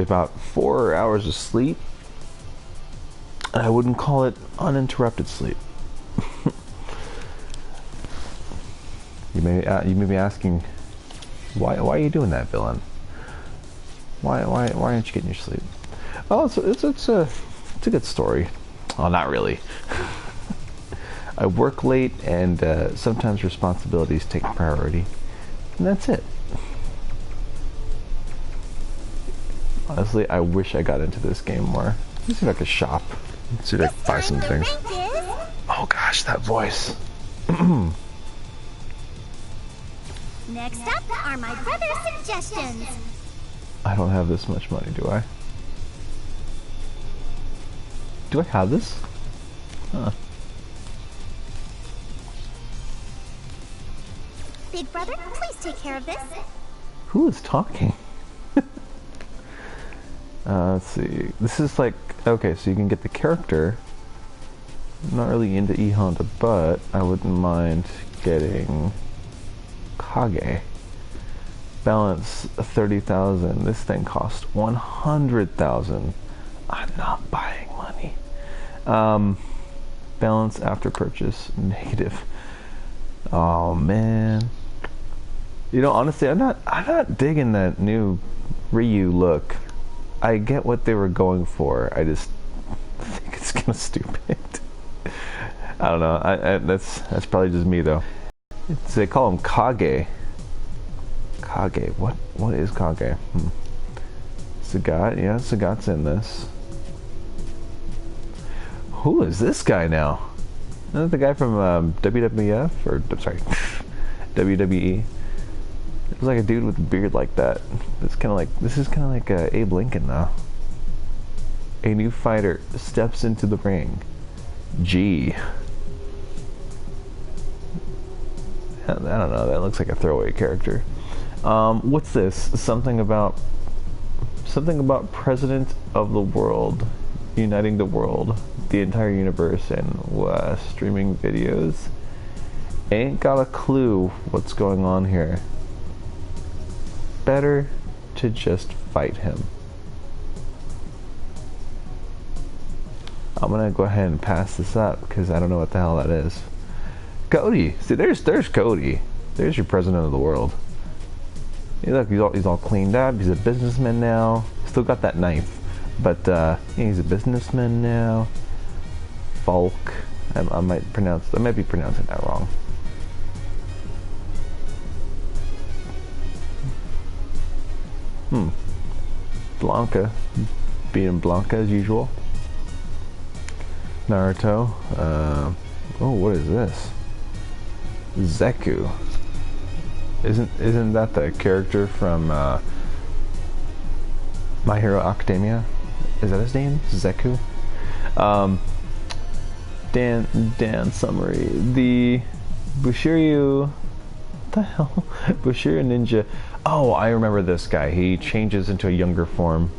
about 4 hours of sleep. I wouldn't call it uninterrupted sleep. You may be asking, why are you doing that, villain? Why aren't you getting your sleep? Oh, it's a good story. Oh, not really. I work late, and sometimes responsibilities take priority, and that's it. Honestly, I wish I got into this game more. Let's see if I could shop. Let's see if I can buy some things. Oh gosh, that voice. Next up are my brother's suggestions. I don't have this much money, do I? Do I have this? Huh. Big brother, please take care of this. Who is talking? Let's see. This is like, okay, so you can get the character. I'm not really into E Honda, but I wouldn't mind getting Kage. Balance 30,000. This thing cost 100,000. I'm not buying money. Balance after purchase negative. Oh man. You know, honestly, I'm not digging that new Ryu look. I get what they were going for. I just think it's kind of stupid. I don't know. That's probably just me though. They call him Kage. Kage. What is Kage? Sagat. Yeah, Sagat's in this. Who is this guy now? Isn't that the guy from WWF or sorry, WWE? It was like a dude with a beard like that. It's kind of like, this is kind of like Abe Lincoln though. A new fighter steps into the ring. G. I don't know. That looks like a throwaway character. What's this? Something about President of the World, uniting the world, the entire universe, and streaming videos. Ain't got a clue what's going on here. Better to just fight him. I'm gonna go ahead and pass this up because I don't know what the hell that is. Cody, see, there's Cody. There's your president of the world. Hey, look, he's all cleaned up. He's a businessman now. Still got that knife, but yeah, he's a businessman now. Falk. I might be pronouncing that wrong. Blanca, being Blanca as usual. Naruto. Oh, what is this? Zeku. Isn't that the character from My Hero Academia? Is that his name? Zeku. Dan summary. The Bushiryu. What the hell? Bushiryu Ninja. Oh, I remember this guy. He changes into a younger form.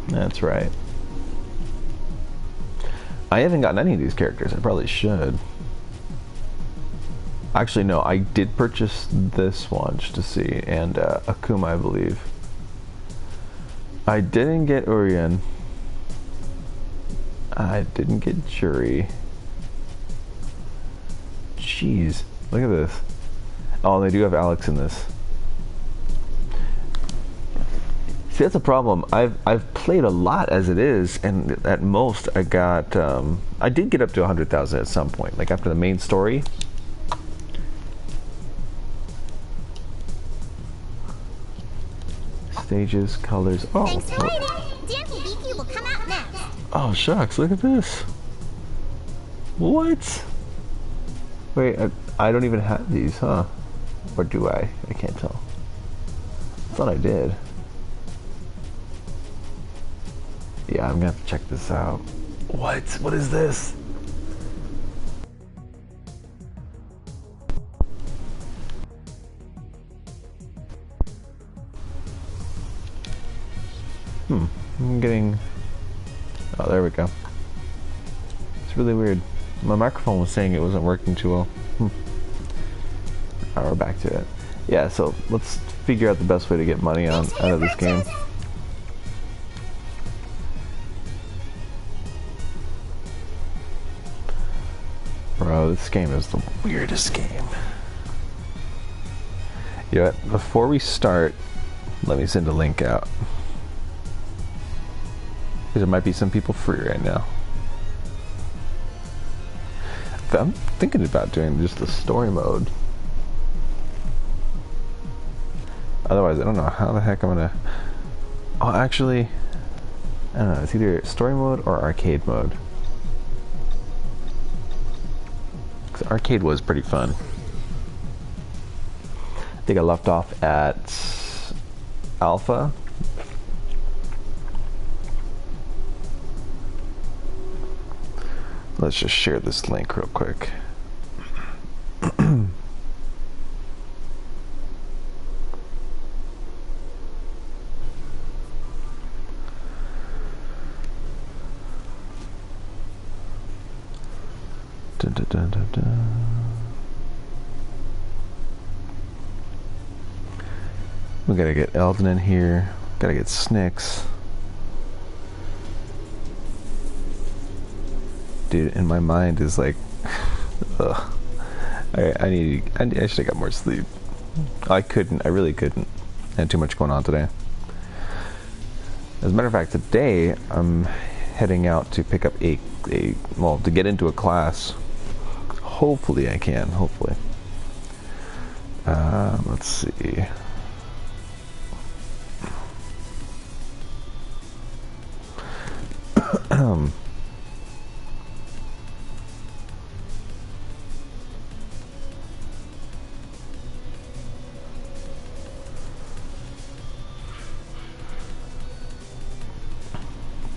That's right. I haven't gotten any of these characters. I probably should. Actually, no. I did purchase this one just to see, and Akuma, I believe. I didn't get Urien. I didn't get Jury. Jeez, look at this. Oh, they do have Alex in this. See, that's a problem. I've played a lot as it is, and at most I got I did get up to 100,000 at some point, like after the main story. Stages, colors. Oh, thanks for waiting. Dancing Beaky will come out next. Oh shucks! Look at this. What? Wait, I don't even have these, huh? Or do I? I can't tell. I thought I did. Yeah, I'm gonna have to check this out. What? What is this? I'm getting... Oh, there we go. It's really weird. My microphone was saying it wasn't working too well. Alright, we're back to it. Yeah, so let's figure out the best way to get money out of this game. Bro, this game is the weirdest game. You know what? Before we start, let me send a link out. Because there might be some people free right now. I'm thinking about doing just the story mode. Otherwise, I don't know how the heck I'm gonna... Oh, actually, I don't know. It's either story mode or arcade mode. Because arcade was pretty fun. I think I left off at Alpha. Let's just share this link real quick. Dun, dun, dun, dun, dun. We gotta get Eldon in here. Gotta get Snicks. Dude, and my mind is like, ugh. I should have got more sleep. I really couldn't. I had too much going on today. As a matter of fact, today I'm heading out to pick up well, to get into a class. Hopefully I can, hopefully. Let's see.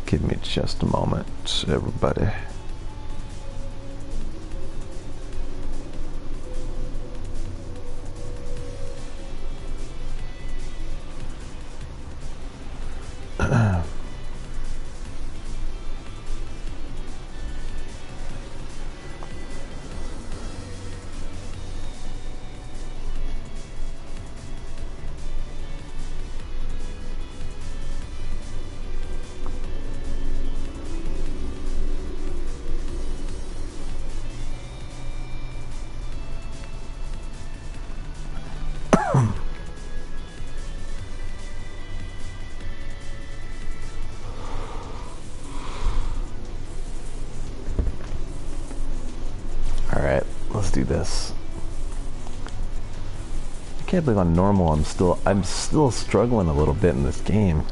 Give me just a moment, everybody. Alright, let's do this. I can't believe on normal I'm still struggling a little bit in this game.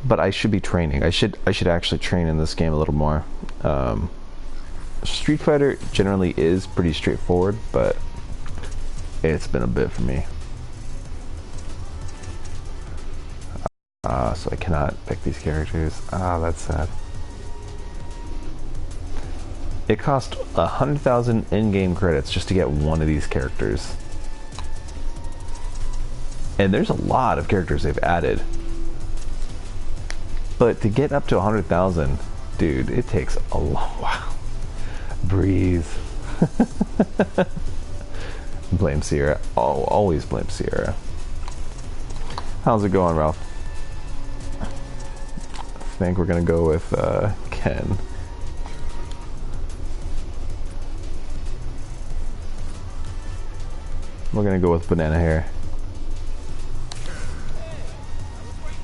But I should be training. I should actually train in this game a little more. Street Fighter generally is pretty straightforward, but it's been a bit for me. So I cannot pick these characters. That's sad. It cost 100,000 in-game credits just to get one of these characters. And there's a lot of characters they've added. But to get up to 100,000, dude, it takes a long while. Breathe. Blame Sierra. Oh, always blame Sierra. How's it going, Ralph? I think we're gonna go with Ken. We're gonna go with Banana Hair.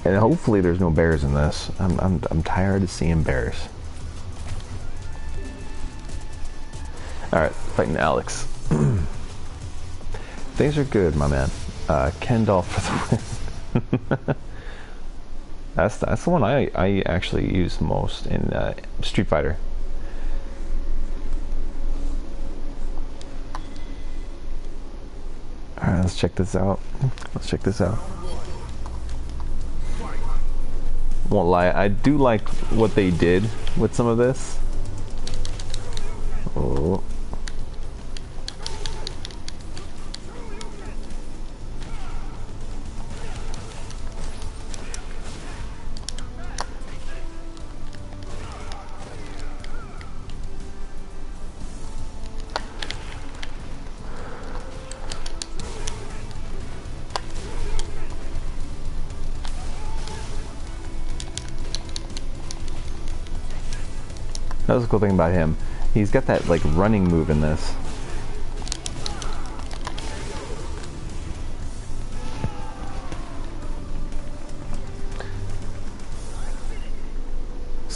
And hopefully there's no bears in this. I'm tired of seeing bears. Alright, fighting Alex. Things are good, my man. Kendall for the win. That's the one I actually use most in Street Fighter. Alright, let's check this out. Won't lie, I do like what they did with some of this. Oh. That was the cool thing about him. He's got that like running move in this.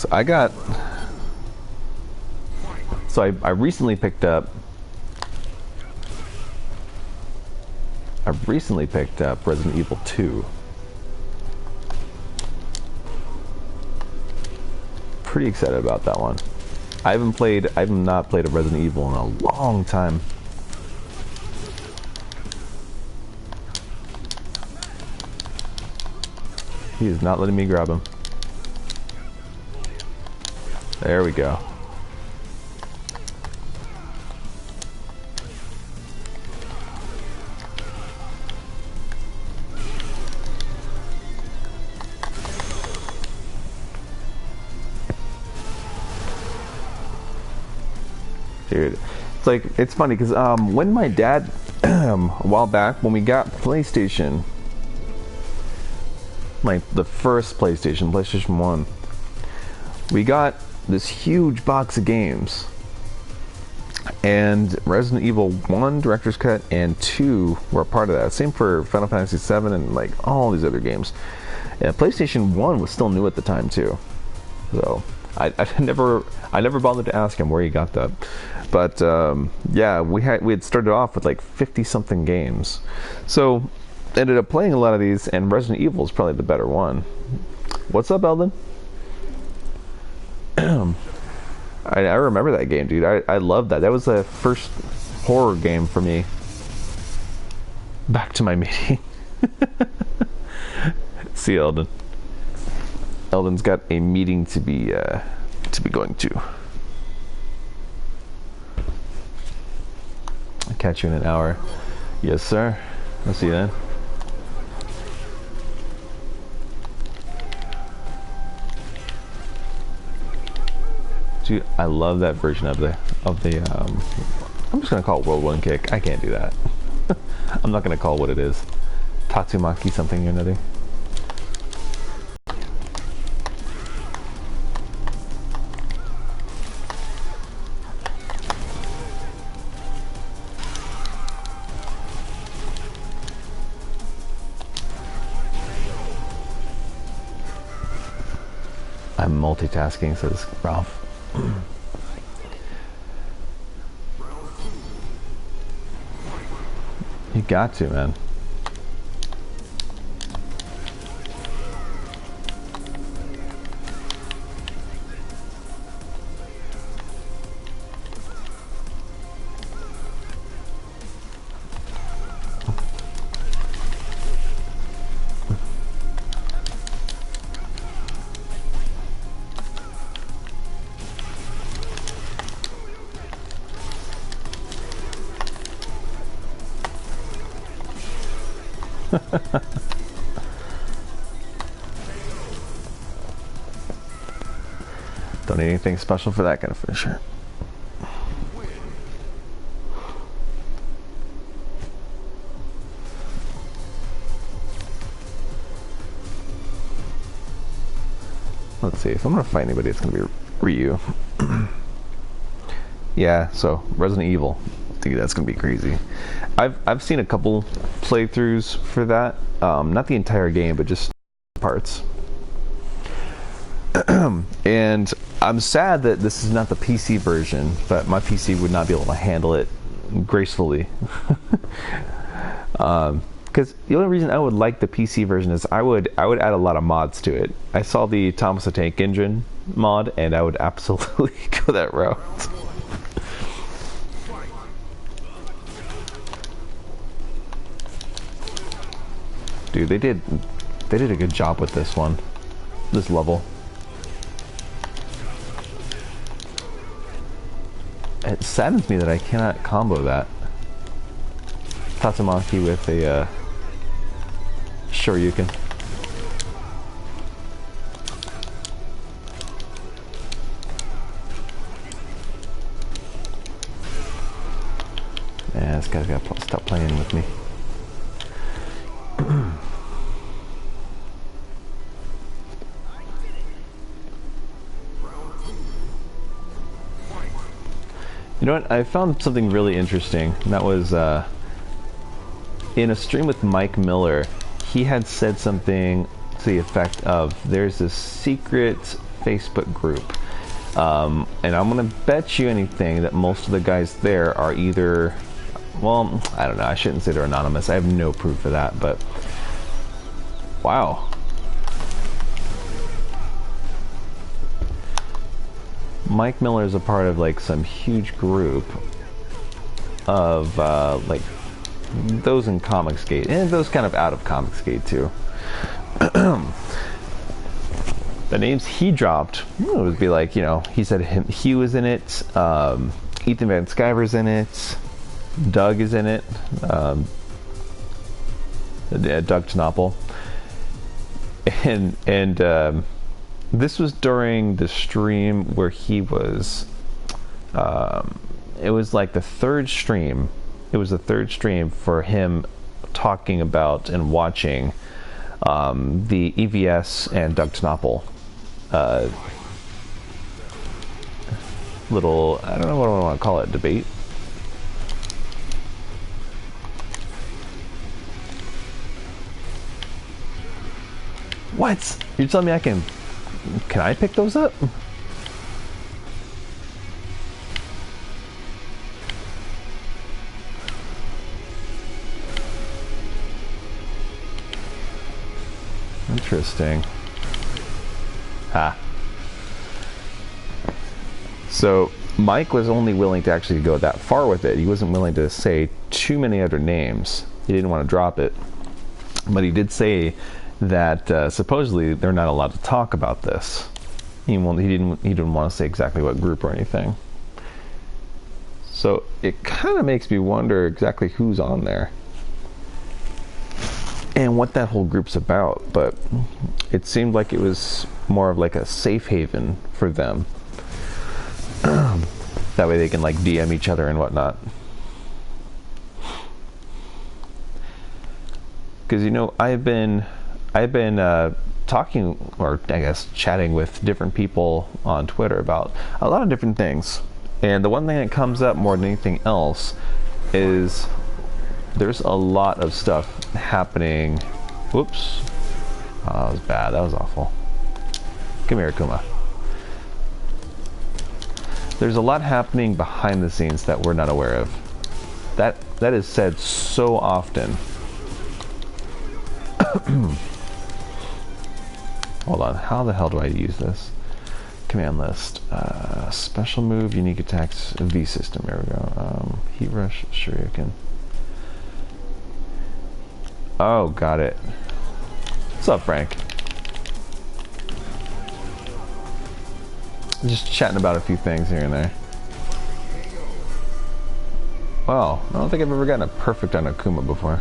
So I recently picked up Resident Evil 2. Pretty excited about that one. I have not played a Resident Evil in a long time. He is not letting me grab him. There we go. Dude, it's funny because when my dad a while back when we got PlayStation, like the first PlayStation 1, we got this huge box of games, and Resident Evil 1 Director's Cut and 2 were a part of that. Same for Final Fantasy 7 and like all these other games. And PlayStation 1 was still new at the time too, so I never bothered to ask him where he got that. But yeah, we had started off with like 50 something games, so ended up playing a lot of these, and Resident Evil is probably the better one. What's up, Eldon? I remember that game, dude. I loved that. That was the first horror game for me. Back to my meeting. See you, Eldon. Eldon's got a meeting to be going to. I'll catch you in an hour. Yes, sir. I'll see you then. Dude, I love that version of the I'm just gonna call it World 1 Kick. I can't do that. I'm not gonna call it what it is. Tatsumaki something or another. I'm multitasking, says Ralph. You got to, man. Don't need anything special for that kind of finisher. Let's see, if I'm gonna fight anybody, it's gonna be Ryu. Yeah, so Resident Evil. Dude, that's gonna be crazy. I've seen a couple playthroughs for that. Not the entire game, but just parts. And I'm sad that this is not the PC version, but my PC would not be able to handle it gracefully. Because the only reason I would like the PC version is I would add a lot of mods to it. I saw the Thomas the Tank Engine mod, and I would absolutely go that route. Dude, they did a good job with this one, this level. It saddens me that I cannot combo that Tatsumaki with a Shoryuken. Man, this guy's gotta stop playing with me. You know what? I found something really interesting. And that was in a stream with Mike Miller. He had said something to the effect of, "There's this secret Facebook group, and I'm gonna bet you anything that most of the guys there are either, well, I don't know. I shouldn't say they're anonymous. I have no proof of that, but wow." Mike Miller is a part of like some huge group of like those in Comicsgate and those kind of out of Comicsgate too. The names he dropped would be like, you know, he said he was in it, Ethan Van Sciver's in it, Doug is in it, Doug Knoppel, and this was during the stream where he was, it was like the third stream. It was the third stream for him talking about and watching the EVS and Doug Knoppel little, I don't know what I want to call it, debate. What? You're telling me I can I pick those up? Interesting. Ah. So Mike was only willing to actually go that far with it. He wasn't willing to say too many other names. He didn't want to drop it. But he did say that supposedly they're not allowed to talk about this. He didn't want to say exactly what group or anything. So it kind of makes me wonder exactly who's on there and what that whole group's about. But it seemed like it was more of like a safe haven for them. That way they can like DM each other and whatnot. Because, you know, I've been talking, or I guess chatting with different people on Twitter about a lot of different things. And the one thing that comes up more than anything else is there's a lot of stuff happening. Whoops. Oh, that was bad. That was awful. Come here, Kuma. There's a lot happening behind the scenes that we're not aware of. That is said so often. Hold on, how the hell do I use this? Command list. Special move, unique attacks, V system. There we go. Heat rush, shuriken. Oh, got it. What's up, Frank? Just chatting about a few things here and there. Wow, I don't think I've ever gotten a perfect on Akuma before.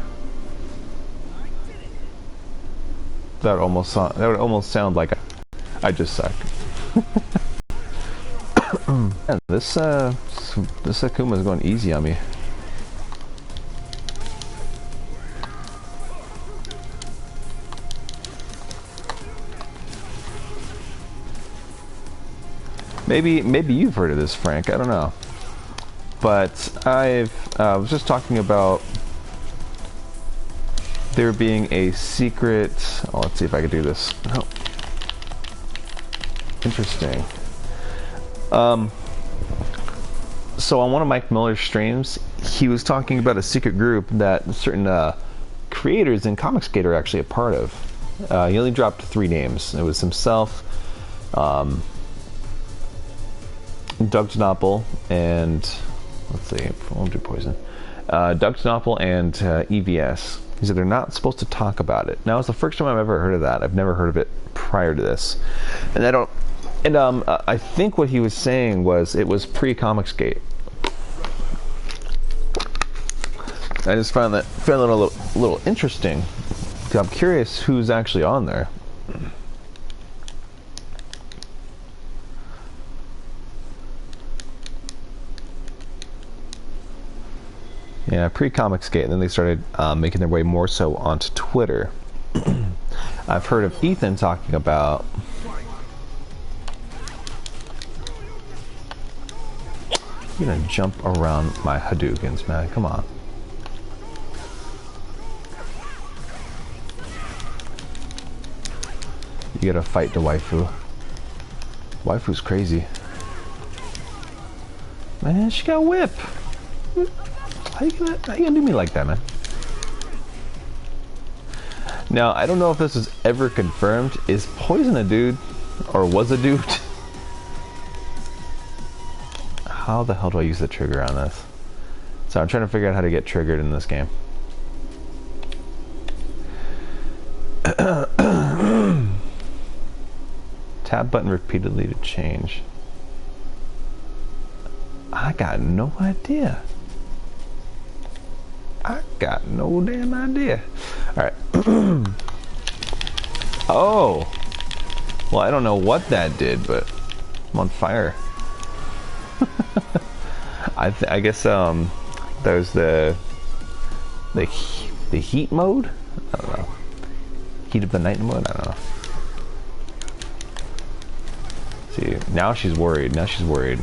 That would almost sound like I just suck. Man, this Akuma is going easy on me. Maybe you've heard of this, Frank. I don't know, but I was just talking about there being a secret. Oh, let's see if I can do this. Oh. Interesting. So on one of Mike Miller's streams, he was talking about a secret group that certain creators in Comicsgate are actually a part of. He only dropped 3 names. It was himself, Doug Knoppel, and let's see, I won't do poison. Doug Knoppel and EVS. He said they're not supposed to talk about it. Now, it's the first time I've ever heard of that. I've never heard of it prior to this, and I don't. And I think what he was saying was it was pre-Comicsgate. I just found it a little interesting. I'm curious who's actually on there. Yeah, pre-Comicsgate, and then they started making their way more so onto Twitter. I've heard of Ethan talking about You're gonna jump around my Hadoukens, man. Come on. You gotta fight the waifu. Waifu's crazy. Man, she got whip. How you gonna do me like that, man? Now, I don't know if this is ever confirmed. Is Poison a dude? Or was a dude? How the hell do I use the trigger on this? So I'm trying to figure out how to get triggered in this game. Tab button repeatedly to change. I got no idea. I got no damn idea. Alright. Oh! Well, I don't know what that did, but I'm on fire. I guess that was the heat mode? I don't know. Heat of the night mode? I don't know. See, now she's worried. Now she's worried.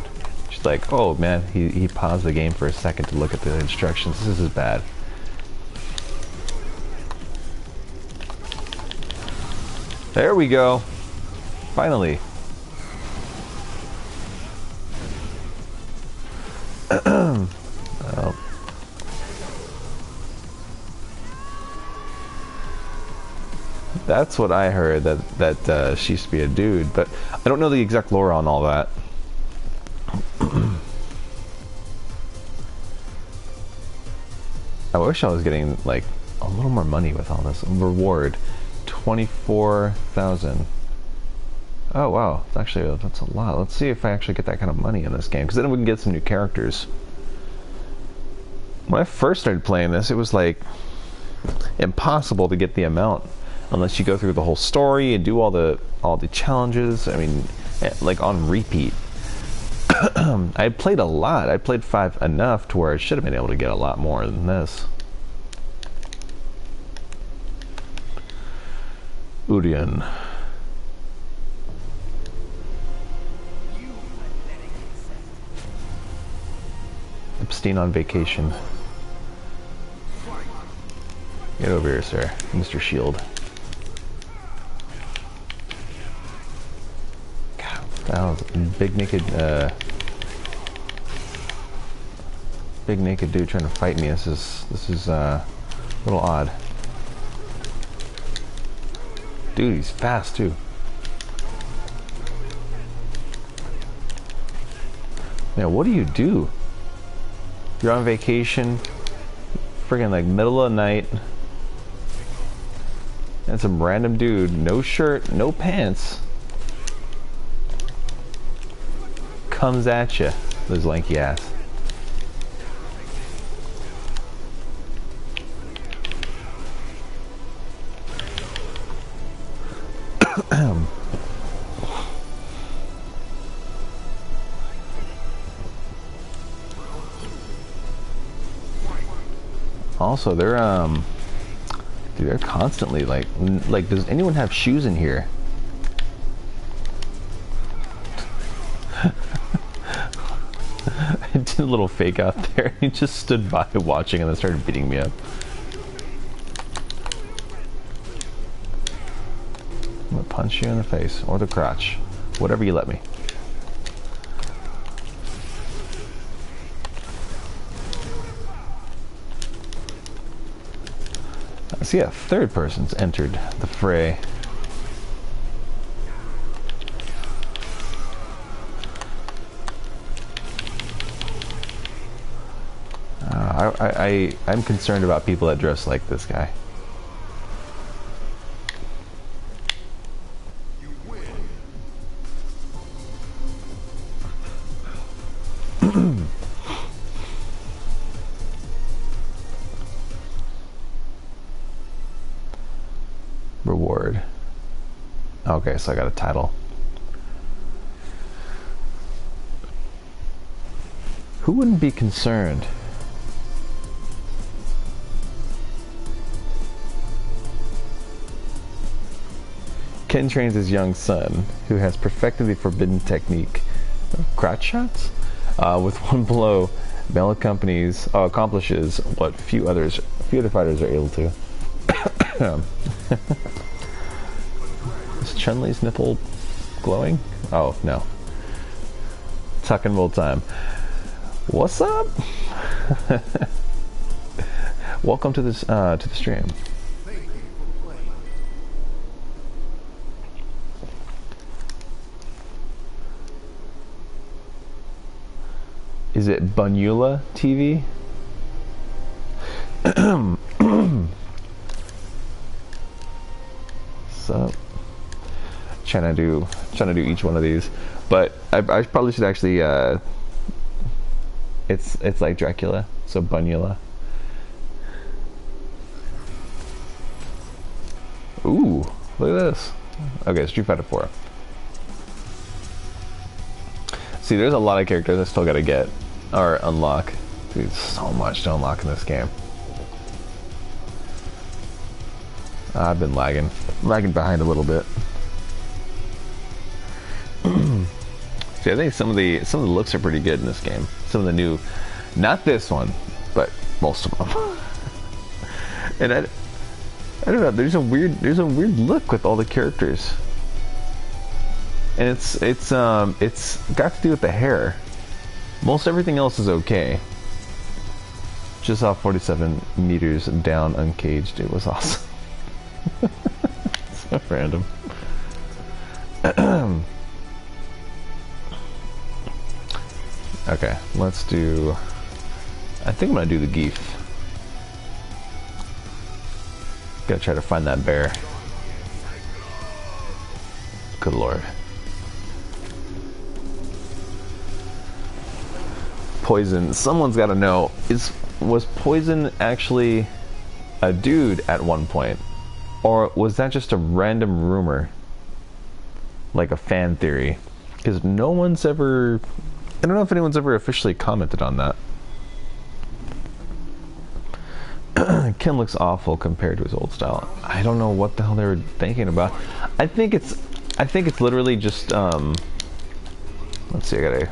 She's like, oh man, he paused the game for a second to look at the instructions. This is bad. There we go. Finally. Well. That's what I heard, that she used to be a dude, but I don't know the exact lore on all that. I wish I was getting like a little more money with all this. Reward 24,000. Oh wow, that's a lot. Let's see if I actually get that kind of money in this game, because then we can get some new characters. When I first started playing this, it was like impossible to get the amount unless you go through the whole story and do all the challenges. I mean, like on repeat. I played a lot. I played 5 enough to where I should have been able to get a lot more than this. Urian. Epstein on vacation. Get over here, sir. Mr. Shield. God, that was a big naked dude trying to fight me. This is a little odd. Dude, he's fast too. Man, what do you do? You're on vacation, friggin' like middle of the night, and some random dude, no shirt, no pants, comes at you with his lanky ass. Also, they're constantly like, does anyone have shoes in here? I did a little fake out there. He just stood by watching and then started beating me up. I'm gonna punch you in the face or the crotch, whatever you let me. I see a third person's entered the fray. I'm concerned about people that dress like this guy. Reward. Okay, so I got a title. Who wouldn't be concerned? Ken trains his young son, who has perfected the forbidden technique of crotch shots. With one blow, melee companies accomplishes what few other fighters are able to. Is Chun-Li's nipple glowing? Oh no. Tuck and roll time. What's up? Welcome to this to the stream. Is it Bunula TV? So, trying to do each one of these, but I probably should actually. It's like Dracula, so Bunula. Ooh, look at this. Okay, Street Fighter 4. See, there's a lot of characters I still gotta get or unlock. Dude, so much to unlock in this game. I've been lagging behind a little bit. See, I think some of the looks are pretty good in this game. Some of the new, not this one, but most of them. And I don't know. There's a weird look with all the characters, and it's got to do with the hair. Most everything else is okay. Just off 47 meters down, uncaged. It was awesome. So random. Okay, let's do. I think I'm gonna do the Geef. Gotta try to find that bear. Good lord. Poison. Someone's gotta know. Was Poison actually a dude at one point? Or was that just a random rumor? Like a fan theory? Because no one's ever... I don't know if anyone's ever officially commented on that. Ken looks awful compared to his old style. I don't know what the hell they were thinking about. I think it's literally just let's see, I gotta...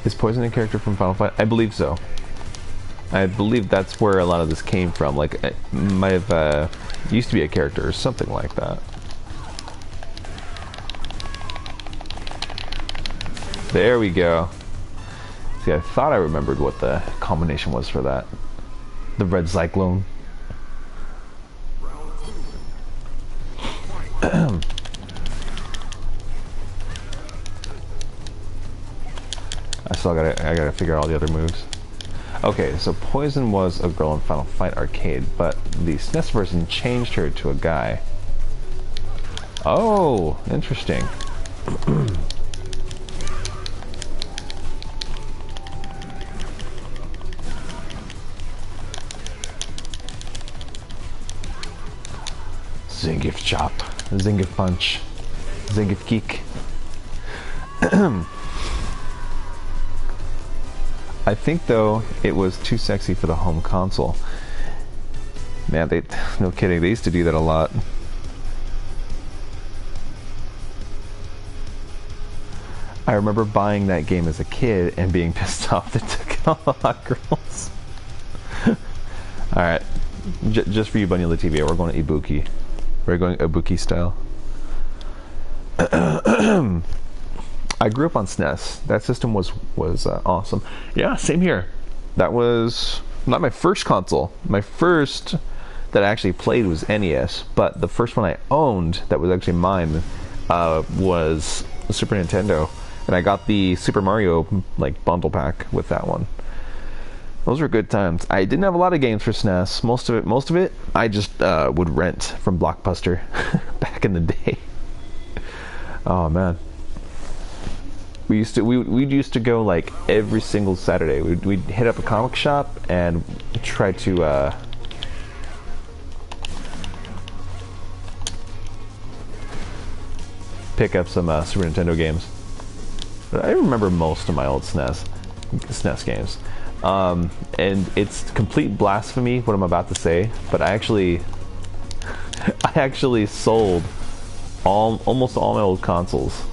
Is Poison a character from Final Fight? I believe so. I believe that's where a lot of this came from. Like, it might have used to be a character or something like that. There we go. See, I thought I remembered what the combination was for that. The Red Cyclone. I gotta figure out all the other moves. Okay, so Poison was a girl in Final Fight Arcade, but the SNES version changed her to a guy. Oh, interesting. Zangief chop, Zangief punch, Zangief kick. I think though it was too sexy for the home console. Man, no kidding, they used to do that a lot. I remember buying that game as a kid and being pissed off that took all the hot girls. Alright, just for you, Bunny the TV, we're going to Ibuki. We're going Ibuki style. I grew up on SNES. That system was awesome. Yeah, same here. That was not my first console. My first that I actually played was NES, but the first one I owned that was actually mine was the Super Nintendo, and I got the Super Mario like bundle pack with that one. Those were good times. I didn't have a lot of games for SNES. Most of it, I just would rent from Blockbuster back in the day. Oh man. We used to go like every single Saturday. We'd hit up a comic shop and try to pick up some Super Nintendo games. But I remember most of my old SNES games. And it's complete blasphemy what I'm about to say, but I actually I actually sold almost all my old consoles.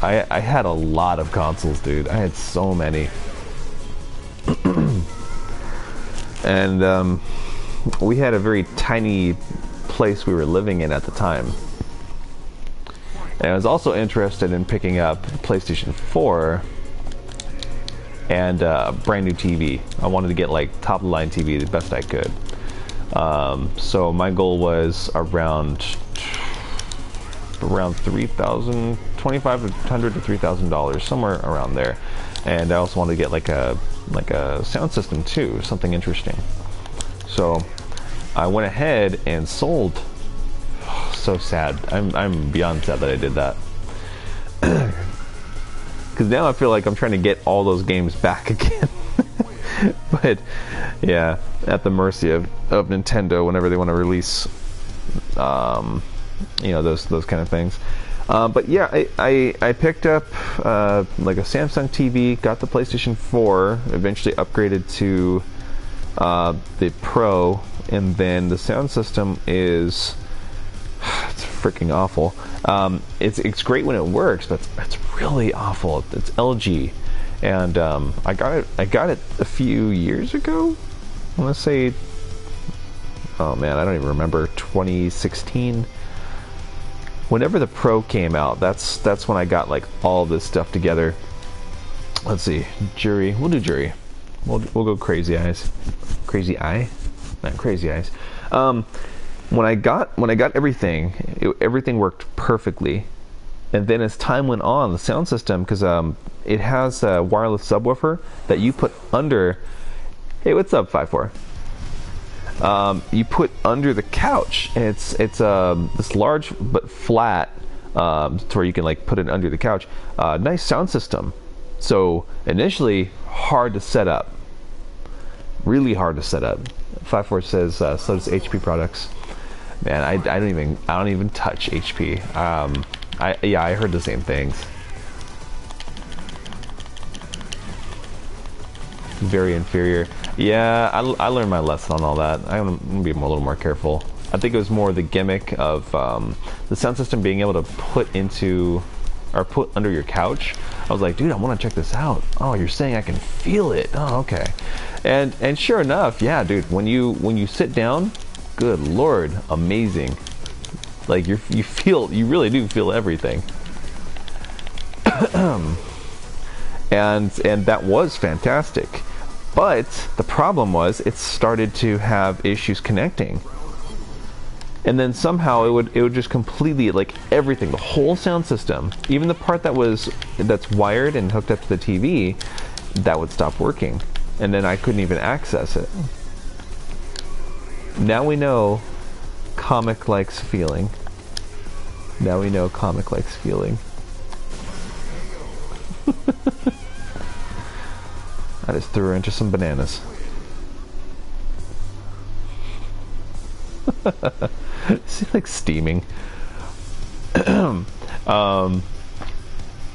I had a lot of consoles, dude. I had so many. And we had a very tiny place we were living in at the time. And I was also interested in picking up PlayStation 4 and a brand new TV. I wanted to get like top of the line TV the best I could. So my goal was around $3,000, $2,500 to $3,000, somewhere around there. And I also wanted to get like a sound system too, something interesting. So I went ahead and sold. Oh, so sad. I'm beyond sad that I did that. Because now I feel like I'm trying to get all those games back again. But yeah, at the mercy of Nintendo whenever they want to release, you know, those kind of things. But yeah, I picked up like a Samsung TV, got the PlayStation 4, eventually upgraded to the Pro, and then the sound system is it's freaking awful. It's great when it works, but it's really awful. It's LG, and I got it a few years ago. I want to say, oh man, I don't even remember, 2016. Whenever the Pro came out, that's when I got like all this stuff together. Let's see, Jury. We'll do Jury. We'll go Crazy Eyes. Crazy Eye? Not Crazy Eyes. When I got everything, everything worked perfectly. And then as time went on, the sound system, because it has a wireless subwoofer that you put under. Hey, what's up, 5-4? You put under the couch, and it's this large but flat, to where you can like put it under the couch. Nice sound system. So initially hard to set up, really hard to set up. 5-4 says so does HP products. Man, I don't even touch HP. I heard the same things. Very inferior. Yeah, I learned my lesson on all that. I'm gonna be a little more careful. I think it was more the gimmick of the sound system being able to put into or put under your couch. I was like, dude, I want to check this out. Oh, you're saying I can feel it? Oh, okay. And sure enough, yeah, dude. When you sit down, good lord, amazing. Like you really do feel everything. and that was fantastic. But the problem was it started to have issues connecting. And then somehow it would just completely, like everything, the whole sound system, even the part that's wired and hooked up to the TV, that would stop working. And then I couldn't even access it. Now we know Comic likes feeling. Now we know Comic likes feeling. I just threw her into some bananas. Is he like steaming?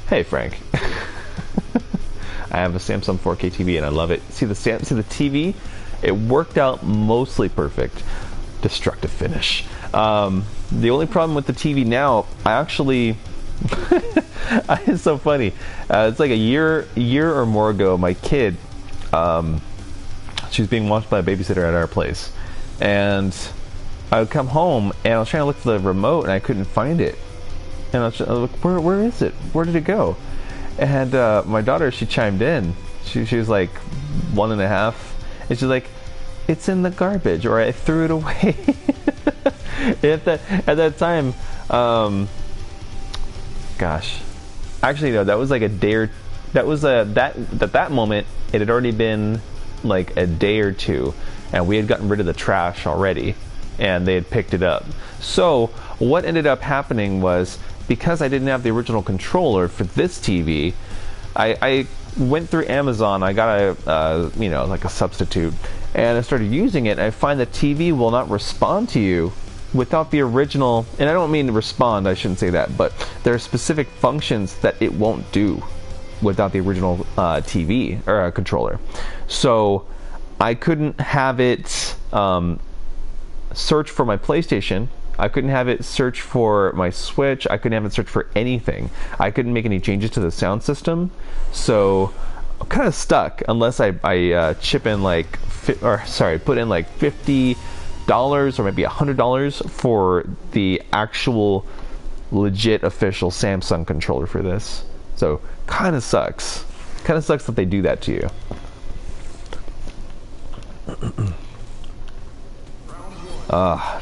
Hey Frank. I have a Samsung 4K TV and I love it. See the TV? It worked out mostly perfect. Destructive finish. The only problem with the TV now, I actually it's so funny. It's like a year or more ago, my kid, she was being watched by a babysitter at our place, and I would come home and I was trying to look for the remote and I couldn't find it. And I was like, where is it? Where did it go? And my daughter, she chimed in. She was like 1.5, and she's like, it's in the garbage, or I threw it away. at that time, gosh, actually no, that was like a day or that was that moment it had already been like a day or two, and we had gotten rid of the trash already, and they had picked it up. So what ended up happening was, because I didn't have the original controller for this TV, I went through Amazon. I got a like a substitute, and I started using it. And I find the TV will not respond to you without the original. And I don't mean to respond, I shouldn't say that, but there are specific functions that it won't do without the original TV or controller. So I couldn't have it search for my PlayStation. I couldn't have it search for my Switch. I couldn't have it search for anything. I couldn't make any changes to the sound system. So I'm kind of stuck unless I chip in like, put in like $50 or maybe $100 for the actual legit official Samsung controller for this. So kind of sucks. Kind of sucks that they do that to you.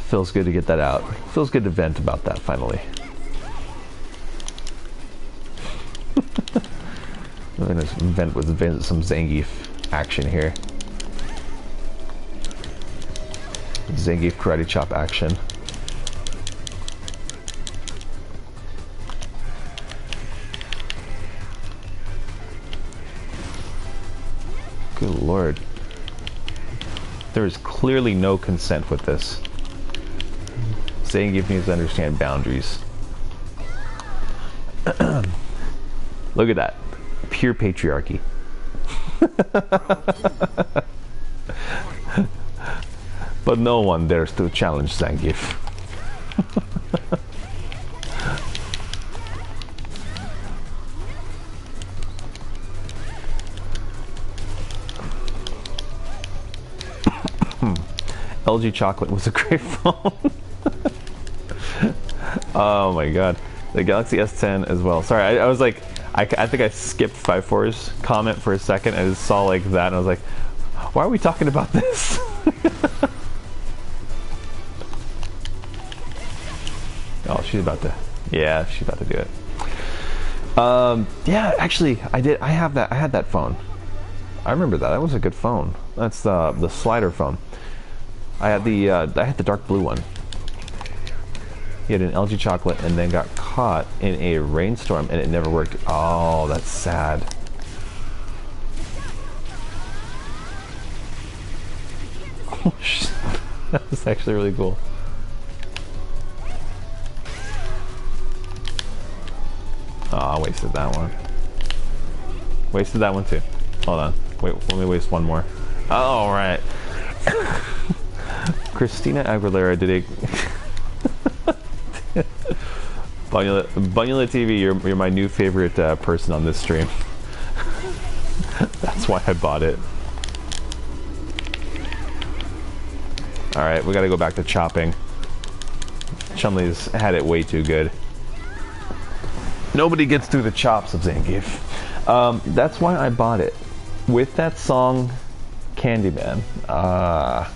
Feels good to get that out. Feels good to vent about that finally. I'm gonna vent with some Zangief action here. Zangief karate chop action. Good lord. There is clearly no consent with this. Zangief needs to understand boundaries. Look at that. Pure patriarchy. But no one dares to challenge Zangief. LG Chocolate was a great phone. Oh my god. The Galaxy S10 as well. Sorry, I was like, I think I skipped 5-4's comment for a second. I just saw like that and I was like, why are we talking about this? Oh, she's about to, yeah, she's about to do it. Yeah, actually, I had that phone. I remember that. That was a good phone. That's the slider phone. I had the dark blue one. He had an LG Chocolate and then got caught in a rainstorm and it never worked. Oh, that's sad. That was actually really cool. Oh, I wasted that one. Wasted that one too. Hold on. Wait, let me waste one more. All right. Christina Aguilera did a Bunula TV. You're my new favorite person on this stream. That's why I bought it. All right, we got to go back to chopping. Chun-Li's had it way too good. Nobody gets through the chops of Zangief. That's why I bought it. With that song, Candyman. I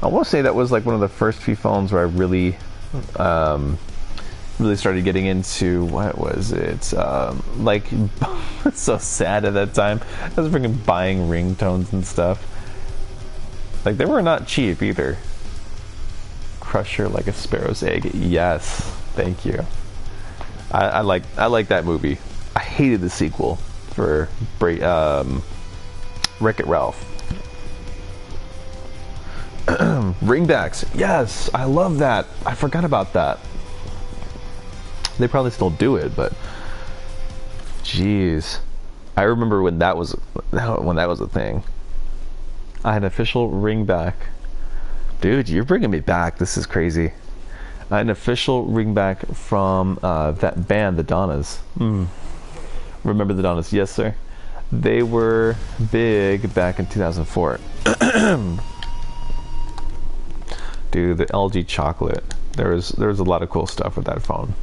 want to say that was like one of the first few phones where I really started getting into, what was it? Like, it's so sad at that time. I was freaking buying ringtones and stuff. Like, they were not cheap either. Crusher like a sparrow's egg. Yes, thank you. I like that movie. I hated the sequel for Wreck-It Ralph. Ringbacks. Yes, I love that. I forgot about that. They probably still do it, but jeez, I remember when that was a thing. I had an official ringback. Dude, you're bringing me back. This is crazy. I had an official ringback from that band, the Donnas. Remember the Donnas? Yes, sir. They were big back in 2004. Dude, the LG Chocolate. There was a lot of cool stuff with that phone.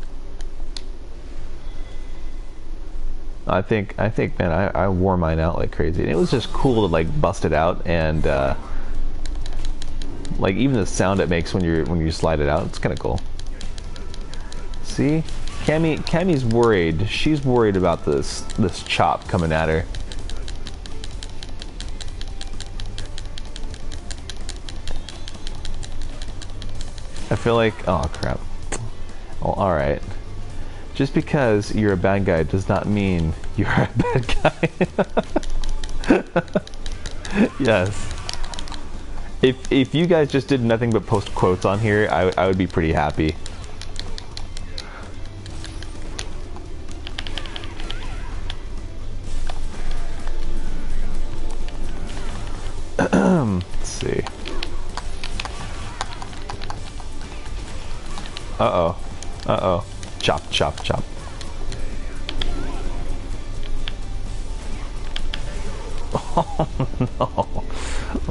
I think, man, I wore mine out like crazy. And it was just cool to like bust it out and like even the sound it makes when you slide it out, it's kind of cool. See, Cammy's worried. She's worried about this chop coming at her. I feel like, oh crap. Well, all right. Just because you're a bad guy does not mean you're a bad guy. Yes. If you guys just did nothing but post quotes on here, I would be pretty happy. Let's see. Uh-oh. Uh-oh. Chop, chop, chop. Oh no.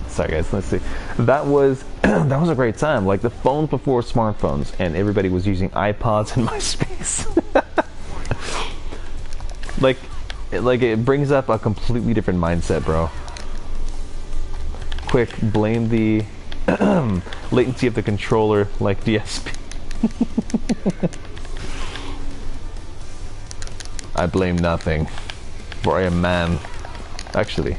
Sorry guys, let's see. That was that was a great time. Like the phones before smartphones and everybody was using iPods in MySpace. like it brings up a completely different mindset, bro. Quick, blame the latency of the controller like DSP. I blame nothing, for I am man. Actually,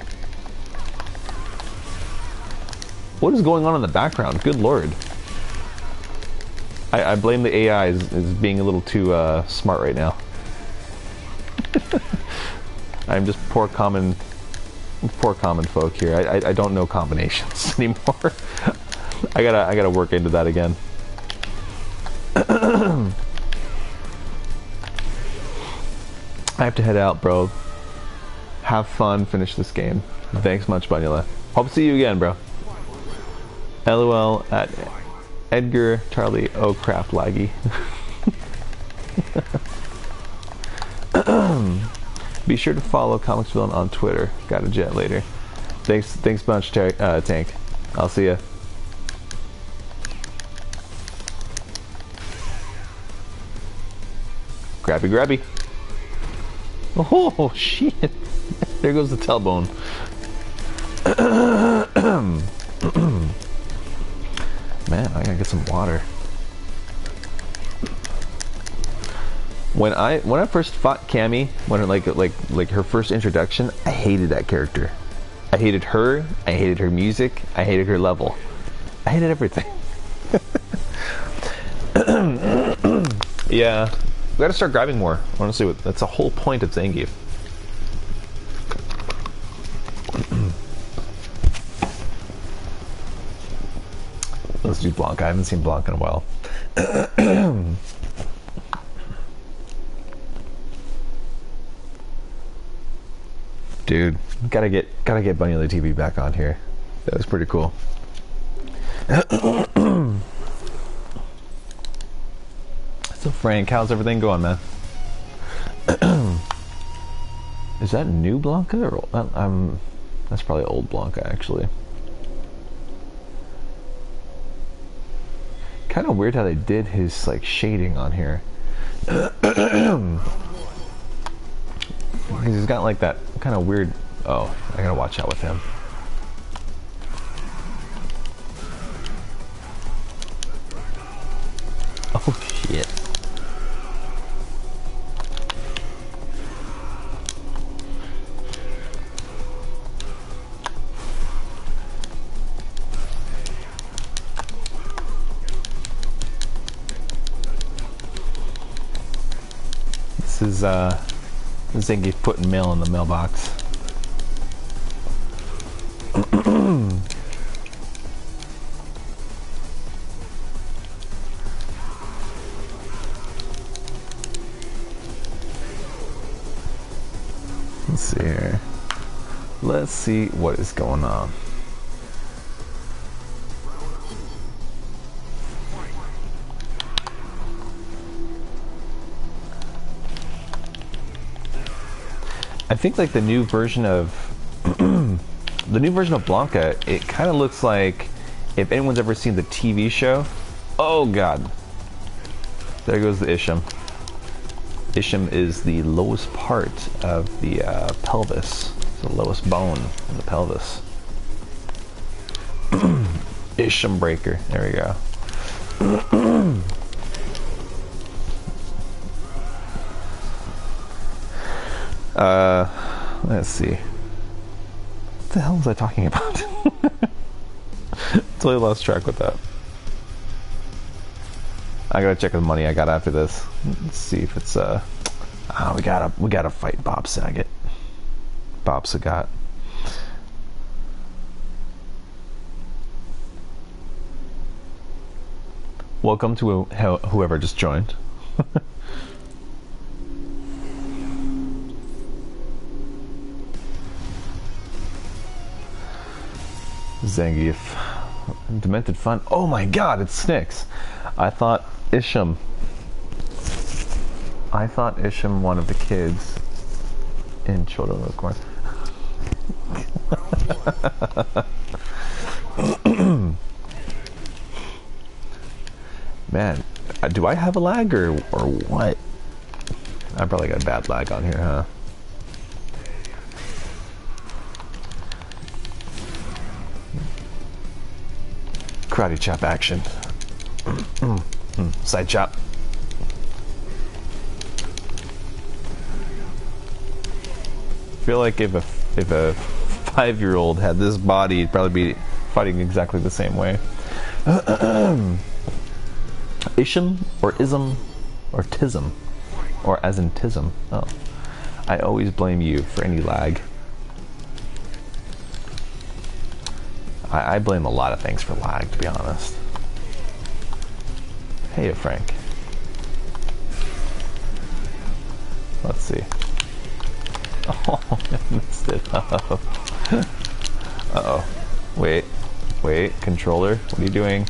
what is going on in the background? Good lord. I blame the AI as being a little too smart right now. I'm just poor common folk here. I don't know combinations anymore. I gotta work into that again. I have to head out, bro. Have fun, finish this game. Thanks much, Bunula. Hope to see you again, bro. LOL at Edgar Charlie Oh crap laggy. Be sure to follow Comics Villain on Twitter. Got a jet later. Thanks bunch, Tank. I'll see ya. Grabby grabby. Oh shit. There goes the tailbone. Man, I gotta get some water. When I first fought Cammy, when like her first introduction, I hated that character. I hated her. I hated her music. I hated her level. I hated everything. Yeah, we gotta start grabbing more. Honestly, that's the whole point of Zangief. Let's do Blanc. I haven't seen Blanc in a while. Dude, gotta get Bunny the TV back on here. That was pretty cool. So Frank, how's everything going, man? Is that new Blanca or that's probably old Blanca actually. Kind of weird how they did his like shading on here. He's got like that kind of weird. Oh, I gotta watch out with him. Oh shit. This is Zangief putting mail in the mailbox. Let's see here. Let's see what is going on. I think like the new version of Blanca, it kind of looks like if anyone's ever seen the TV show. Oh god. There goes the Isham. Isham is the lowest part of the pelvis. It's the lowest bone in the pelvis. Isham breaker. There we go. Let's see. What the hell was I talking about? Totally lost track with that. I gotta check the money I got after this. Let's see if it's we gotta fight Bob Saget. Bob Saget. Welcome to whoever just joined. Zangief. Demented Fun. Oh my god, it's Snicks. I thought Isham. I thought Isham one of the kids in Children of the Corn. Man, do I have a lag or what? I probably got bad lag on here, huh? Karate chop action. Side chop. I feel like if a 5-year-old had this body, he'd probably be fighting exactly the same way. Isham or ism or tism or as in tism. Oh, I always blame you for any lag. I blame a lot of things for lag, to be honest. Hey, Frank. Let's see. Oh, I messed it up. Uh-oh. Wait. Controller. What are you doing?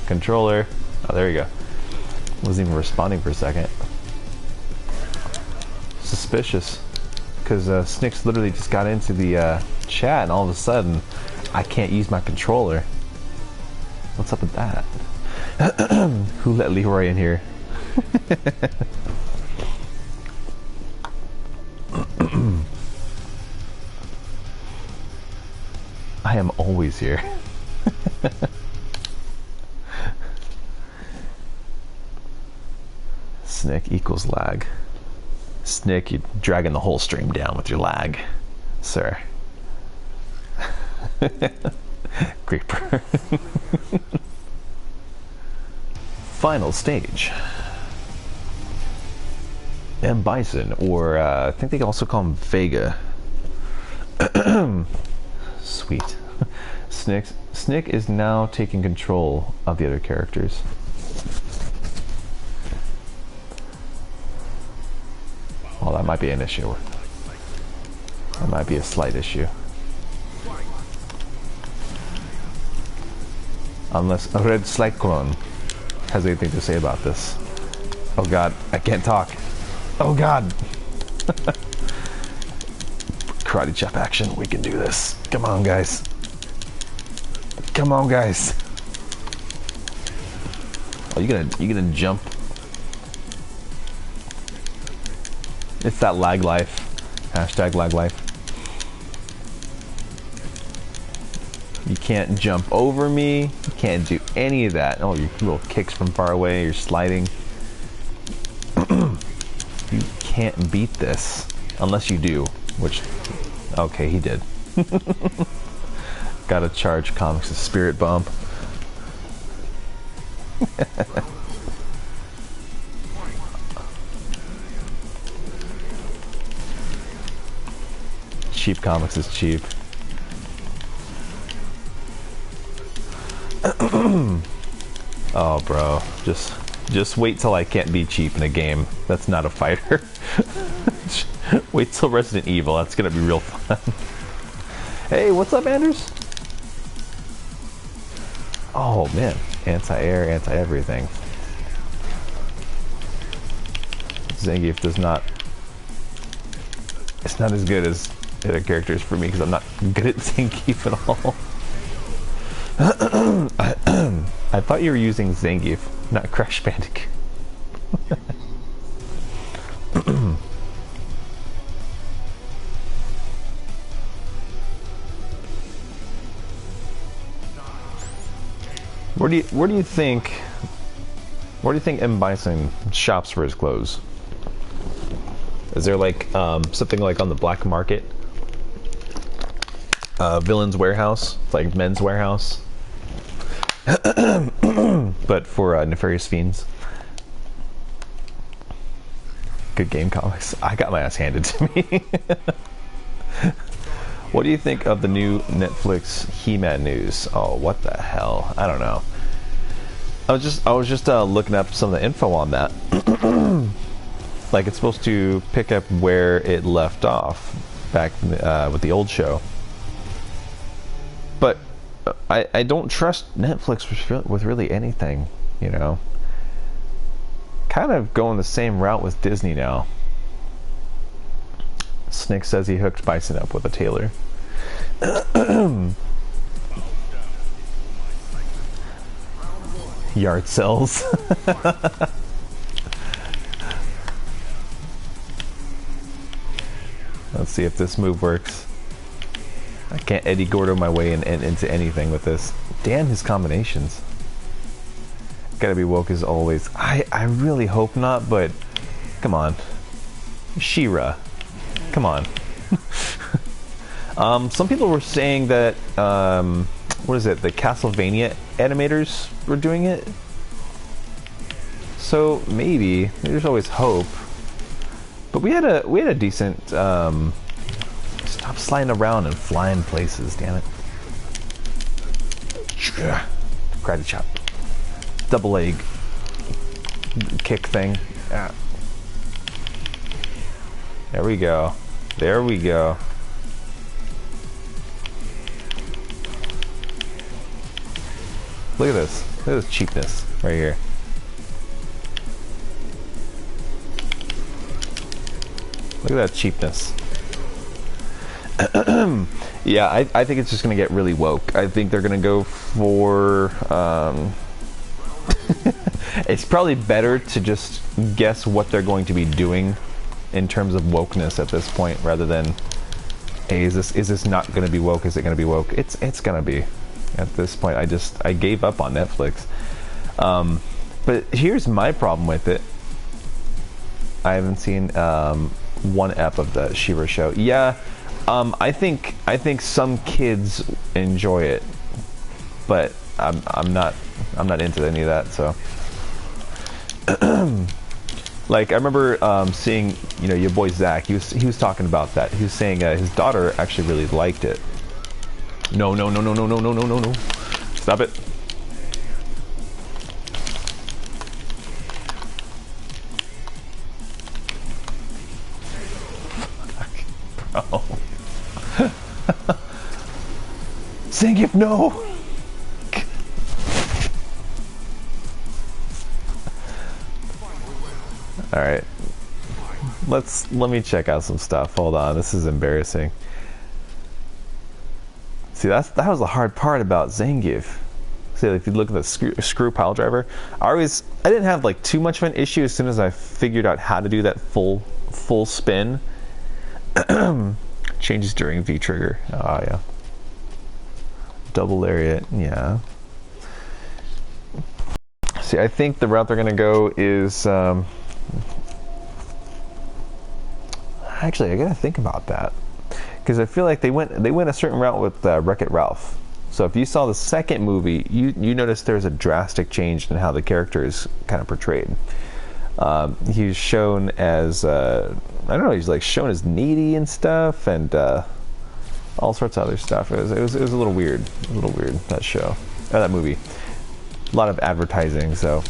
Controller. Oh, there you go. Wasn't even responding for a second. Suspicious. Because Snicks literally just got into the chat and all of a sudden I can't use my controller. What's up with that? Who let Leroy in here? I am always here. Snick equals lag. Snick, you're dragging the whole stream down with your lag, sir. Creeper. Final stage. M. Bison, or I think they also call him Vega. Sweet. Snick is now taking control of the other characters. Well, that might be an issue. That might be a slight issue. Unless Red Slycron has anything to say about this. Oh god, I can't talk. Oh god! Karate chop action, we can do this. Come on, guys. Come on, guys. Oh, you gonna jump? It's that lag life. Hashtag lag life. You can't jump over me. You can't do any of that. Oh, your little kicks from far away. You're sliding. You can't beat this. Unless you do. Which, okay, he did. Gotta charge Comics' spirit bomb. Cheap Comics is cheap. Oh, bro, just wait till I can't be cheap in a game that's not a fighter. Wait till Resident Evil. That's gonna be real fun. Hey, what's up, Anders? Oh man, anti-air, anti-everything. Zangief does not. It's not as good as the other characters for me because I'm not good at Zangief at all. I thought you were using Zangief, not Crash Bandicoot. Where do you think M. Bison shops for his clothes? Is there like something like on the black market? Villain's Warehouse, like Men's Warehouse, but for Nefarious Fiends. Good game, Comics. I got my ass handed to me. What do you think of the new Netflix He-Man news? Oh, what the hell? I don't know. I was just looking up some of the info on that. Like, it's supposed to pick up where it left off back with the old show. But I don't trust Netflix with really anything, you know. kind of going the same route with Disney now. Snick says he hooked Bison up with a tailor. Yard sells. Let's see if this move works. I can't Eddie Gordo my way into anything with this. Damn his combinations. Gotta be woke as always. I really hope not, but come on. She-Ra. Come on. Some people were saying that, what is it, the Castlevania animators were doing it? So maybe, there's always hope. But we had a decent, stop sliding around and flying places, damn it. Karate chop. Double leg kick thing. Yeah. There we go. There we go. Look at this. Look at this cheapness right here. Look at that cheapness. Yeah, I think it's just going to get really woke. I think they're going to go for... it's probably better to just guess what they're going to be doing in terms of wokeness at this point, rather than, hey, is this not going to be woke? Is it going to be woke? It's going to be. At this point, I gave up on Netflix. But here's my problem with it. I haven't seen one ep of the She-Ra show. Yeah, I think some kids enjoy it, but I'm not into any of that. So, like I remember seeing, you know, your boy Zach. He was talking about that. He was saying his daughter actually really liked it. No. Stop it. Bro. Zangief, no! Alright. Let me check out some stuff. Hold on, this is embarrassing. See, that was the hard part about Zangief. See, if you look at the screw pile driver, I didn't have like too much of an issue as soon as I figured out how to do that full spin. Changes during V trigger. Oh yeah. Double lariat, yeah. See, I think the route they're gonna go is actually I gotta think about that. Because I feel like they went a certain route with Wreck-It Ralph. So if you saw the second movie, you noticed there's a drastic change in how the character is kind of portrayed. He's shown as I don't know, he's like shown as needy and stuff, and all sorts of other stuff. It was a little weird, that show, or that movie. A lot of advertising, so.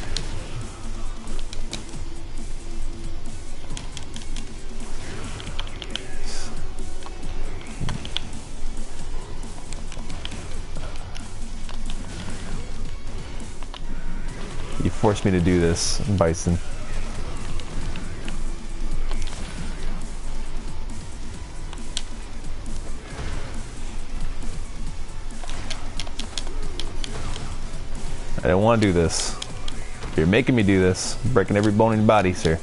You forced me to do this, Bison. I don't want to do this. You're making me do this. Breaking every bone in your body, sir.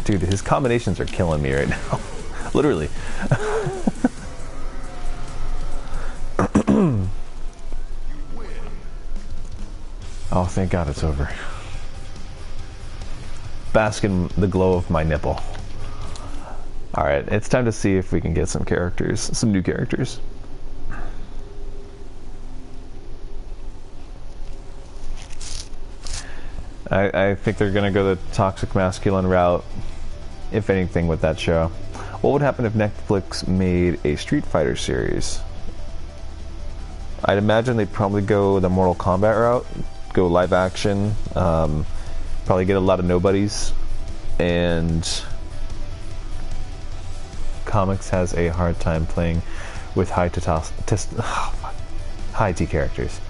Dude, his combinations are killing me right now. Literally. Oh, thank God it's over. Bask in the glow of my nipple. Alright, it's time to see if we can get some characters, some new characters. I think they're gonna go the toxic masculine route, if anything, with that show. What would happen if Netflix made a Street Fighter series? I'd imagine they'd probably go the Mortal Kombat route, go live action, probably get a lot of nobodies, and comics has a hard time playing with high T characters.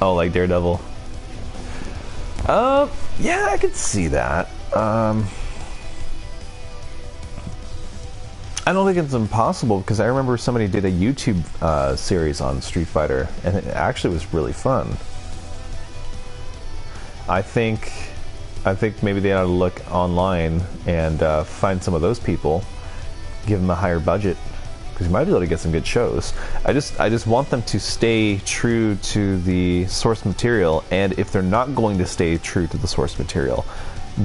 Oh, like Daredevil. Yeah, I could see that. I don't think it's impossible because I remember somebody did a YouTube series on Street Fighter, and it actually was really fun. I think maybe they ought to look online and find some of those people, give them a higher budget, because you might be able to get some good shows. I just want them to stay true to the source material, and if they're not going to stay true to the source material,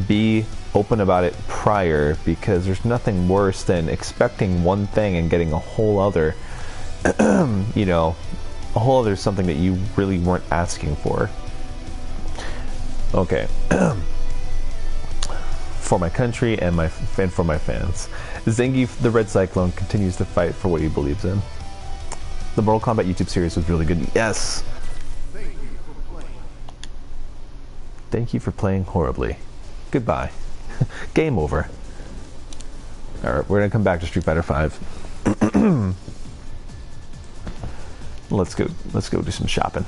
be open about it prior, because there's nothing worse than expecting one thing and getting a whole other, you know, a whole other something that you really weren't asking for. Okay. For my country and for my fans. Zangief, the Red Cyclone, continues to fight for what he believes in. The Mortal Kombat YouTube series was really good. Yes! Thank you for playing horribly. Goodbye. Game over. Alright, we're gonna come back to Street Fighter V. Let's go do some shopping.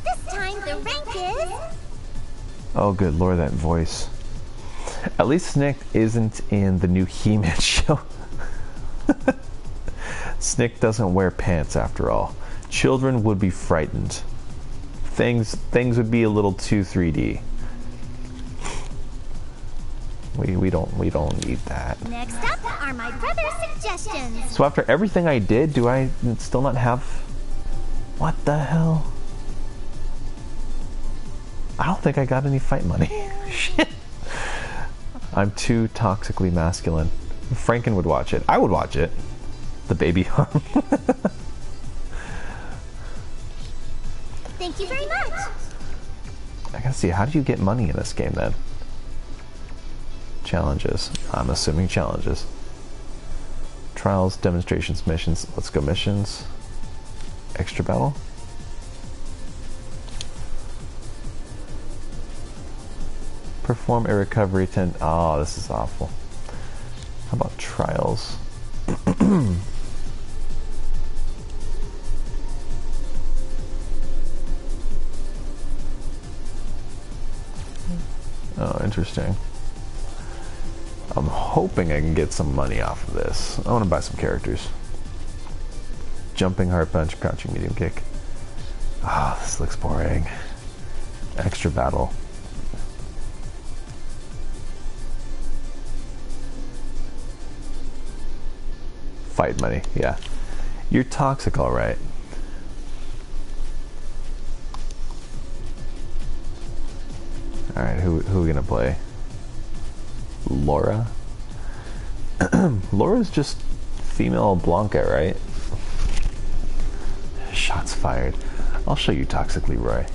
This time the rank is... Oh good lord, that voice. At least Snick isn't in the new He-Man show. Snick doesn't wear pants after all. Children would be frightened. Things would be a little too 3D. We don't need that. Next up are my brother's suggestions. So after everything I did, do I still not have... What the hell? I don't think I got any fight money. Shit. I'm too toxically masculine. Franken would watch it. I would watch it. The baby arm. Thank you very much. I gotta see, how do you get money in this game then? Challenges. I'm assuming challenges. Trials, demonstrations, missions. Let's go missions. Extra battle. Perform a recovery 10. Oh, this is awful. How about trials? Oh, interesting. I'm hoping I can get some money off of this. I want to buy some characters. Jumping, hard punch, crouching, medium kick. Ah, oh, this looks boring. Extra battle. Fight money, yeah. You're toxic, all right. All right, who are we gonna play? Laura. Laura's just female Blanca, right? Shots fired. I'll show you Toxic Leroy.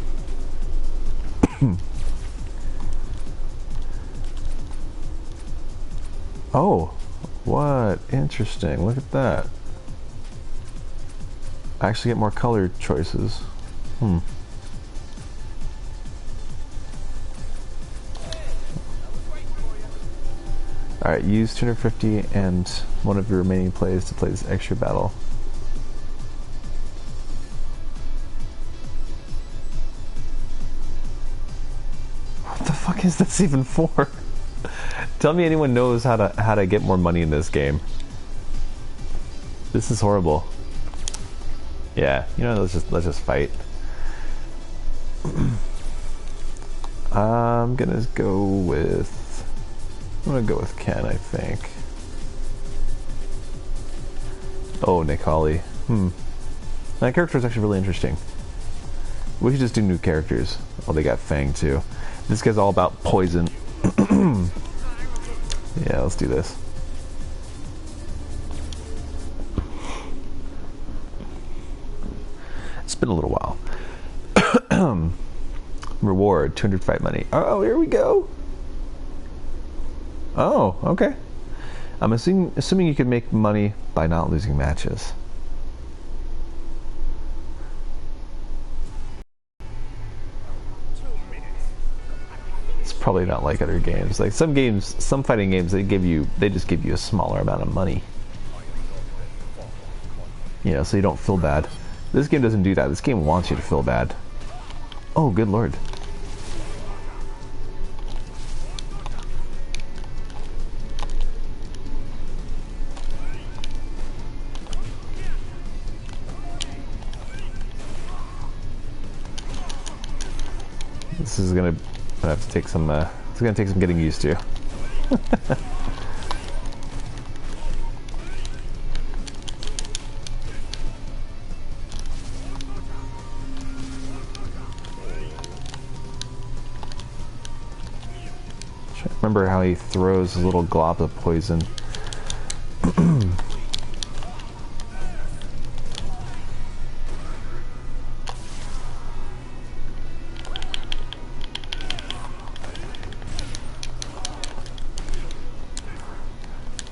Oh, what? Interesting. Look at that. I actually get more color choices. Alright, use 250 and one of your remaining plays to play this extra battle. What the fuck is this even for? Tell me anyone knows how to get more money in this game. This is horrible. Yeah, you know, let's just fight. I'm gonna go with Ken, I think. Oh, Nick Hawley. That character is actually really interesting. We should just do new characters. Oh, they got Fang too. This guy's all about poison. Yeah, let's do this. It's been a little while. Reward, 200 fight money. Oh, here we go. Oh, okay. I'm assuming you can make money by not losing matches. It's probably not like other games. Like some games, some fighting games, they just give you a smaller amount of money. Yeah, so you don't feel bad. This game doesn't do that. This game wants you to feel bad. Oh, good lord. This is gonna have to take some. It's gonna take some getting used to. Remember how he throws little globs of poison.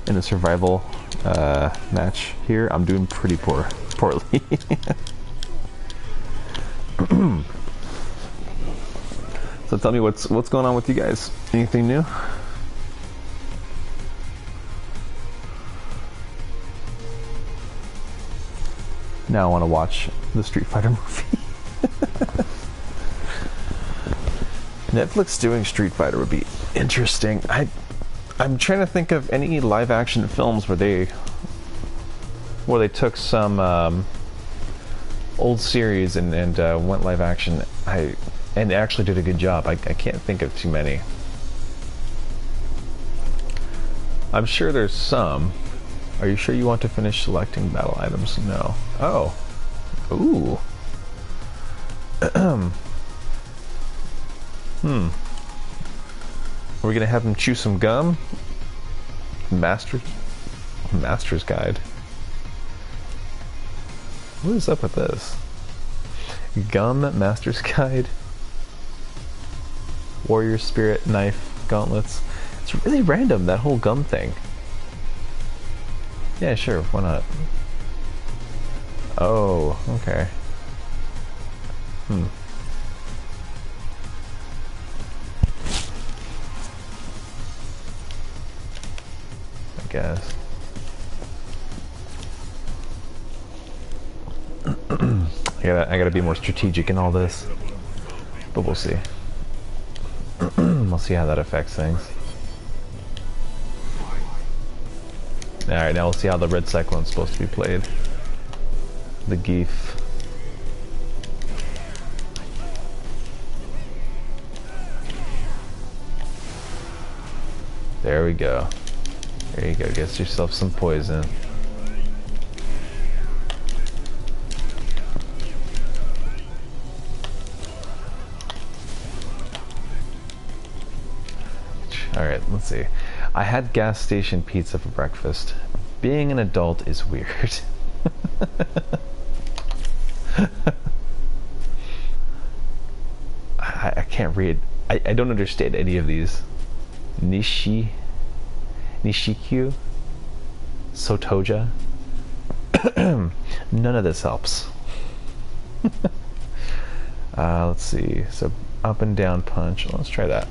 In a survival match here, I'm doing pretty poorly. So tell me what's going on with you guys? Anything new? Now I want to watch the Street Fighter movie. Netflix doing Street Fighter would be interesting. I'm trying to think of any live action films where they took some old series and went live action. And actually did a good job. I can't think of too many. I'm sure there's some. Are you sure you want to finish selecting battle items? No. Oh. Ooh. Are we gonna have him chew some gum? Master's Guide. What is up with this? Gum Master's Guide. Warrior Spirit, Knife, Gauntlets. It's really random, that whole gum thing. Yeah, sure, why not? Oh, okay. I guess. I gotta be more strategic in all this. But we'll see. We'll see how that affects things. Alright, now we'll see how the red cyclone's supposed to be played. The Geef. There we go. There you go, get yourself some poison. Alright, let's see. I had gas station pizza for breakfast. Being an adult is weird. I can't read. I don't understand any of these. Nishikyu? Sotoja? None of this helps. Let's see. So up and down punch. Let's try that.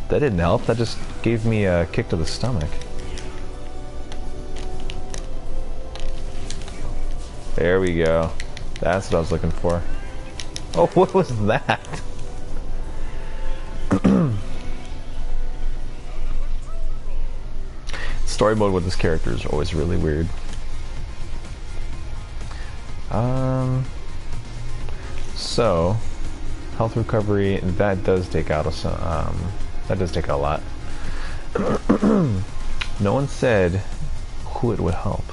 That didn't help. That just gave me a kick to the stomach. There we go. That's what I was looking for. Oh, what was that? Story mode with this character is always really weird. So health recovery, that does take out that does take out a lot. No one said who it would help.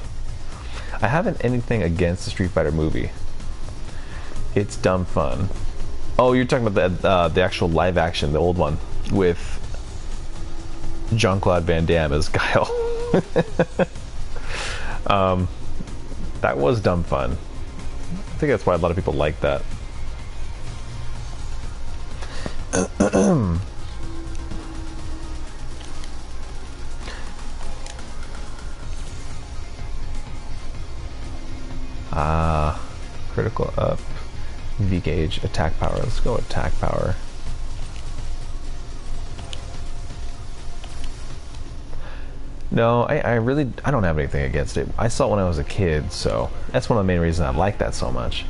I haven't anything against the Street Fighter movie. It's dumb fun. Oh, you're talking about the actual live action, the old one with Jean-Claude Van Damme as Guile. That was dumb fun. I think that's why a lot of people like that. Critical up, V gauge, attack power. Let's go attack power. No, I really I don't have anything against it. I saw it when I was a kid, so that's one of the main reasons I like that so much.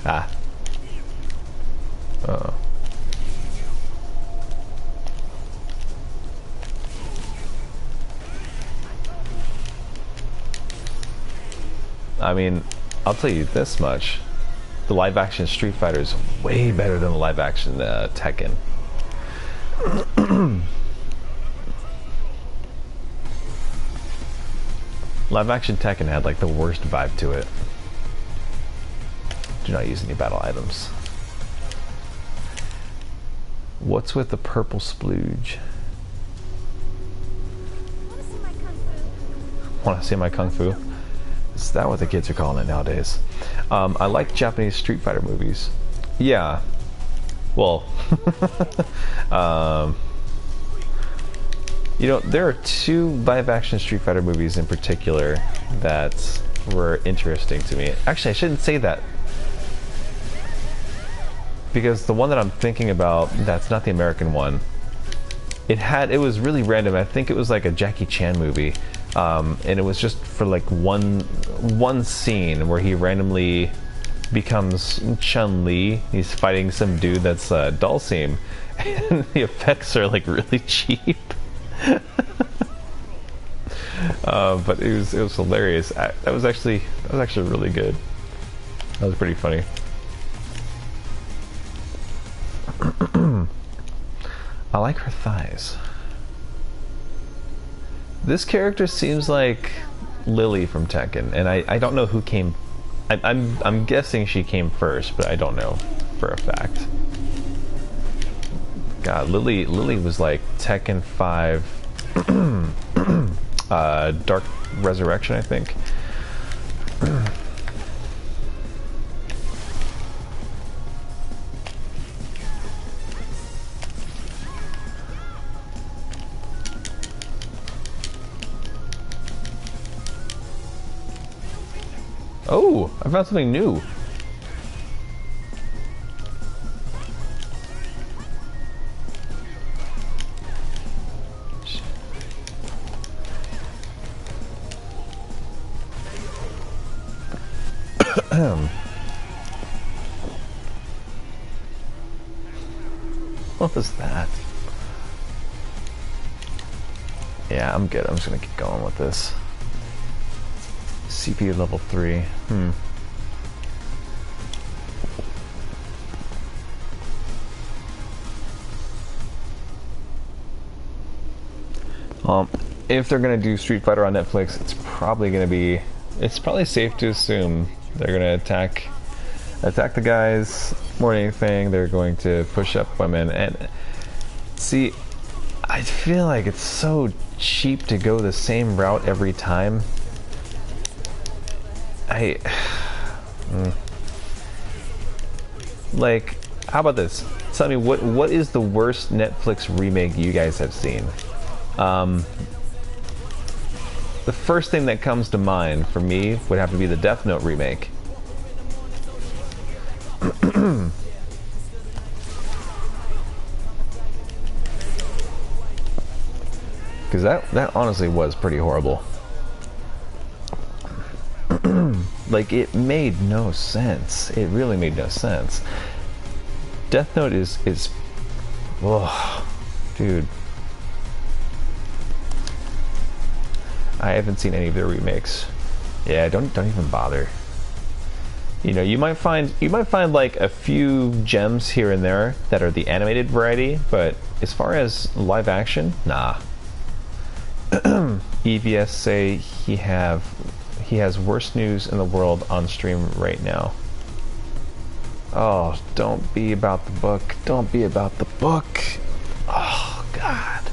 Ah. Uh-oh. I mean, I'll tell you this much. The live-action Street Fighter is way better than the live-action Tekken. Live-action Tekken had like the worst vibe to it. Do not use any battle items. What's with the purple splooge? Want to see my kung fu? Is that what the kids are calling it nowadays? I like Japanese Street Fighter movies. Yeah. Well, you know, there are two live-action Street Fighter movies in particular that were interesting to me. Actually, I shouldn't say that, because the one that I'm thinking about, that's not the American one. It was really random. I think it was like a Jackie Chan movie. And it was just for like one scene where he randomly becomes Chun-Li. He's fighting some dude that's Dhalsim, and the effects are like really cheap. But it was hilarious. That was actually really good. That was pretty funny. I like her thighs. This character seems like Lily from Tekken, and I don't know who came. I'm guessing she came first, but I don't know for a fact. God, Lily was like Tekken 5, Dark Resurrection, I think. Oh, I found something new. What was that? Yeah, I'm good. I'm just gonna keep going with this. CPU level 3. If they're gonna do Street Fighter on Netflix, it's probably safe to assume they're gonna attack the guys more than anything. They're going to push up women, and see, I feel like it's so cheap to go the same route every time. Like, how about this? Tell me, what is the worst Netflix remake you guys have seen? The first thing that comes to mind for me would have to be the Death Note remake. Because that honestly was pretty horrible. Like, it made no sense. It really made no sense. Death Note is oh, dude. I haven't seen any of their remakes. Yeah, don't even bother. You know, you might find like a few gems here and there that are the animated variety, but as far as live action, nah. EVS say he has worst news in the world on stream right now. Oh, don't be about the book. Don't be about the book. Oh, God.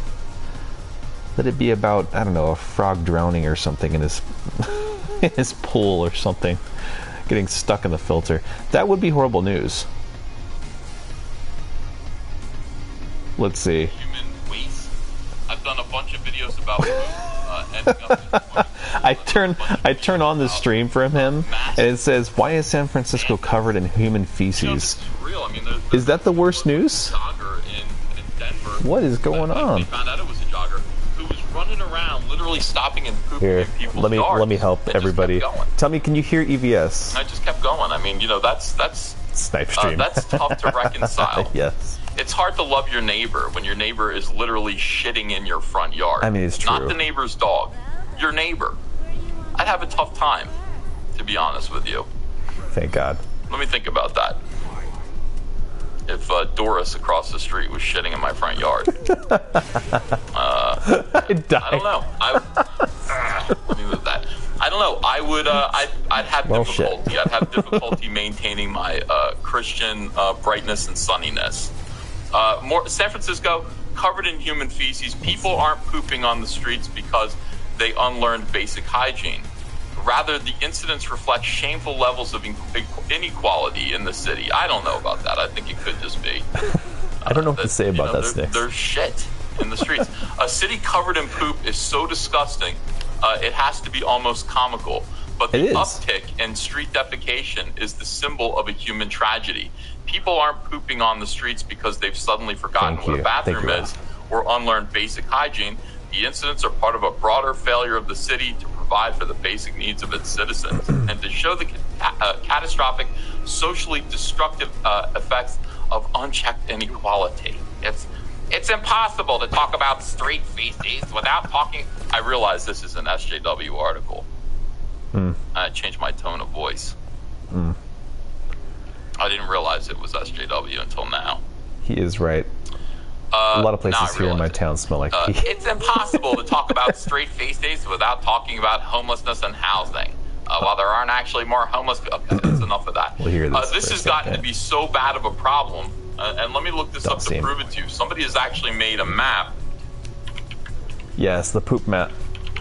Let it be about, I don't know, a frog drowning or something in his in his pool or something. Getting stuck in the filter. That would be horrible news. Let's see. Human waste. I've done a bunch of videos about ending up in I turn on the stream from him, and it says, "Why is San Francisco covered in human feces?" Real. I mean, Is that the worst news? Jogger in Denver. What is going on? We found out it was a jogger who was running around, literally stopping and pooping Here, in people's yards. let me help and just everybody. kept going. Tell me, can you hear EVS? I just kept going. I mean, that's Snipe stream. that's tough to reconcile. Yes. It's hard to love your neighbor when your neighbor is literally shitting in your front yard. I mean, it's true. Not the neighbor's dog, your neighbor. I'd have a tough time, to be honest with you. Thank God. Let me think about that. If Doris across the street was shitting in my front yard. I died. I don't know. Let me move that. I don't know. I would. I'd have difficulty. Shit. I'd have difficulty maintaining my Christian brightness and sunniness. San Francisco covered in human feces. People aren't pooping on the streets because they unlearned basic hygiene. Rather, the incidents reflect shameful levels of inequality in the city. I don't know about that. I think it could just be. I don't know what to say about that, Sticks. There's shit in the streets. A city covered in poop is so disgusting, it has to be almost comical. But the uptick in street defecation is the symbol of a human tragedy. People aren't pooping on the streets because they've suddenly forgotten what a bathroom is or unlearned basic hygiene. The incidents are part of a broader failure of the city to provide for the basic needs of its citizens and to show the catastrophic, socially destructive effects of unchecked inequality. It's impossible to talk about street feces without talking. I realize this is an SJW article. I changed my tone of voice. I didn't realize it was SJW until now. He is right. A lot of places here in my town smell like pee. It's impossible to talk about street feces without talking about homelessness and housing. While there aren't actually more homeless, okay, that's enough of that. We'll hear this. This has gotten to be so bad of a problem, and let me look this up to prove it to you. Somebody has actually made a map. Yes, the poop map.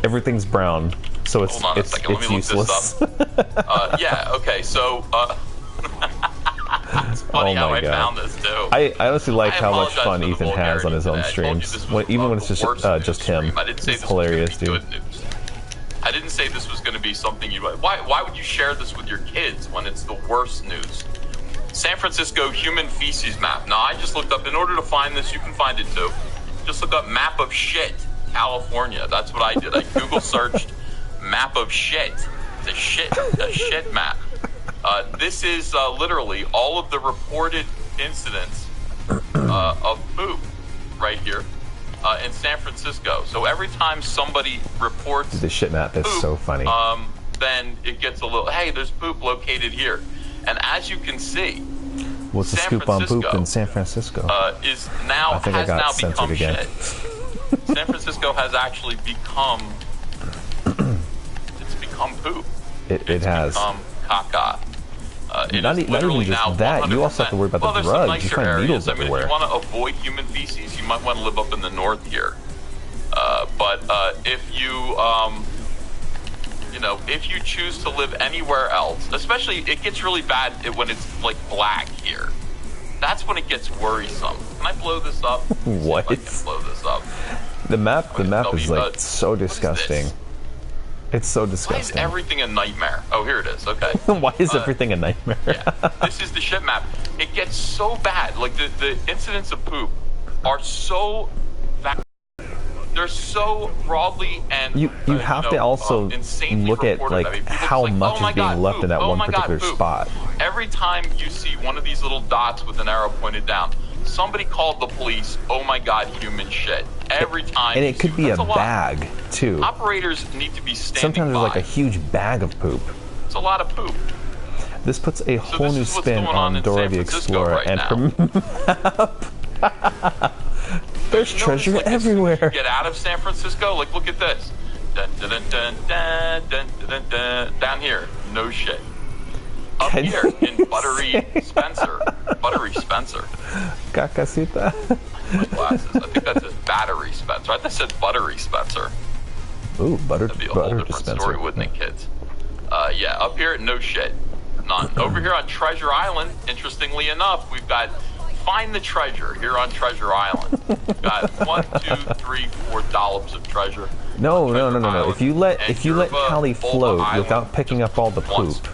Everything's brown, so it's Hold on a second. Let me useless. Look this up. Yeah. Okay. So. It's funny how I found this too. I honestly like how much fun Ethan has on his own streams, even when it's just him. It's hilarious, dude. I didn't say this was going to be something you. Why would you share this with your kids when it's the worst news? San Francisco human feces map. Now I just looked up. In order to find this, you can find it too. Just look up map of shit, California. That's what I did. I Google searched map of shit. The shit map. This is literally all of the reported incidents of poop right here in San Francisco. So every time somebody reports the shit map is poop, so funny. Then it gets a little, hey, there's poop located here. And as you can see, what's the scoop on poop in San Francisco? Is now I think has I got now censored become again. shit. San Francisco has actually become it's become poop. It has become caca. Not even just that. You also have to worry about the drugs. You find needles everywhere. If you want to avoid human feces, you might want to live up in the north here. But if you, if you choose to live anywhere else, especially it gets really bad when it's like black here. That's when it gets worrisome. Can I blow this up? What? I can blow this up. The map is like so disgusting. It's so disgusting. Why is everything a nightmare? Oh, here it is. Okay. Why is everything a nightmare? Yeah. This is the shit map. It gets so bad. Like the incidents of poop are so they're so broadly and you have to also look at like how much is being left in that one particular spot. Every time you see one of these little dots with an arrow pointed down, somebody called the police. Oh my God, human shit. Every time. And it could be a bag too. Operators need to be standing Sometimes there's by. like a huge bag of poop. It's a lot of poop. This puts a whole new spin on Dora the Explorer and her map. There's treasure everywhere. Get out of San Francisco. Like, look at this. Dun, dun, dun, dun, dun, dun, dun, dun. Down here, no shit. Up here in Buttery Spencer. Cacasita. My glasses. I think that says Battery Spencer. I thought that said Buttery Spencer. Ooh, That'd be a whole different story, wouldn't it, kids? Yeah, up here, no shit. None. Over here on Treasure Island, interestingly enough, we've got find the treasure here on Treasure Island. Got 1, 2, 3, 4 dollops of treasure. No. If you let Callie float without picking up all the poop,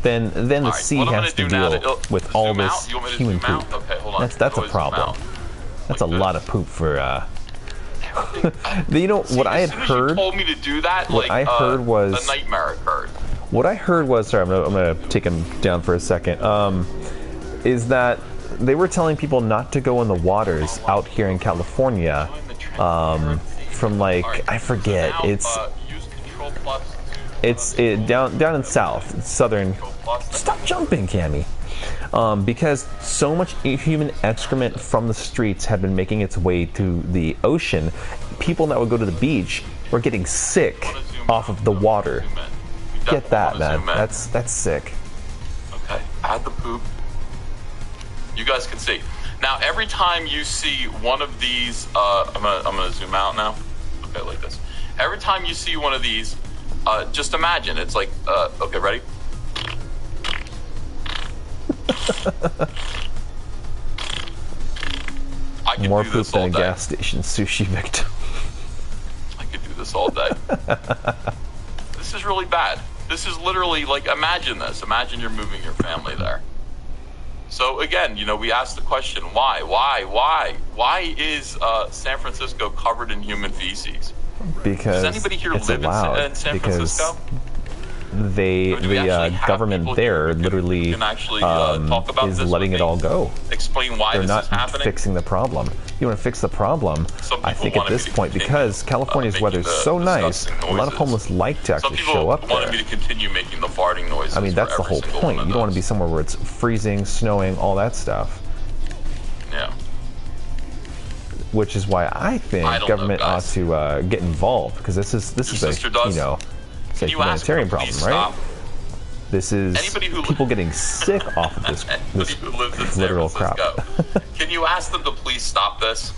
then the sea has to deal with all this human poop. Okay, hold on. That's a problem. That's a lot of poop for. You know what I had heard? You told me to do that. What I heard was a nightmare occurred. What I heard was, sorry, I'm gonna take him down for a second. Is that they were telling people not to go in the waters out here in California. From like I forget, it's down in southern. Stop jumping, Cammy. Because so much human excrement from the streets had been making its way to the ocean, people that would go to the beach were getting sick off of the water. Get that, man. That's sick. Okay, add the poop. You guys can see. Now, every time you see one of these, I'm gonna zoom out now. Okay, like this. Every time you see one of these, just imagine it's like, okay, ready? I could More do poop this all than a day. gas station sushi victim. I could do this all day. This is really bad. This is literally like, imagine this. Imagine you're moving your family there. So again, you know, we asked the question, why? Why is San Francisco covered in human feces? Because does anybody here it's live allowed, in San because Francisco? the government there literally talk about is this letting it all go. Explain why They're this not is happening. fixing the problem. You want to fix the problem? I think at this point, because California's weather is so nice, a lot of homeless like to actually show up there. Some people wanted me to continue making the farting noises. I mean, that's the whole point. You don't want to be somewhere where it's freezing, snowing, all that stuff. Yeah. Which is why I think government ought to get involved, because this is a it's a humanitarian problem, right? This is people getting sick off of this literal crap. Can you ask them to please stop this?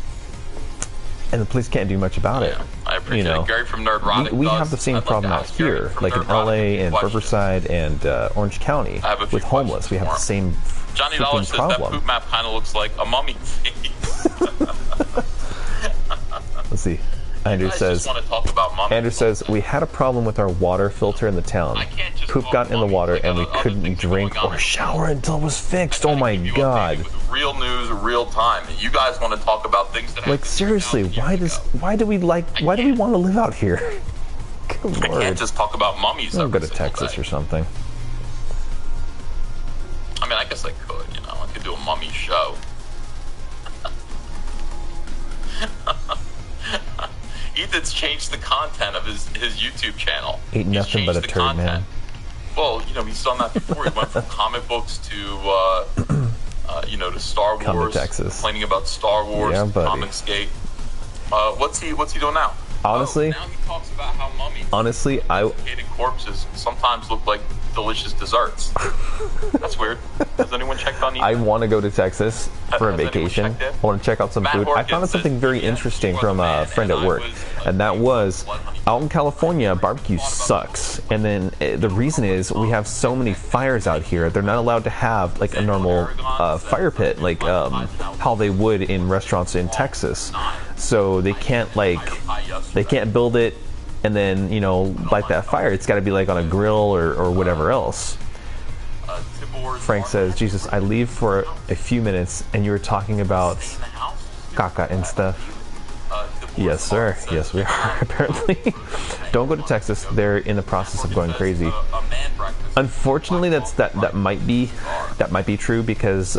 And the police can't do much about it. I appreciate it. Gary from Nerdrotic. We have the same problem out here, like in LA and Riverside and Orange County with homeless. We have the same Johnny Dollar says that poop map kind of looks like a mummy face. Let's see. Andrew says, we had a problem with our water filter in the town. Poop got in the water and we couldn't drink or shower until it was fixed. Oh my god. Real news, real time. And you guys want to talk about things that like seriously, why do we want to live out here? Good Lord. I can't just talk about mummies. I'll go to Texas or something. I mean, I guess I could, I could do a mummy show. Ethan's changed the content of his YouTube channel. Ain't nothing but a turd, man. Well, he's done that before. He went from comic books to, to Star Wars. Come to Texas. Complaining about Star Wars, Comicsgate. What's he doing now? Honestly, now he talks about how mummies, desiccated corpses sometimes look like delicious desserts. That's weird. Has anyone checked on Ethan? I want to go to Texas for a vacation. I want to check out some food. I found out something very interesting from a friend at work, and that was out in California, barbecue sucks. And then the reason is we have so many fires out here. They're not allowed to have like a normal fire pit, like how they would in restaurants in Texas. So they can't build it and then light that fire. It's got to be like on a grill or whatever else. Frank says, Jesus, I leave for a few minutes and you were talking about caca and stuff. Yes, sir. Yes, we are, apparently. Don't go to Texas. They're in the process of going crazy. Unfortunately, that might be true because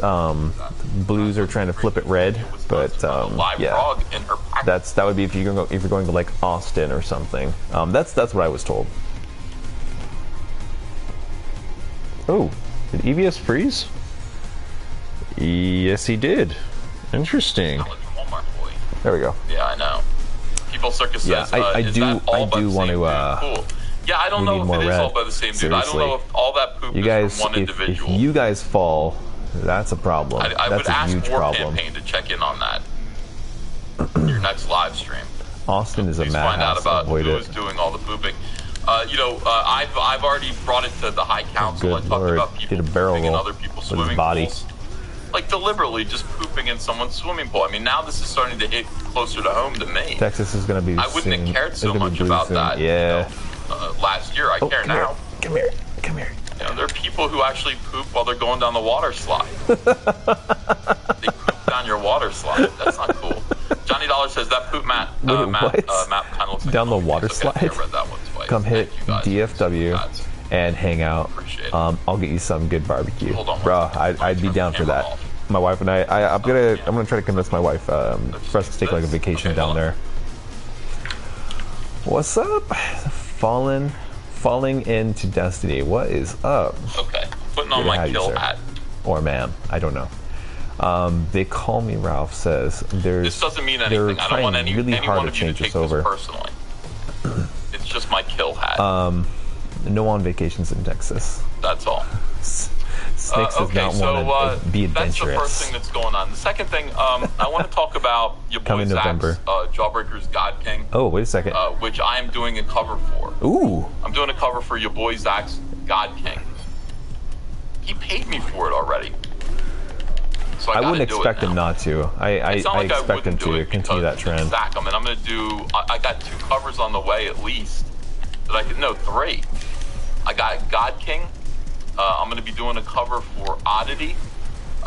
Blues are trying to flip it red. But yeah, that would be if you're going to like Austin or something. That's what I was told. Oh, did EVS freeze? Yes, he did. Interesting. There we go. Yeah, I know. People Circus says, I do want to. Cool. Yeah, I don't know if it is all by the same dude. I don't know if all that poop is from one individual. If you guys fall, that's a problem. That's a huge problem. Campaign to check in on that. Your next live stream. Austin is a madhouse. Find out about who is doing all the pooping. I've already brought it to the High Council. Good I talked about people did a barrel pooping in roll other people's with his swimming body. pools. like deliberately just pooping in someone's swimming pool. I mean, now this is starting to hit closer to home to me. Texas is going to be. I wouldn't have cared so much about that. Yeah. Last year, I care now. Come here. Come here. You know, there are people who actually poop while they're going down the water slide. They poop down your water slide. That's not cool. Johnny Dollar says that poop map kind of looks like down the water slide. I read that one twice. Come hit DFW and hang out. I'll get you some good barbecue. Hold on, bro. I'd be down for that. My wife and I'm gonna try to convince my wife for us to take like a vacation down there. What's up? Falling into Destiny. What is up? Okay, putting on my kill hat. Or ma'am, I don't know. They call me Ralph. Says this doesn't mean anything. I don't want really hard to change this over. Personally, it's just my kill hat. No on vacations in Texas. That's all. Snakes does not want to be adventurous. That's the first thing that's going on. The second thing, I want to talk about your boy Zach's Jawbreaker's God King. Oh, wait a second. Which I am doing a cover for. Ooh. I'm doing a cover for your boy Zach's God King. He paid me for it already. So I wouldn't expect him not to. I expect him to continue that trend. Zach, I mean, I'm going to do... I got 2 covers on the way at least. That I could... No, 3. I got God King. I'm going to be doing a cover for Oddity,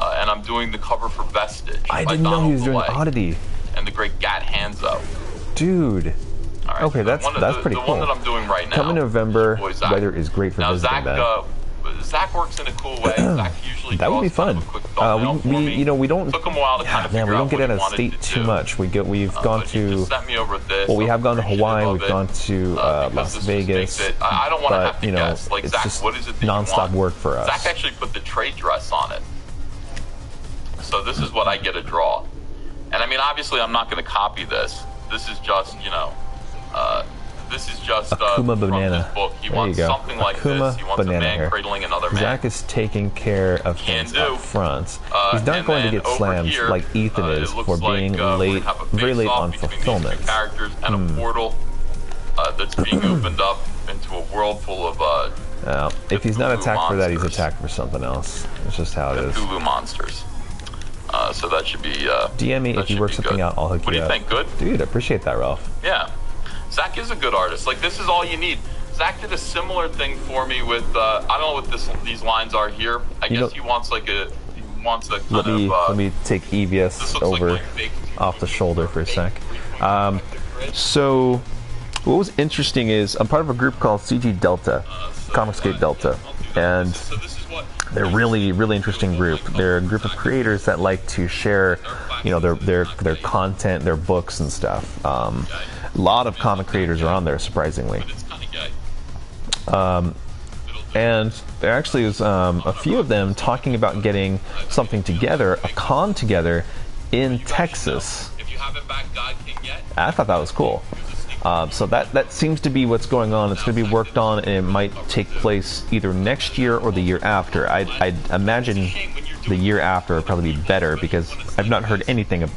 and I'm doing the cover for Vestige. I didn't know he was doing Oddity. And the great Gat Hanzo. Dude. All right, okay, that's pretty cool. The one that I'm doing right now. Come in November, weather is great for visiting that. Zach works in a cool way. Zach usually that would be fun. We don't. Took him a while to kind of figure we don't get out out of state too much. We've gone to. Sent me over this. Well, we have gone to Hawaii. We've gone to Las Vegas. I don't want to have to guess. Like, it's Zach, just what is it that nonstop work for us. Zach actually put the trade dress on it. So this is what I get to draw. And I mean, obviously, I'm not going to copy this. This is just, this is just Akuma from banana. his book. He there wants something like this. He wants a man hair. cradling another man. Zach is taking care of things up front. He's not going to get slammed here, like Ethan is for being late, very late on fulfillment. Characters and a portal that's being opened up into a world full of. If he's not attacked for that, he's attacked for something else. It's just how it is. Hulu monsters. So that should be. DM me if you work something out. I'll hook you up. What do you think? Good? Dude, I appreciate that, Ralph. Yeah. Zach is a good artist. Like, this is all you need. Zach did a similar thing for me with, I don't know what these lines are here. I guess he wants a kind let me take EVS over like off the shoulder for a sec. So, what was interesting is I'm part of a group called CG Delta, Comicscape Delta, and they're really, really interesting group. They're a group of creators that like to share, their content, their books and stuff. A lot of comic creators are on there, surprisingly. And there actually is a few of them talking about getting something together, a con together in Texas. I thought that was cool. So that seems to be what's going on. It's going to be worked on, and it might take place either next year or the year after. I'd imagine the year after would probably be better, because I've not heard anything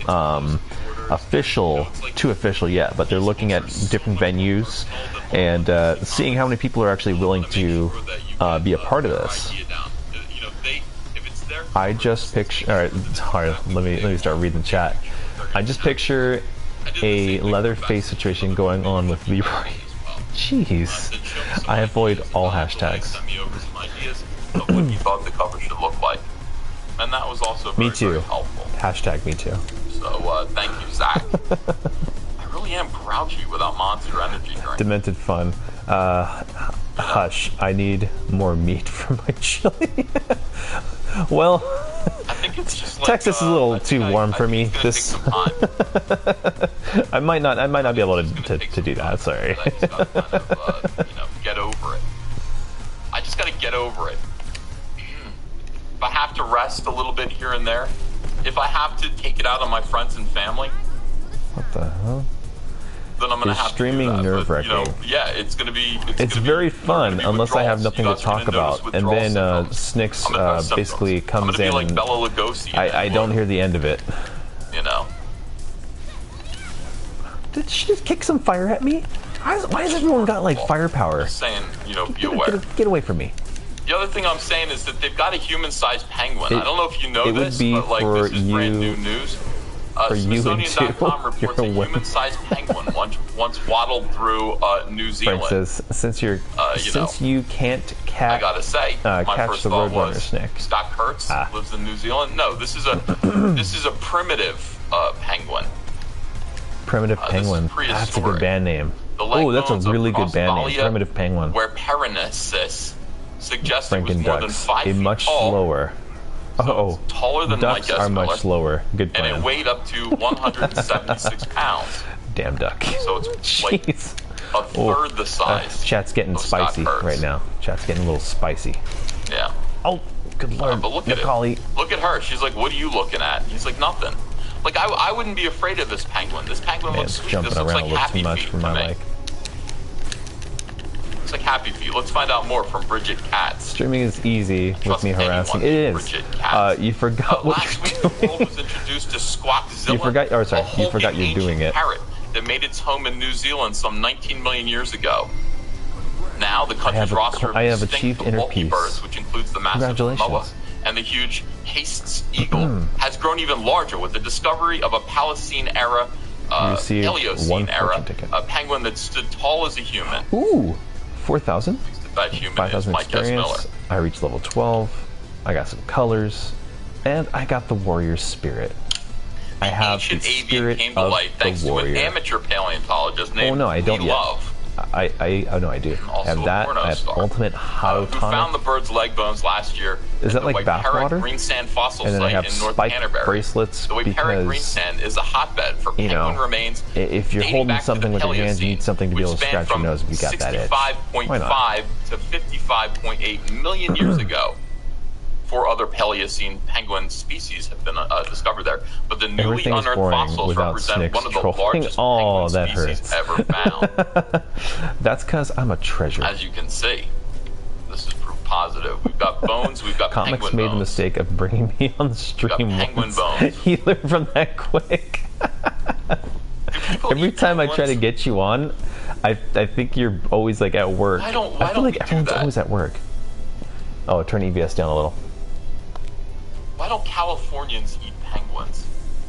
too official yet, but they're looking at different venues and seeing how many people are actually willing to be a part of this. I just picture. All right, let me start reading the chat. I just picture a Leatherface situation going on with Leroy. Jeez, I avoid all hashtags. What you thought the cover should look like, and that was also very, me too. Very helpful. Hashtag me too. So thank you, Zach. I really am grouchy without Monster Energy drink. Demented fun. Hush. I need more meat for my chili. Well, I think it's just like, Texas is a little too warm for me. This I might not be able to do that. Sorry. I just gotta kind of, get over it. I just gotta get over it. If I have to rest a little bit here and there, if I have to take it out on my friends and family, what the hell? Then I'm gonna have streaming to do that. nerve-wracking. Yeah, it's gonna be. It's very fun unless I have nothing to talk about, and then Snicks basically comes in. Like Bela Lugosi. I don't hear the end of it. Did she just kick some fire at me? Why has everyone got like firepower? Just saying, be aware. Get away from me. The other thing I'm saying is that they've got a human-sized penguin. I don't know if you know this, be but like for this is brand new news. Smithsonian.com reports a human-sized penguin once waddled through New Zealand. Frank says, since you can't I gotta say, my catch first the thought roadrunner, was Snick. Scott Kurtz lives in New Zealand. No, this is a primitive penguin. Primitive Penguin. That's a good band name. Oh, that's a really good band name. Primitive Penguin. Where Perennisis suggests it was Franken more than ducks. 5 feet much tall. slower. So it's taller than ducks Mike are much Miller, slower. Good plan. and it weighed up to 176 pounds. Damn duck. So it's like Jeez. a third the size. Chat's getting spicy right now. Chat's getting a little spicy. Yeah. Oh, good lord. But look at Macaulay. it. Look at her. She's like, "What are you looking at?" He's like, "Nothing." Like I wouldn't be afraid of this penguin. This penguin Man, looks it's sweet. jumping This looks around like a little Happy too much Feet for to my me. like. It's like Happy Feet. Let's find out more from Bridget Katz. Streaming is easy Trust with me harassing. anyone, It is. Bridget Katz. You forgot what last week, you're the world doing. was introduced to Squawkzilla. You forgot. Or sorry, you forgot you're doing it. Parrot that made its home in New Zealand some 19 million years ago. Now the country's roster of achieved distinct inner bulky peace. birds, which includes the massive Congratulations. moa and the huge Haste's eagle, has grown even larger with the discovery of a Palestine era, received one Paleocene era, fortune ticket. a penguin that stood tall as a human. Ooh, 4,000. That human is 5,000 Mike S. Miller. experience. I reached level 12. I got some colors, and I got the warrior spirit. I have the Ancient avian spirit came to of light thanks the to an warrior. amateur paleontologist named no, I don't Lee yet. Love. Oh no, I do. I Also have a that. porno I have star, ultimate who hot found the bird's leg bones last year Is at that the like White bath Parrot water? Green Sand Fossil And then I Site have in North spike Canterbury. bracelets The White Parrot Green because, Sand is a hotbed for you penguin know, remains. if you're dating holding back to something the with your hands, you Paleocene, need something to be able to which spanned scratch your from nose if you got that itch. 65.5 to 55.8 million years ago. 4 other Paleocene penguin species have been discovered there, but the newly Everything's unearthed boring fossils without represent Snick's one of the trolling. largest Oh, penguin that species hurts. ever found. That's because I'm a treasure. As you can see, this is proof positive. We've got bones, we've got Comics penguin made bones. the mistake of bringing me on the stream penguin once. bones. He learned from that quick. Every time I try to get you on, I think you're always like at work. Why I don't feel like we do everyone's that? always at work. Oh, turn EVS down a little. Why don't Californians eat penguins?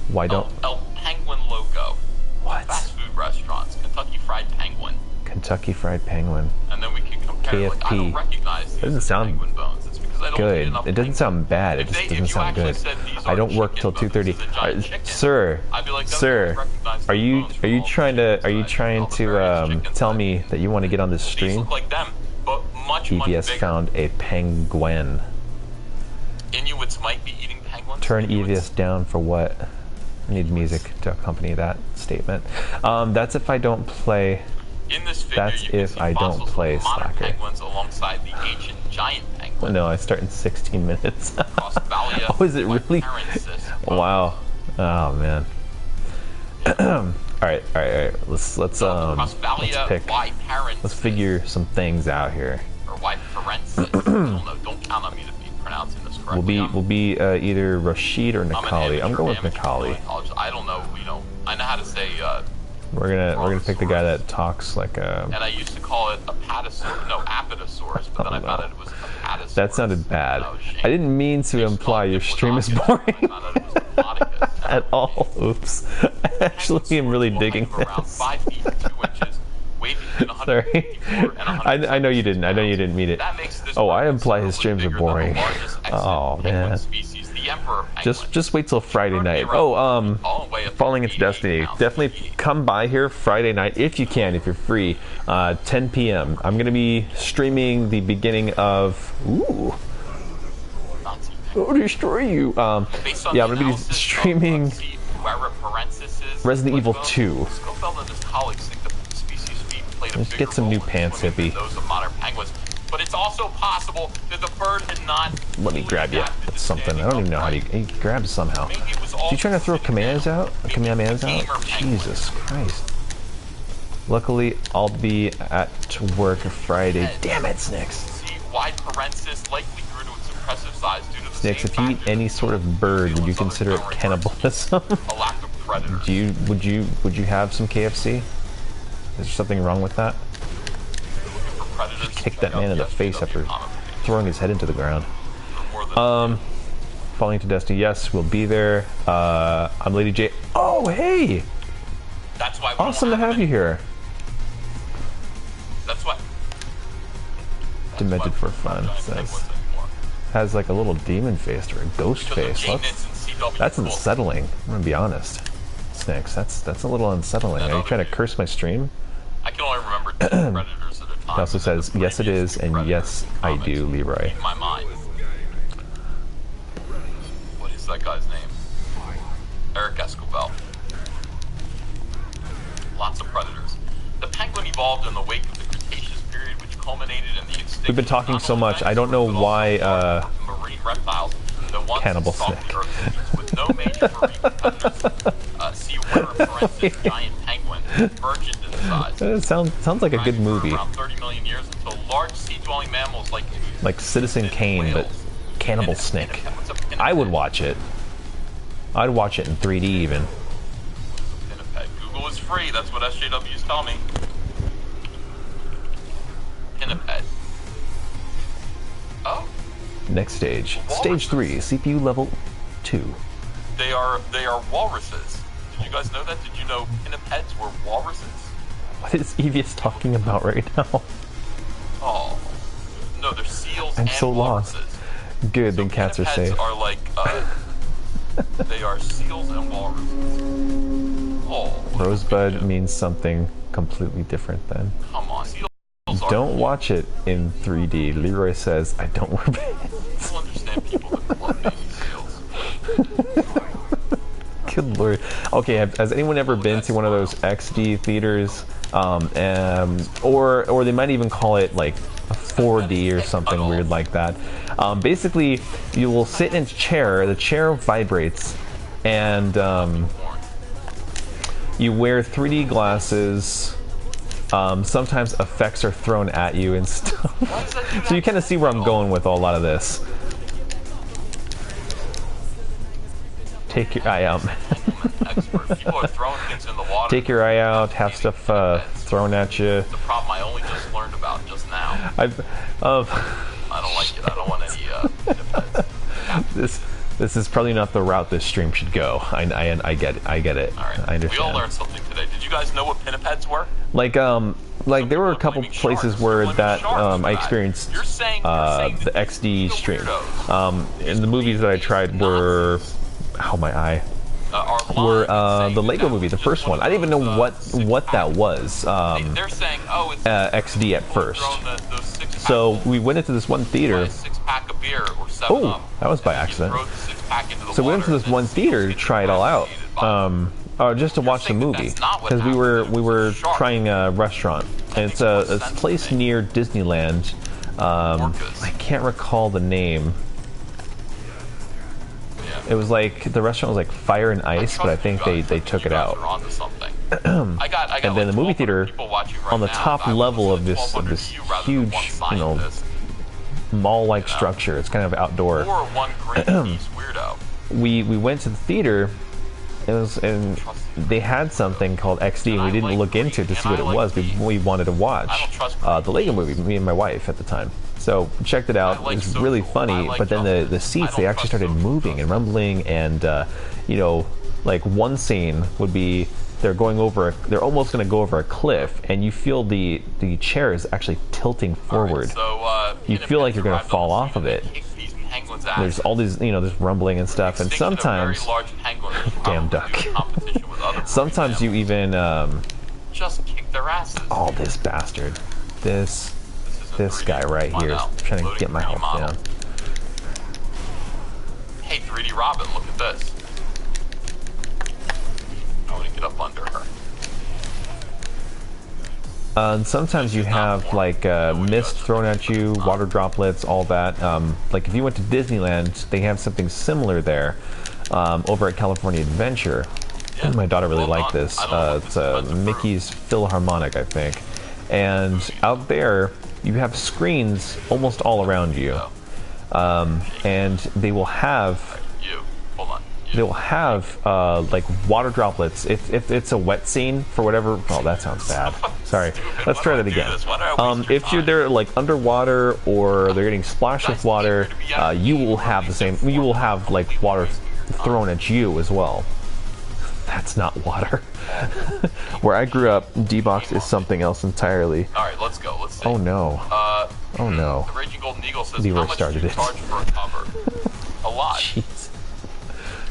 Why don't El Penguin Loco. what? Fast food restaurants. Kentucky Fried Penguin. Kentucky Fried Penguin. And then we can compare. Like, I don't KFP. recognize these Doesn't as sound penguin bones. It's because I don't eat Good. enough It doesn't penguin. sound bad. It If just they- if doesn't you sound actually good. said these I are don't work chicken, till but this 2:30. is a giant chicken, Sir, I'd be like, sir, recognize are those you bones from all the trying to chickens to tell me that you want to get on this These stream? look like them, but much EVS bigger. found a penguin. Inuits might be eating penguins. Turn Inuits- EVS down for what? I need music to accompany that statement. That's if I don't play. In this figure, That's you can if see I don't fossils play of modern soccer. penguins alongside the ancient giant penguin. No, I start in 16 minutes. Crossvalia Oh, is it really? whiteparensis. Wow. Oh man. all right. Let's Crossvalia pick. whiteparensis. Let's figure some things out here. Or whiteparensis. I don't know. Don't count on me to be pronouncing this correctly. We'll be either Rashid or Macaulay. I'm going with Macaulay. I don't know. I know how to say. We're gonna pick the guy that talks like a. And I used to call it Apatosaurus, but then I found out it was Apatosaurus. That sounded bad. No, shame. I didn't mean to imply your stream is boring I found out it was Diplodocus. at all. Oops. I actually am really digging Around this. 5 feet 2 inches, weighing between 154 and 100. I know you didn't. I know you didn't mean it. That makes this Oh, I bird imply his streams are considerably bigger than boring. the largest extant Oh penguin man. species, the emperor penguin. Just wait till Friday night. Falling into Destiny. Definitely come by here Friday night if you can, if you're free. 10 p.m. I'm gonna be streaming the beginning of. Ooh. I'll destroy you. Yeah, I'm gonna be streaming Resident Evil 2. Let's get some new pants, hippie. But it's also possible that the bird had not. Let me grab you. That's something. I don't even know how to. He grabs somehow. Is he trying to throw Kamehamehas out? Kamehamehas out? Jesus Christ. Luckily, I'll be at work Friday. Damn it, Snicks. Wide parenthesis likely grew to its impressive size due to the Snicks, same if you eat factors any that sort of bird, would you consider it cannibalism? a lack of predators. Would you have some KFC? Is there something wrong with that? Predators Kick that man in the face after throwing his head into the ground. For more than Falling to Destiny, yes, we'll be there. I'm Lady J. Oh, hey! That's why. Awesome to have you here. That's why. Demented for fun, says. Has like a little demon face or a ghost face. That's unsettling. I'm gonna be honest. Snakes, that's a little unsettling. Are you trying to curse my stream? I can only remember 2 predators at a time. He also says, yes it is, and yes I do, Leroy. In my mind. What is that guy's name? Eric Escobar. Lots of predators. The penguin evolved in the wake of the Cretaceous period, which culminated in the extinction. We've been talking so much, I don't know why marine reptiles that once Cannibal stalked Snake. the Earth with no major marine competitors. Sea worm, for instance, giant penguin, burgeoned in size. It sounds like a good movie. Around 30 million years until large sea-dwelling mammals Like Citizen Kane, but Cannibal Snake. I would watch it. I'd watch it in 3D even. Pinniped. Google is free. That's what SJWs tell me. Pinniped. Oh. Next stage. Stage 3, CPU level 2. They are walruses. Did you guys know that? Did you know pinnipeds were walruses? What is Evius talking about right now? Oh. No, they're seals I'm and so lost. walruses. Good, So then cats are pinnipeds safe. are like, they are seals and walruses. Oh. Rosebud means something completely different then. Come on. Seals are Don't watch it in 3D. Leroy says, I don't wear pants. I don't understand people that love baby seals. Good lord. Okay, has anyone ever been to one of those XD theaters? Or they might even call it like a 4D or something weird like that. Basically, you will sit in a chair, the chair vibrates, and you wear 3D glasses. Sometimes effects are thrown at you and stuff. So you kind of see where I'm going with a lot of this. Take your eye out. People are throwing things in the water. Take your eye out, have stuff thrown at you. The problem I only just learned about just now. I don't like it. I don't want any This is probably not the route this stream should go. I get it. I get it. All right. I understand. We all learned something today. Did you guys know what pinnipeds were? Like there were a couple places where that I experienced the XD stream. And the movies that I tried were my eye. Were the Lego movie, the first one. I didn't even know what that was. They're saying, oh, it's XD at first. Those So we went into this one theater. Six-pack of beer or 7-Up. That was by accident. So we went to this one theater to try it all out, just to watch the movie, because we were trying a restaurant, and it's a place near Disneyland. I can't recall the name. It was like the restaurant was like Fire and Ice, but I think they took it out. And then the movie theater on the top level of this huge, mall-like structure. It's kind of outdoor. We went to the theater. And they had something called XD, and we didn't look into it to see what it was. We wanted to watch the Lego movie, me and my wife at the time. So we checked it out. It was really funny, but then the seats, they actually started moving and rumbling, and like one scene would be they're almost going to go over a cliff, and you feel the chair is actually tilting forward. You feel like you're going to fall off of it. There's all these, there's rumbling and stuff, and sometimes, damn duck. Sometimes you even, just kick their asses. Oh, this bastard, this guy right here is trying to get my health down. Hey, 3D Robin, look at this. I want to get up under her. And sometimes you have like mist thrown at you, water droplets, all that. Like if you went to Disneyland, they have something similar there over at California Adventure. Yeah. My daughter really liked this. It's Mickey's Philharmonic, I think. And out there, you have screens almost all around you. And they will have... They will have like water droplets. If it's a wet scene for whatever. Oh, that sounds bad. Sorry. Let's try that again. If they're like underwater or they're getting splashed with water, you will have the same. You will have like water thrown at you as well. That's not water. Where I grew up, D-Box is something else entirely. All right, let's go. Let's see. Oh no. Oh no. The Raging Golden Eagle says, Leroy how much started do you it. charge for a cover? A lot. Jeez.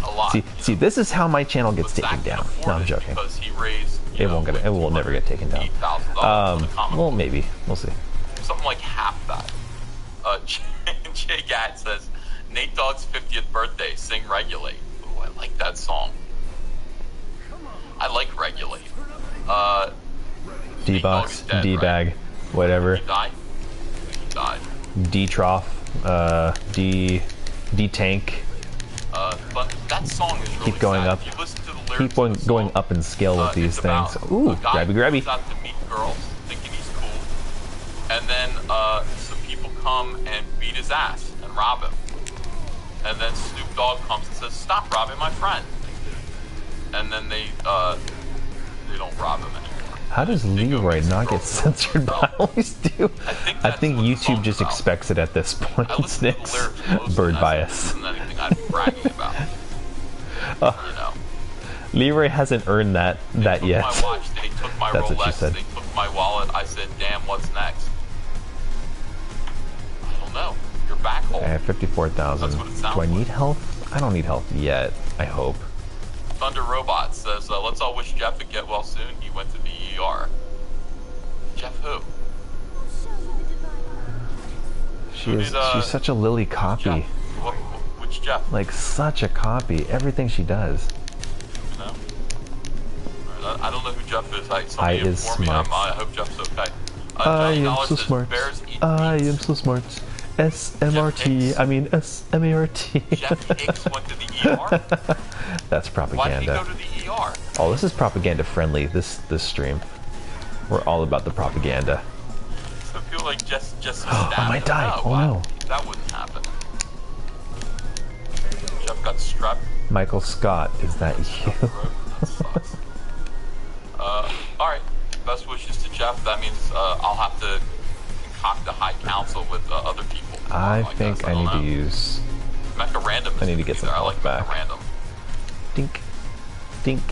A lot. See, this is how my channel gets taken down. No, I'm joking. Because he raised, It will never get taken down. Well, maybe. We'll see. Something like half that. Jay Gat says, Nate Dogg's 50th birthday, sing Regulate. Ooh, I like that song. I like Regulate. D-Box, D-Bag, right? Whatever. He died? He died. D-Trough, D-Tank. But that song is really Keep going sad. up. If you listen to the lyrics Going up in scale with these things. Ooh, grabby. Goes out to meet girls, thinking he's cool, and then some people come and beat his ass and rob him. And then Snoop Dogg comes and says, "Stop robbing my friend." And then they don't rob him anymore. How does Leroy not get censored? But I always do. I think YouTube just expects it at this point. It's Nick's bird bias. Anything I'd be bragging about. You know. Leroy hasn't earned that yet. My watch, they took my That's Rolex, what she said. they took my wallet. I said, "Damn, what's next?" I don't know. You're back home. I have 54,000. Do I need health? I don't need health yet. I hope. Thunder Robot says, let's all wish Jeff would get well soon. He went to the ER. Jeff who? She's such a Lily copy. Jeff. Which Jeff? Like such a copy. Everything she does. You know? I don't know who Jeff is. I is smart. I hope Jeff's okay. I am so smart. I am so smart. SMRT. I mean SMART. Jeff Hicks went to the ER? That's propaganda. Why did he go to the ER? Oh, this is propaganda friendly. This stream. We're all about the propaganda. So I feel like Jesse I might die. Oh no. That wouldn't happen. Jeff got strep. Michael Scott, is that you? That sucks. Alright. Best wishes to Jeff. That means I'll have to concoct a high council with other people. I think I need to use... Mecha Random. I need to get some health back. Random. Dink. Dink.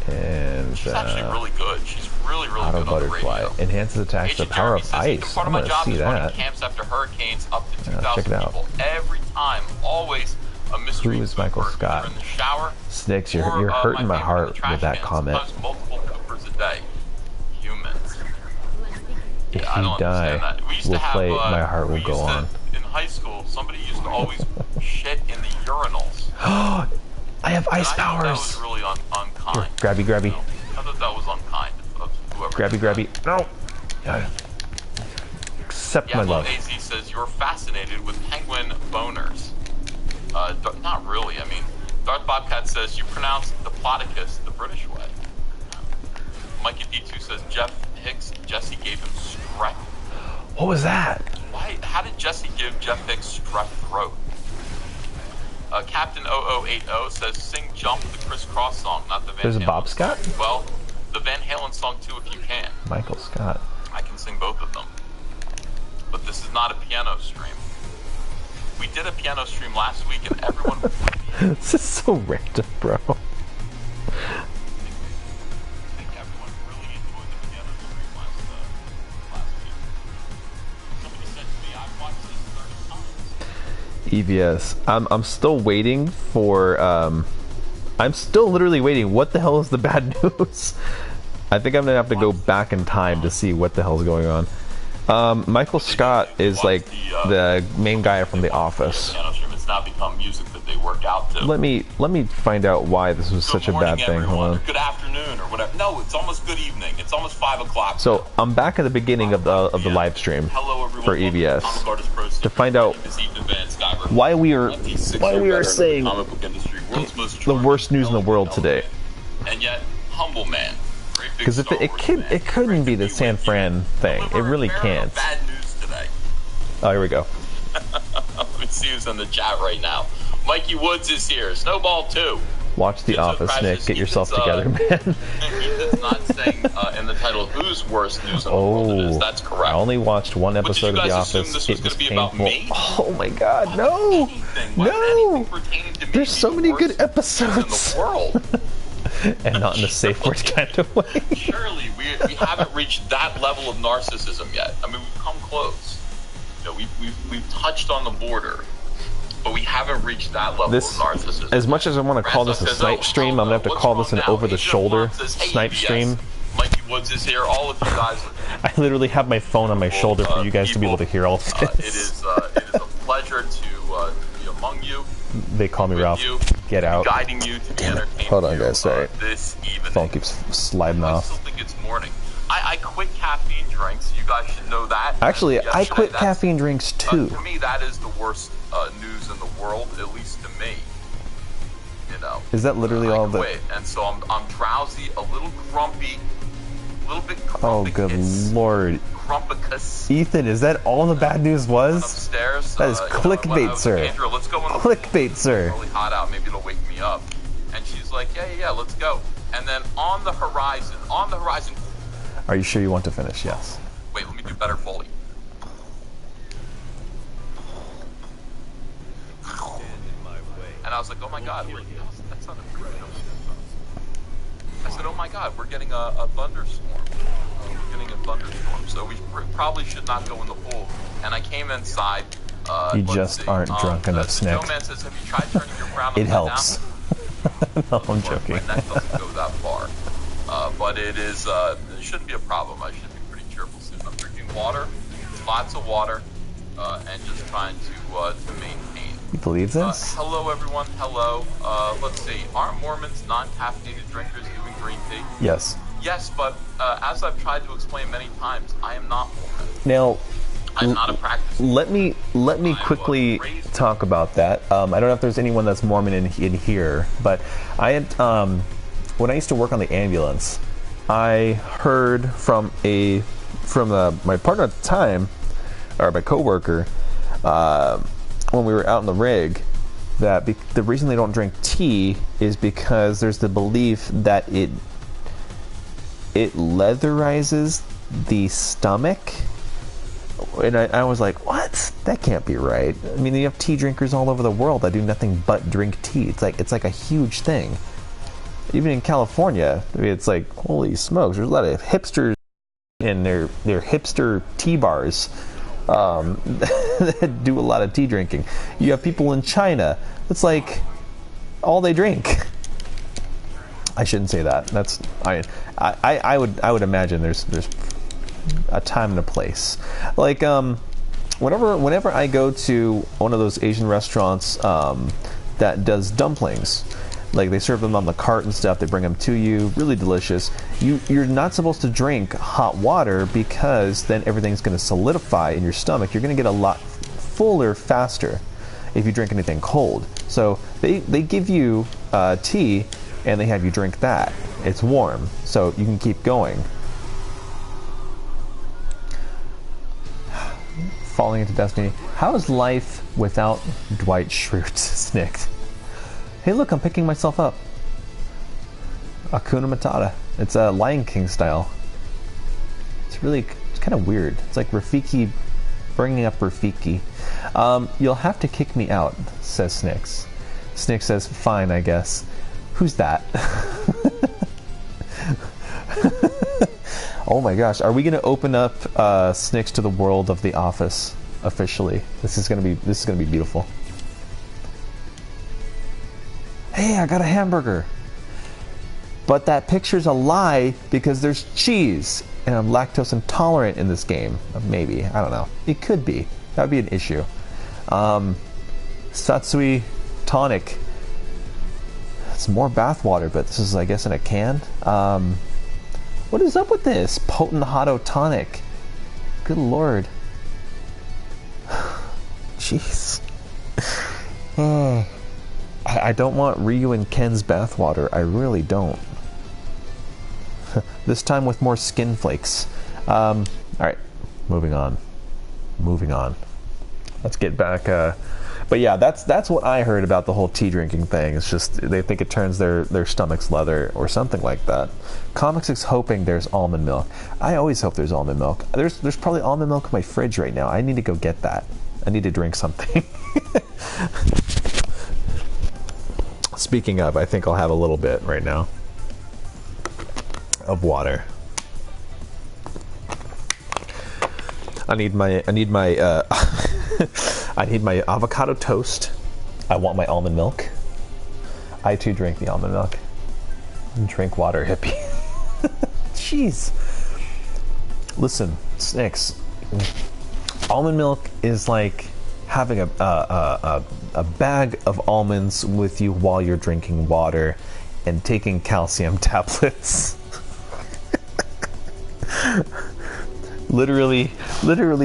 And she's actually really good. She's really auto good butterfly. On the radio. Enhances attacks the power of ice. I'm gonna see that. Camps after hurricanes up to 2,000 check it out. people. Every time, always a mystery. Who is Michael Scott? In the shower, Snicks, you're hurting my heart with that comment. Multiple Coopers a day. Humans. If you die, we'll play My Heart Will Go On. In high school, somebody used to always shit in the urinals. I have ice powers. That was really unkind. Here, grabby. You know? I thought that was unkind of whoever. Grabby. No. Accept my love. AZ says you're fascinated with penguin boners. Not really. I mean, Darth Bobcat says you pronounce Diplodocus the British way. Mikey D2 says Jeff Hicks, Jesse gave him strep. What was that? Why? How did Jesse give Jeff Hicks strep throat? Captain 0080 says sing Jump the Criss Cross song, not the Van Halen. There's a Bob Scott? Well, the Van Halen song too if you can. Michael Scott. I can sing both of them. But this is not a piano stream. We did a piano stream last week and everyone... This is so random, bro. I think everyone really enjoyed the piano stream last week. Somebody said to me, I've watched this 30 times. EVS. I'm still waiting for... I'm still literally waiting. What the hell is the bad news? I think I'm gonna have to go back in time to see what the hell's going on. Michael Scott is like the main guy from The Office. It's now become music that they work out to. Let me find out why this was such a bad thing. Hold on. Good afternoon or whatever. No, it's almost good evening. It's almost 5 o'clock. So I'm back at the beginning of the live stream for EVS to find out why we are saying the worst news in the world today. And yet, humble man. Because if it couldn't be the San Fran thing. It really can't. Bad news today. Oh, here we go. Let me see who's in the chat right now. Mikey Woods is here. Snowball 2. Watch The Office, Nick. Get yourself together, man. He does not saying in the title, whose worst news in the world it is. That's correct. I only watched one episode of The Office. This was it was be painful. About me? Oh my god, no! No! There's so many good episodes in the world. And not in the safe word kind of way. Surely we haven't reached that level of narcissism yet. I mean, we've come close. You know, we've touched on the border, but we haven't reached that level of narcissism. As much as I want to call this a snipe stream, I'm going to have to call this an over-the-shoulder snipe stream. Mikey Woods is here. All of you guys. I literally have my phone on my shoulder for you guys to be able to hear all of this. It is a pleasure to be among you. They call me Ralph. Get out. Guiding you to be entertained. Hold on, guys. Sorry. This evening. Phone keeps sliding off. I still think it's morning. I quit caffeine drinks. You guys should know that. Actually, I quit caffeine drinks too. To me, that is the worst news in the world, at least to me. You know. Is that literally all that? And so I'm drowsy, a little grumpy, a little bit grumpy. Oh, good lord. Grumpicus. Ethan, is that all the bad news was? Upstairs. That is clickbait, sir. Andrew, let's go in the clickbait, sir. It's really hot out. Maybe it'll wake me up. And she's like, yeah, let's go. And then on the horizon. Are you sure you want to finish? Yes. Wait, let me do better Foley. And I was like, oh my god, that's not a freak. I said, oh my god, we're getting a thunderstorm. We're getting a thunderstorm, so we probably should not go in the pool. And I came inside. You just aren't drunk enough, Snick. The man says, have you tried turning your crown It helps. No, I'm joking. My neck doesn't go that far. But it shouldn't be a problem. I should be pretty cheerful soon. I'm drinking water, lots of water, and just trying to maintain. You believe this? Hello, everyone. Hello. Let's see. Aren't Mormons non-caffeinated drinkers doing green tea? Yes. Yes, but as I've tried to explain many times, I am not Mormon. Now, I'm not a practicing. Let me quickly talk about that. I don't know if there's anyone that's Mormon in here, but I had when I used to work on the ambulance, I heard from my partner at the time, or my coworker, when we were out in the rig, that the reason they don't drink tea is because there's the belief that it leatherizes the stomach. And I was like, what? That can't be right. I mean, you have tea drinkers all over the world that do nothing but drink tea. It's like a huge thing. Even in California, I mean, it's like, holy smokes, there's a lot of hipsters in their hipster tea bars that do a lot of tea drinking. You have people in China, it's like all they drink. I shouldn't say that. That's I would imagine there's a time and a place. Like whenever I go to one of those Asian restaurants that does dumplings, like they serve them on the cart and stuff, they bring them to you, really delicious. You're not supposed to drink hot water because then everything's going to solidify in your stomach. You're going to get a lot fuller faster if you drink anything cold. So they give you tea and they have you drink that. It's warm, so you can keep going. Falling into destiny. How is life without Dwight Schrute? Snicked. Hey, look, I'm picking myself up. Hakuna Matata. It's a Lion King style. It's kind of weird. It's like Rafiki, bringing up Rafiki. You'll have to kick me out, says Snicks. Snick says, fine, I guess. Who's that? Oh my gosh, are we going to open up Snicks to the world of The Office officially? This is going to be beautiful. Hey, I got a hamburger. But that picture's a lie because there's cheese and I'm lactose intolerant in this game. Maybe, I don't know. It could be. That would be an issue. Satsui tonic. It's more bathwater, but this is, I guess, in a can. What is up with this? Potent Hotto tonic. Good lord. Jeez. I don't want Ryu and Ken's bathwater. I really don't. This time with more skin flakes. Alright, moving on. Let's get back But yeah, that's what I heard about the whole tea drinking thing. It's just they think it turns their stomachs leather or something like that. Comics is hoping there's almond milk. I always hope there's almond milk. There's probably almond milk in my fridge right now. I need to go get that. I need to drink something. Speaking of, I think I'll have a little bit right now of water. I need my I need my avocado toast. I want my almond milk. I too drink the almond milk. Drink water, hippie. Jeez. Listen, Snakes. Almond milk is like having a bag of almonds with you while you're drinking water and taking calcium tablets. literally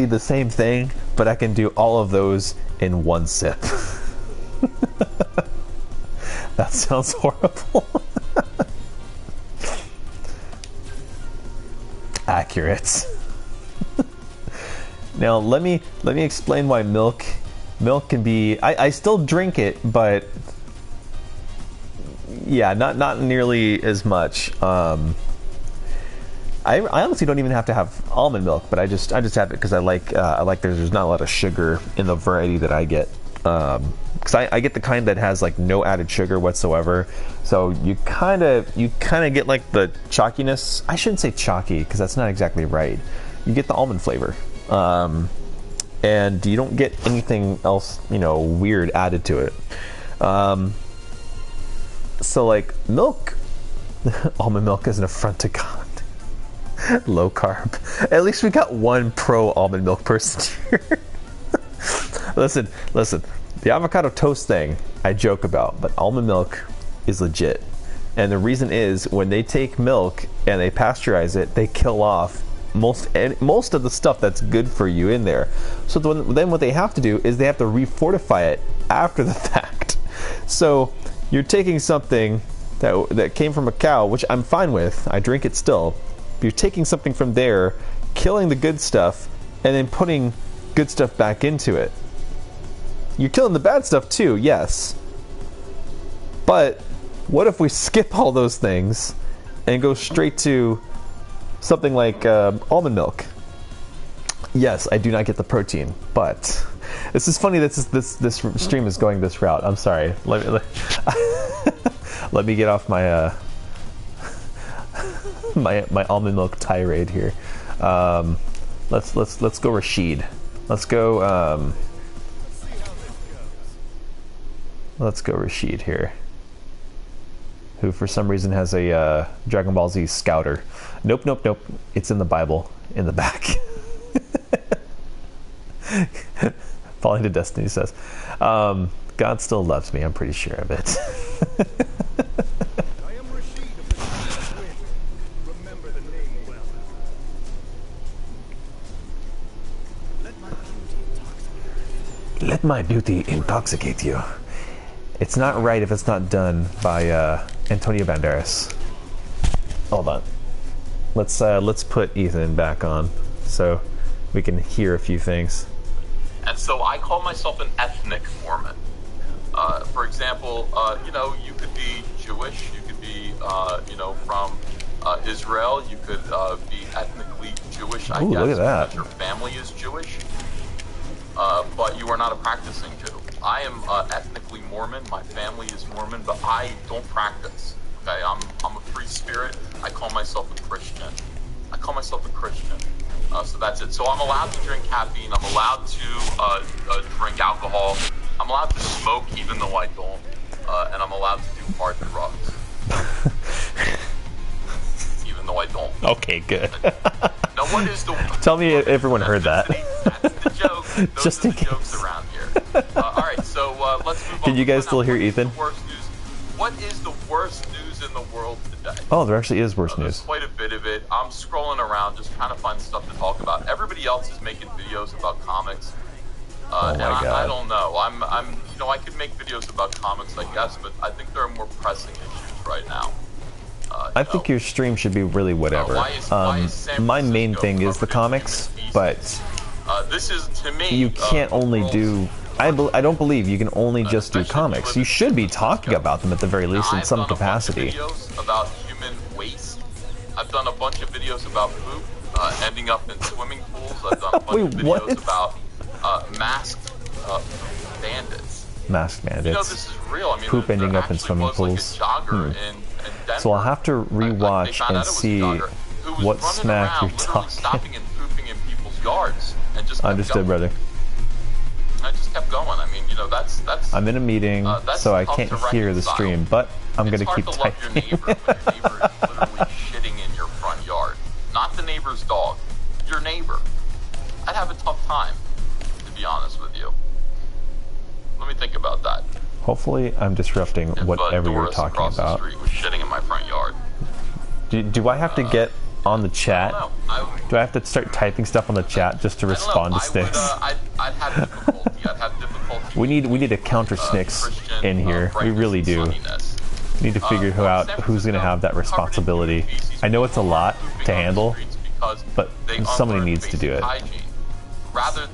the same thing, but I can do all of those in one sip. That sounds horrible. Accurate. Now let me explain why milk can be. I still drink it, but yeah, not nearly as much. I honestly don't even have to have almond milk, but I just have it because I like there's not a lot of sugar in the variety that I get. Because I get the kind that has like no added sugar whatsoever, so you kind of get like the chalkiness. I shouldn't say chalky because that's not exactly right. You get the almond flavor, and you don't get anything else weird added to it. So like milk, almond milk is an affront to God. Low carb. At least we got one pro almond milk person here. Listen. The avocado toast thing I joke about, but almond milk is legit. And the reason is when they take milk and they pasteurize it, they kill off most of the stuff that's good for you in there. So then what they have to do is they have to refortify it after the fact. So you're taking something that came from a cow, which I'm fine with. I drink it still. But you're taking something from there, killing the good stuff, and then putting good stuff back into it. You're killing the bad stuff too, yes. But what if we skip all those things and go straight to something like almond milk? Yes, I do not get the protein, but this is funny that this stream is going this route. I'm sorry. Let me get off my my almond milk tirade here. Let's go Rashid. Let's go Rashid here, who for some reason has a Dragon Ball Z Scouter. Nope. It's in the Bible, in the back. Falling to Destiny says, God still loves me, I'm pretty sure of it. I am Rashid of the Wind. Remember the name well. Let my beauty intoxicate you. It's not right if it's not done by Antonio Banderas. Hold on. Let's put Ethan back on so we can hear a few things. And so I call myself an ethnic Mormon. For example, you could be Jewish, you could be, from Israel, you could be ethnically Jewish, I guess, look at that. because your family is Jewish, but you are not a practicing Jew. I am ethnically Mormon, my family is Mormon, but I don't practice. Okay, I'm a free spirit. I call myself a Christian. So that's it. So I'm allowed to drink caffeine. I'm allowed to drink alcohol. I'm allowed to smoke even though I don't. And I'm allowed to do hard drugs. Even though I don't. Okay, good. Now what is the... Tell me if everyone heard that. That's the joke. Those Just are in the jokes around here. Alright, so let's move on. Can you guys still hear Ethan? What is the worst news in the world today? Oh, there actually is worse There's news. quite a bit of it. I'm scrolling around just trying to find stuff to talk about. Everybody else is making videos about comics. Oh my God. I don't know. I could make videos about comics, I guess, but I think there are more pressing issues right now. I think your stream should be really whatever. Why is San My main Francisco thing is the covered in comics, human feces? but this is, to me, you can't only world's do... I don't believe you can only just do especially if you comics. live You in should be San talking Francisco. about them at the very least Now, in I've some done a bunch of capacity. videos about human waste. I've done a bunch of videos about poop ending up in swimming pools. I've done a bunch of Wait, what? videos about masked bandits. Masked bandits. You know, this is real. I mean, Poop there ending up in actually swimming was, pools. Like a jogger in Denver. So I'll have to They rewatch found and out it was a see jogger who was what running smack around, you're literally talking. stopping and pooping in people's yards, and just kept Understood, going. brother. I just kept going. I mean, you know, that's. I'm in a meeting, so I tough can't to hear the reconcile. stream, but I'm It's gonna hard keep to love typing. your neighbor when your neighbor is literally shitting in your front yard. Not the neighbor's dog, your neighbor. I'd have a tough time, to be honest with you. Let me think about that. Hopefully, I'm disrupting If, whatever you're Doris talking across about. the street was shitting in my front yard. Do I have to get on the I chat? don't know. Do I have to start typing stuff on the chat just to respond to Snicks? I'd have difficulty. I'd have difficulty. We need a counter Snicks Christian, in here. We brightness really and do. sunniness. Need to figure out who's going to have that responsibility. I know it's a lot to handle, but somebody needs to do it.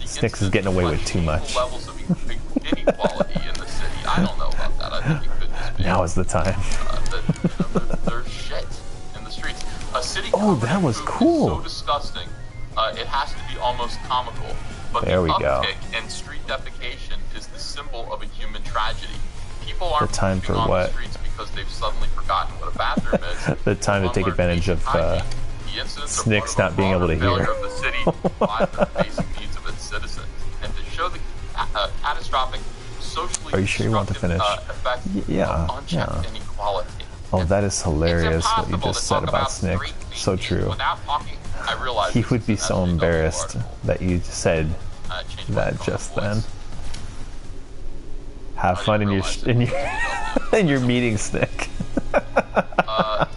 Snicks is getting away with too much. Levels of inequality in the city. I don't know about that. I think it could just be. Now is the time. There's shit in the streets. A city Oh, covered that in was poop cool. is so disgusting. It has to be almost comical. But There the we go. uptick in street defecation is the symbol of a human tragedy. People aren't The time pooping for on what? the streets because they've suddenly forgotten what a bathroom is. The time to take advantage of Snicks not being able to hear. Of the city to provide for the basic needs of its citizens, and to show the catastrophic socially Are you sure you want to destructive, finish? effect Yeah, of unchecked yeah. inequality. Oh, that is hilarious It's what you impossible just to said talk about Snick. straight So faces true. without talking. I realize He this would is be an so SJW embarrassed article. that you said I changed my that tone just of then. voice. Have I fun in didn't your realize in it. your in your meeting, Snick. Now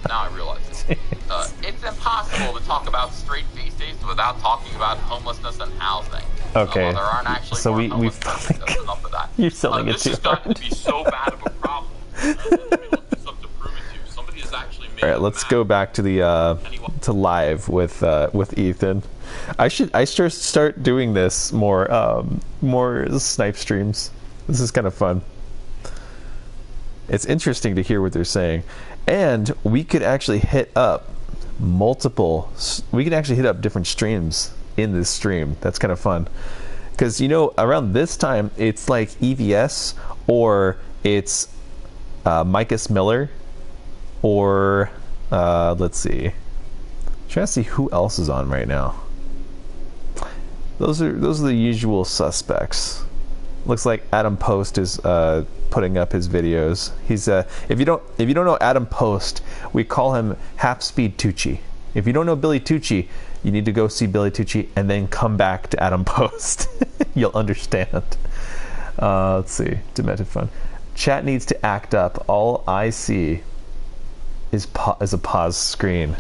I realize it. It's impossible to talk about straight faces without talking about homelessness and housing. Okay, There aren't actually so more we homeless finally people. That's enough of that. You're selling it this too has gotten hard. to be so bad of a problem. Let me look this up to prove it to you. Somebody has actually made All right, a let's map. go back to the to live with Ethan. I should start doing this more snipe streams. This is kind of fun. It's interesting to hear what they're saying, and we could actually hit up different streams in this stream. That's kind of fun, because around this time it's like EVS or it's Micus Miller or let's see. I'm trying to see who else is on right now. Those are the usual suspects. Looks like Adam Post is putting up his videos. He's if you don't know Adam Post, we call him Half Speed Tucci. If you don't know Billy Tucci, you need to go see Billy Tucci and then come back to Adam Post. You'll understand. Let's see. Demented fun. Chat needs to act up. All I see is a pause screen.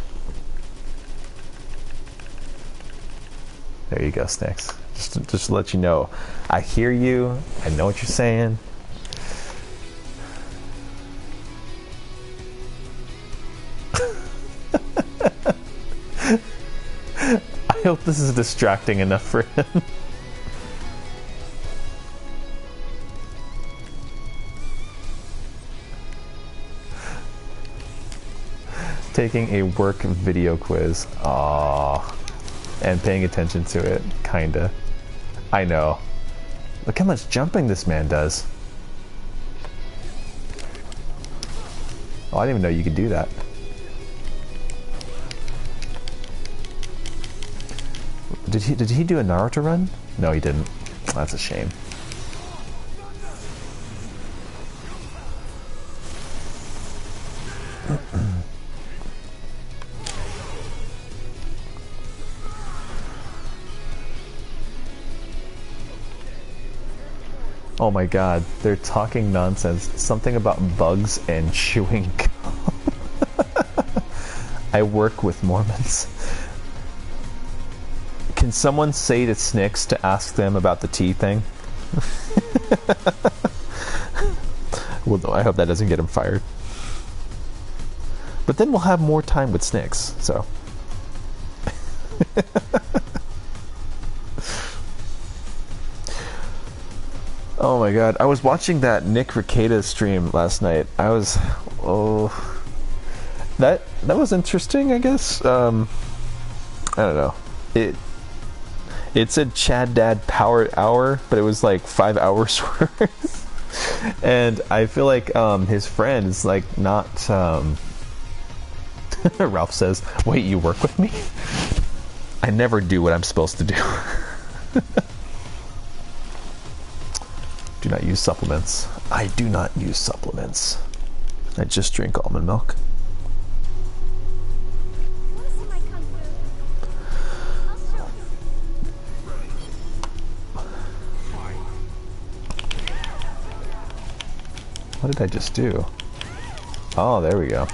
There you go, Snicks. Just to let you know, I hear you. I know what you're saying. I hope this is distracting enough for him. Taking a work video quiz. Aww. And paying attention to it, kinda. I know. Look how much jumping this man does. Oh, I didn't even know you could do that. Did he do a Naruto run? No, he didn't. That's a shame. Oh my god, they're talking nonsense. Something about bugs and chewing gum. I work with Mormons. Can someone say to Snicks to ask them about the tea thing? Well, I hope that doesn't get him fired. But then we'll have more time with Snicks, so. Oh my god, I was watching that Nick Rekieta stream last night. I was, that was interesting, I guess. I don't know. It said Chad Dad Power Hour, but it was like 5 hours worth. And I feel like his friend is like not. Ralph says, "Wait, you work with me?" I never do what I'm supposed to do. Do not use supplements. I do not use supplements. I just drink almond milk. What did I just do? Oh, there we go.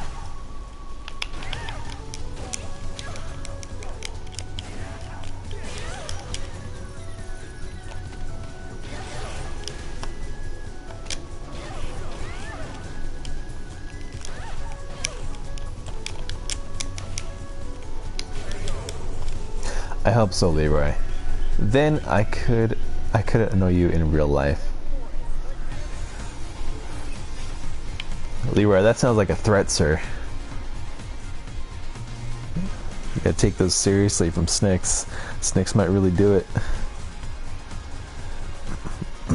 I hope so, Leroy. Then I could annoy you in real life. Leroy, that sounds like a threat, sir. You gotta take those seriously from Snicks. Snicks might really do it.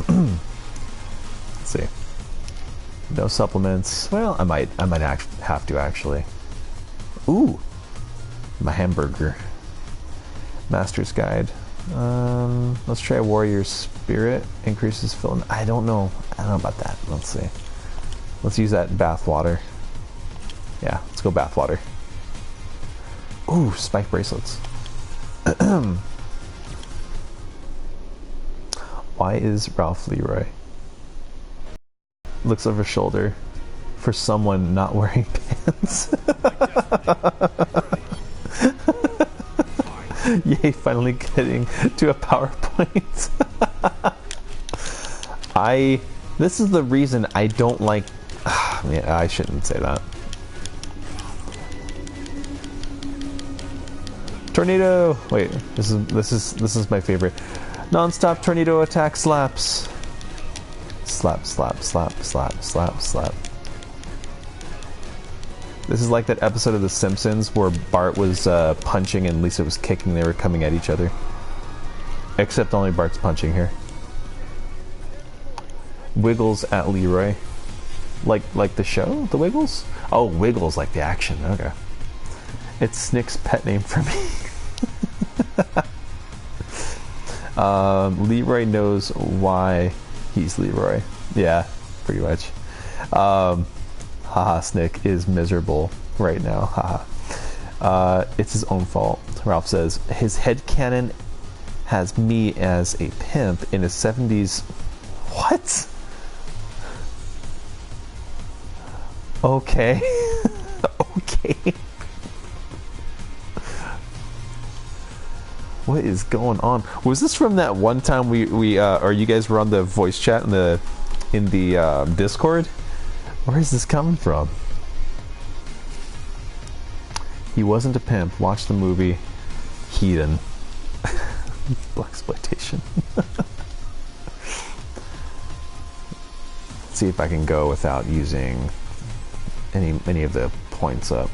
Let's see. No supplements. Well, I might have to actually. Ooh, my hamburger. Master's Guide. Let's try Warrior Spirit. Increases fill. I don't know about that. Let's see. Let's use that bath water. Yeah, let's go bath water. Ooh, spike bracelets. Why is Ralph Leroy? Looks over shoulder for someone not wearing pants. Yay, finally getting to a PowerPoint. This is the reason I don't like. Yeah, I shouldn't say that. Tornado. Wait, this is my favorite. Non-stop tornado attack slaps. Slap, slap, slap, slap, slap, slap. This is like that episode of The Simpsons where Bart was punching and Lisa was kicking. They were coming at each other. Except only Bart's punching here. Wiggles at Leroy. Like the show? The Wiggles? Oh, Wiggles, like the action. Okay. It's Snick's pet name for me. Leroy knows why he's Leroy. Yeah, pretty much. Haha, Snick is miserable right now. Haha. It's his own fault. Ralph says, his headcanon has me as a pimp in his 70s. What? Okay. Okay. What is going on? Was this from that one time we or you guys were on the voice chat in the Discord? Where is this coming from? He wasn't a pimp. Watch the movie Heathen. Blaxploitation. See if I can go without using any of the points up.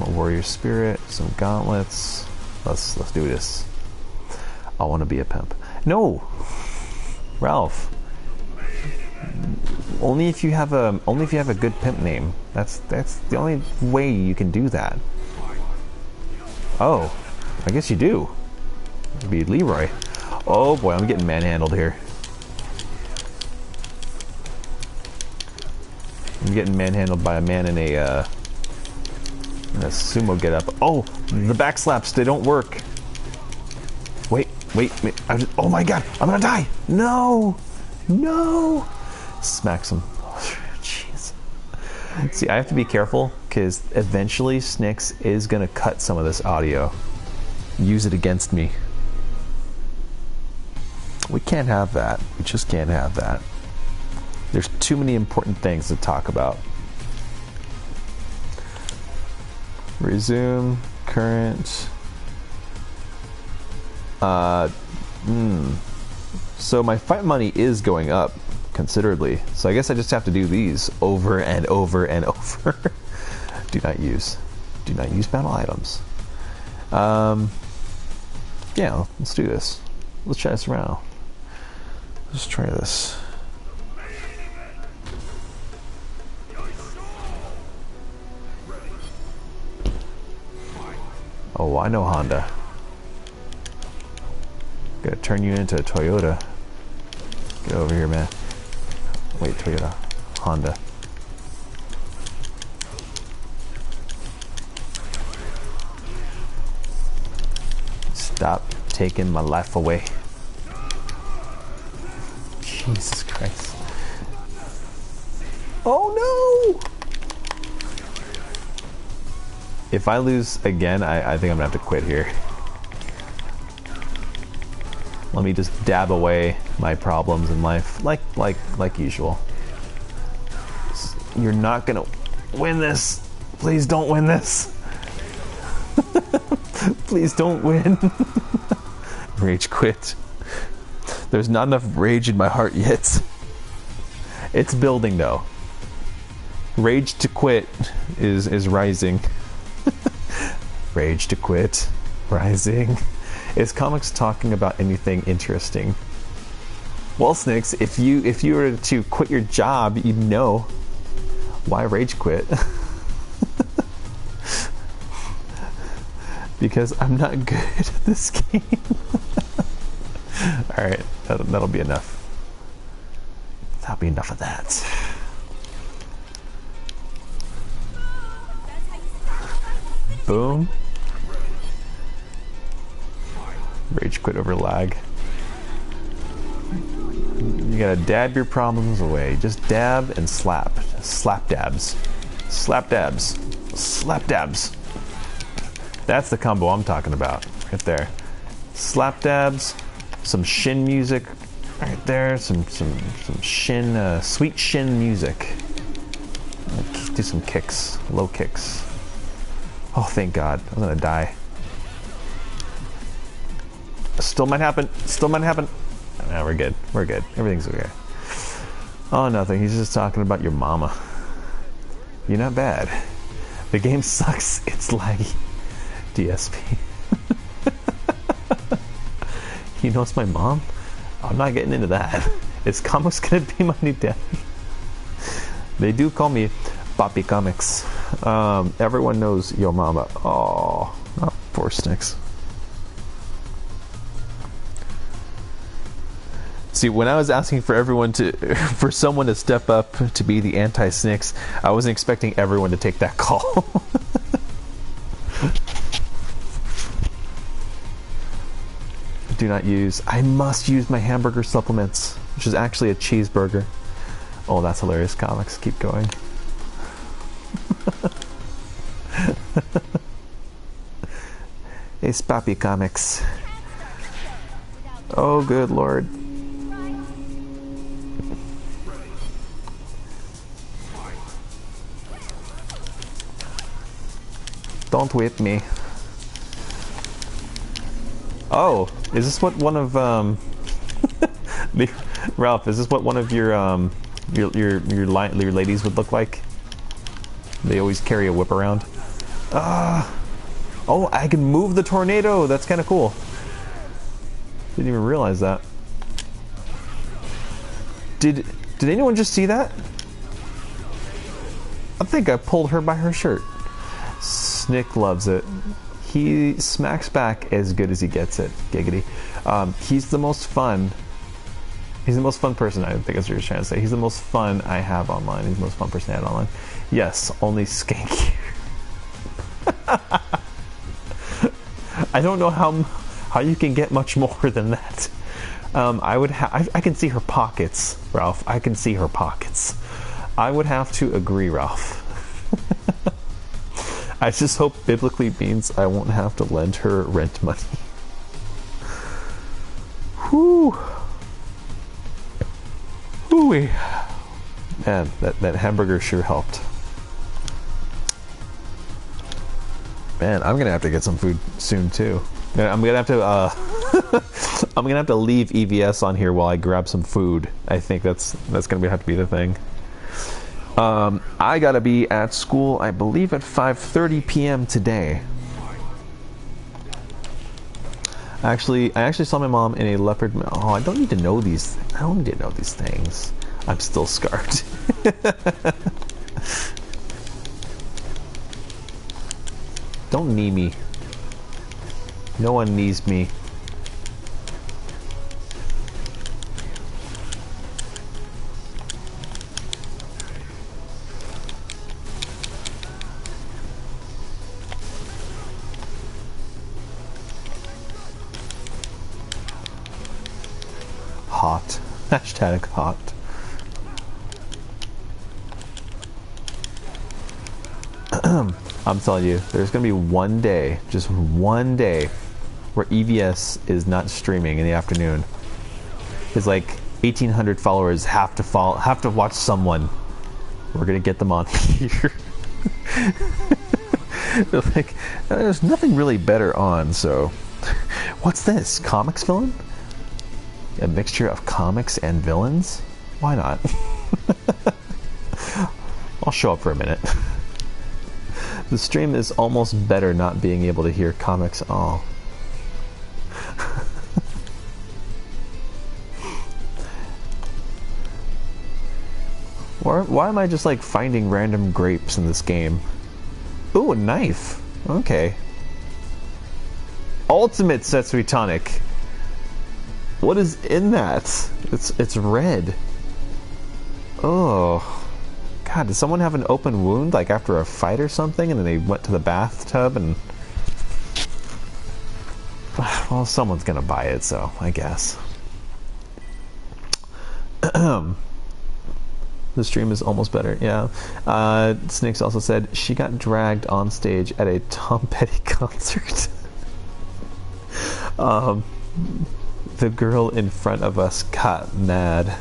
Warrior Spirit, some gauntlets. Let's do this. I want to be a pimp. No, Ralph. Only if you have a good pimp name. That's the only way you can do that. Oh, I guess you do. It'd be Leroy. Oh boy, I'm getting manhandled here. I'm getting manhandled by a man in a sumo getup. Oh, the back slaps, they don't work. Wait. Oh my god, I'm gonna die. No. Smacks him. Oh, jeez. See, I have to be careful because eventually Snicks is gonna cut some of this audio. Use it against me. We can't have that. We just can't have that. There's too many important things to talk about. Resume current. So my fight money is going up considerably. So I guess I just have to do these over and over and over. Do not use battle items. Yeah, let's do this. Let's try this around. Let's try this. Oh, I know Honda. Gonna turn you into a Toyota. Get over here, man. Wait, Toyota. Honda. Stop taking my life away. Jesus Christ. Oh no! If I lose again, I think I'm gonna have to quit here. Let me just dab away my problems in life, like usual. You're not gonna win this. Please don't win this. Please don't win. Rage quit. There's not enough rage in my heart yet. It's building though. Rage to quit is rising. Rage to quit, rising. Is comics talking about anything interesting? Well, Snicks, if you were to quit your job, you'd know why rage quit. Because I'm not good at this game. All right, that'll be enough. That'll be enough of that. Boom. Rage quit over lag. You gotta dab your problems away. Just dab and slap. Slap dabs. Slap dabs. Slap dabs. That's the combo I'm talking about. Right there. Slap dabs. Some shin music. Right there. Some shin, sweet shin music. Do some kicks. Low kicks. Oh, thank God. I'm gonna die. Still might happen. Still might happen. No, we're good. We're good. Everything's okay. Oh, nothing. He's just talking about your mama. You're not bad. The game sucks. It's laggy. DSP. He knows my mom? I'm not getting into that. Is comics gonna be my new daddy? They do call me Papi Comics. Everyone knows your mama. Oh, poor Snicks. See, when I was asking for for someone to step up to be the anti-Snicks, I wasn't expecting everyone to take that call. Do not use. I must use my hamburger supplements, which is actually a cheeseburger. Oh, that's hilarious, comics. Keep going. It's Papi Comics. Oh, good Lord. Don't whip me. Oh, is this what one of Ralph? Is this what one of your ladies would look like? They always carry a whip around. Oh, I can move the tornado. That's kind of cool. Didn't even realize that. Did anyone just see that? I think I pulled her by her shirt. Snick loves it. He smacks back as good as he gets it. Giggity. He's the most fun. He's the most fun person, I think is what you're trying to say. He's the most fun I have online. He's the most fun person I have online. Yes, only Skanky. I don't know how you can get much more than that. I can see her pockets, Ralph. I can see her pockets. I would have to agree, Ralph. I just hope biblically means I won't have to lend her rent money. Whew. Hooey. Man, that hamburger sure helped. Man, I'm gonna have to get some food soon too. I'm gonna have to I'm gonna have to leave EVS on here while I grab some food. I think that's gonna have to be the thing. I gotta be at school, I believe, at 5:30 p.m. today. I actually saw my mom in a leopard. Oh, I don't need to know these. I don't need to know these things. I'm still scarred. Don't knee me. No one knees me. Hot. Hashtag hot. I'm telling you, there's gonna be one day, just one day, where EVS is not streaming in the afternoon. It's like 1,800 followers have to watch someone. We're gonna get them on here. They're like, there's nothing really better on, so. What's this? Comics villain? A mixture of comics and villains? Why not? I'll show up for a minute. The stream is almost better not being able to hear comics. Oh. Why am I just like finding random grapes in this game? Ooh, a knife. Okay. Ultimate Setsui tonic. What is in that? It's red. Oh. God, did someone have an open wound like after a fight or something and then they went to the bathtub and... Well, someone's gonna buy it, so I guess. The stream is almost better, yeah. Snakes also said she got dragged on stage at a Tom Petty concert. The girl in front of us got mad.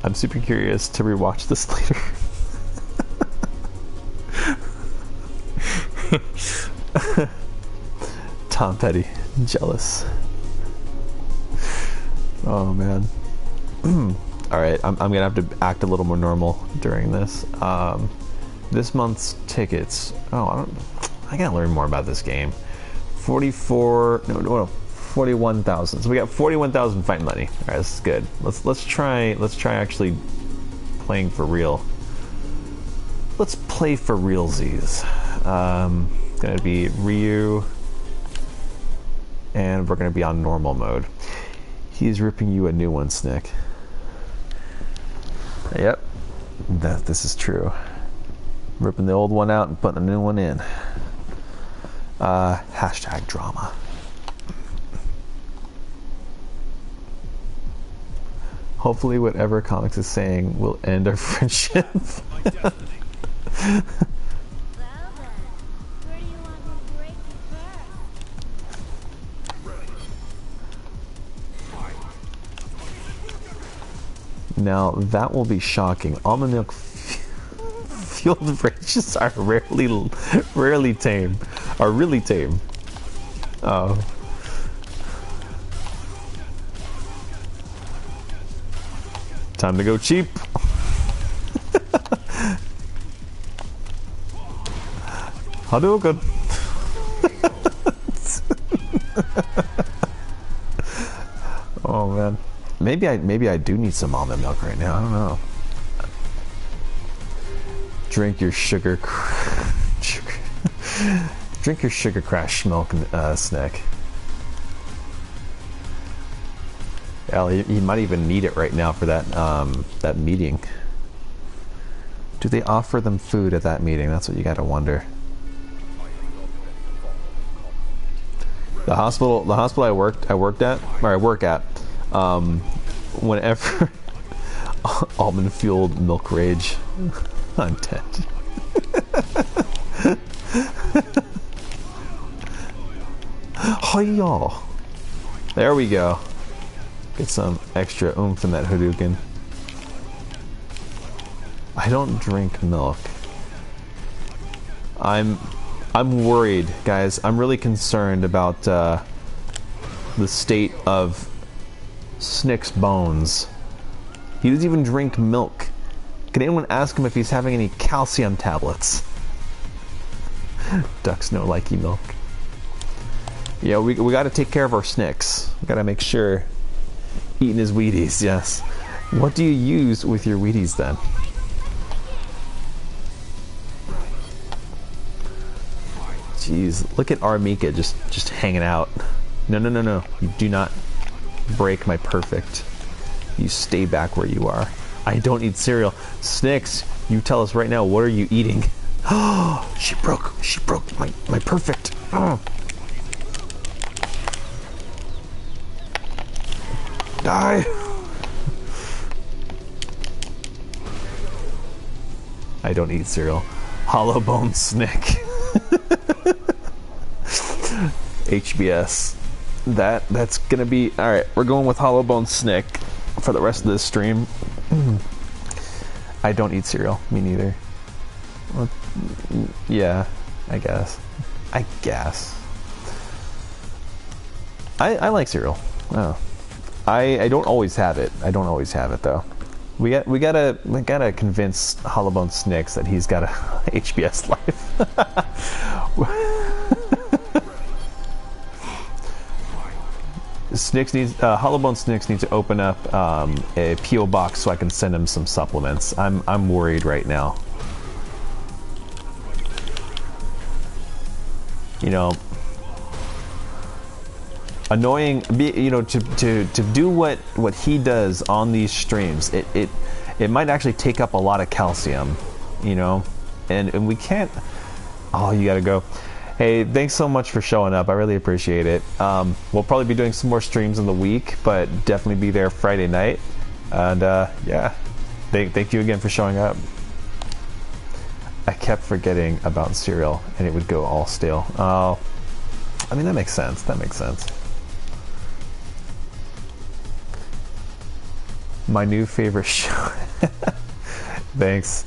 I'm super curious to rewatch this later. Tom Petty, jealous. Oh man. Alright, I'm gonna have to act a little more normal during this. This month's tickets. Oh, I gotta learn more about this game. 41,000. So we got 41,000 fight money. All right, this is good. Let's try actually playing for real. Let's play for realsies. Gonna be Ryu, and we're gonna be on normal mode. He's ripping you a new one, Snick. Yep, this is true. Ripping the old one out and putting a new one in. Hashtag drama. Hopefully whatever comics is saying will end our friendship. Well then, where do you want me to break you first? Now that will be shocking. Almond milk fueled rages are rarely tame. Are really tame. Oh. Time to go cheap. Hadouken. Oh man. Maybe I do need some almond milk right now. I don't know. Drink your drink your sugar crash milk, snack. Hell, he might even need it right now for that that meeting. Do they offer them food at that meeting? That's what you gotta wonder. The hospital I work at, whenever almond fueled milk rage, I'm dead. Hi-ya! There we go. Get some extra oomph in that Hadouken. I don't drink milk. I'm worried, guys. I'm really concerned about the state of Snick's bones. He doesn't even drink milk. Can anyone ask him if he's having any calcium tablets? Ducks no likey milk. Yeah, we got to take care of our Snicks. We got to make sure eating his Wheaties. Yes. What do you use with your Wheaties then? Jeez, look at Armika just hanging out. No, no, no, no. You do not break my perfect. You stay back where you are. I don't eat cereal. Snicks, you tell us right now, what are you eating? Oh, she broke my perfect. Oh. Die. I don't eat cereal. Hollow bone Snick. HBS. That's gonna be alright. We're going with hollow bone Snick for the rest of this stream. I don't eat cereal. Me neither. Well, yeah, I guess. I like cereal. Oh. I don't always have it. I don't always have it though. We gotta convince Hollowbone Snicks that he's got a HBS life. Hollowbone Snicks needs to open up a PO box so I can send him some supplements. I'm worried right now. You know, annoying. You know, to do what he does on these streams, it might actually take up a lot of calcium. You know, and we can't. Oh, you gotta go. Hey, thanks so much for showing up. I really appreciate it. We'll probably be doing some more streams in the week, but definitely be there Friday night. And yeah, thank you again for showing up. I kept forgetting about cereal, and it would go all stale. Oh, I mean, that makes sense. That makes sense. My new favorite show. Thanks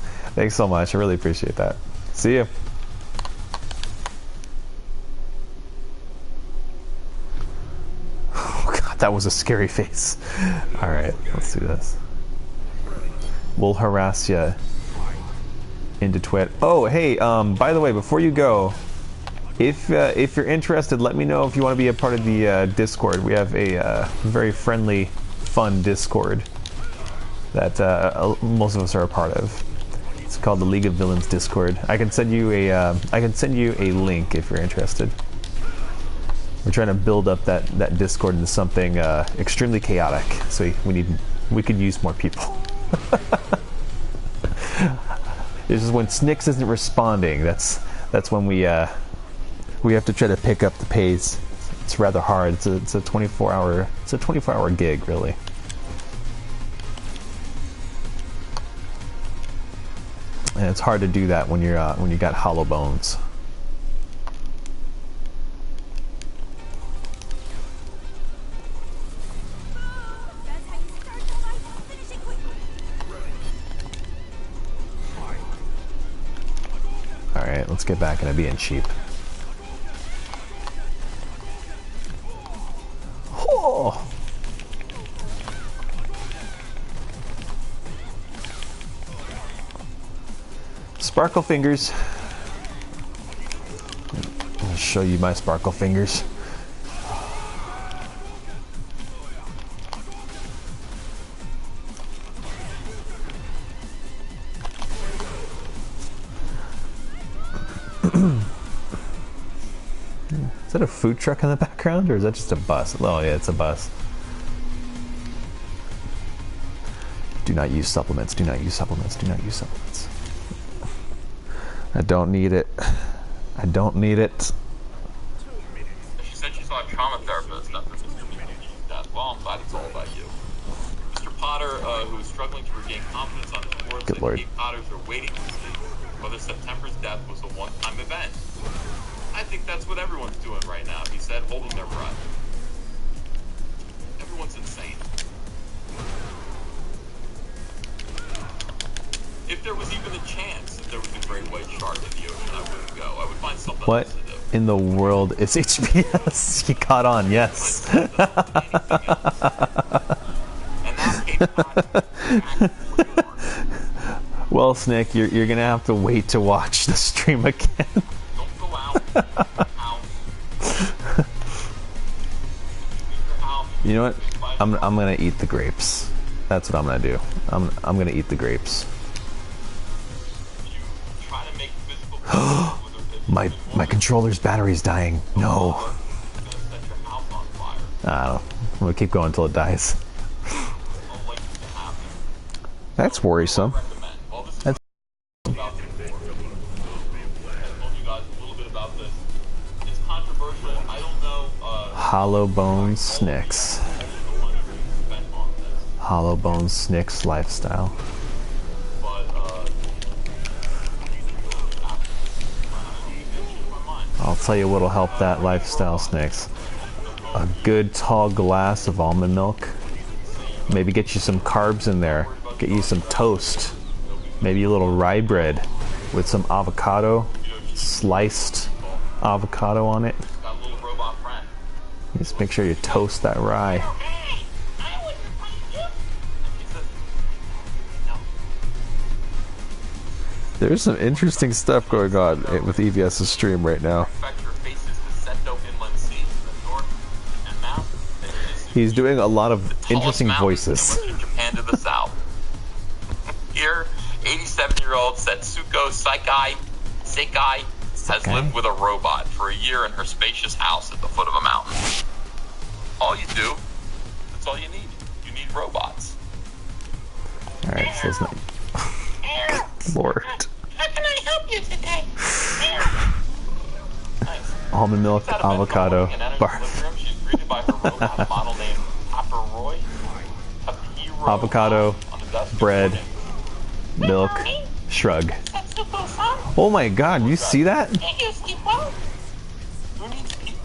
so much. I really appreciate that. See you. That was a scary face. Alright, let's do this. We'll harass ya into twit. Oh, hey, by the way, before you go, if you're interested, let me know if you want to be a part of the Discord. We have a very friendly, fun Discord that most of us are a part of. It's called the League of Villains Discord. I can send you a link if you're interested. We're trying to build up that Discord into something extremely chaotic. So we could use more people. This is when Snicks isn't responding. That's when we have to try to pick up the pace. It's rather hard. It's a 24-hour gig, really. And it's hard to do that when you got hollow bones. Alright, let's get back into being cheap. Oh. Sparkle fingers. I'll show you my sparkle fingers. Is that a food truck in the background, or is that just a bus? Oh yeah, it's a bus. Do not use supplements. Do not use supplements. Do not use supplements. I don't need it. I don't need it. She said she saw a trauma therapist after this death. Well, I'm glad it's all about you. Mr. Potter, who is struggling to regain confidence on his words, Good Lord. Kate Potters are waiting to see whether September's death was a one-time event. I think that's what everyone's doing right now, he said, holding their breath. Everyone's insane. If if there was even a chance that there was a great white shark in the ocean, I wouldn't go. I would find something What else to do. in the world is HPS? He caught on, yes. And now Cape Cod. Well, Snick, you're gonna have to wait to watch the stream again. Don't go out. You know what? I'm gonna eat the grapes. That's what I'm gonna do. I'm gonna eat the grapes. You try to make physical contact with a- My controller's battery's dying. No. It's gonna set your house on fire. I don't know. I'm gonna keep going until it dies. I don't like it to happen. That's worrisome. I recommend. Well, this is That's about this before. I told you guys a little bit about this. It's controversial. I don't know. Hollow Bones Snicks. Hollow Bones Snicks lifestyle. I'll tell you what'll help that lifestyle, Snicks. A good tall glass of almond milk. Maybe get you some carbs in there. Get you some toast. Maybe a little rye bread with some avocado, sliced avocado on it. Just make sure you toast that rye. There's some interesting stuff going on with EVS's stream right now. He's doing a lot of interesting voices. Japan to the south. Here, 87-year-old Setsuko Sekai has lived with a robot for a year in her spacious house at the foot of a mountain. All you do, that's all you need. You need robots. Alright, so it's not... Lord. How can I help you today? Nice. Almond milk, avocado, barf. She's greeted by her robot model named Paparoy. Avocado, bread, milk, shrug. Oh my god, you see that?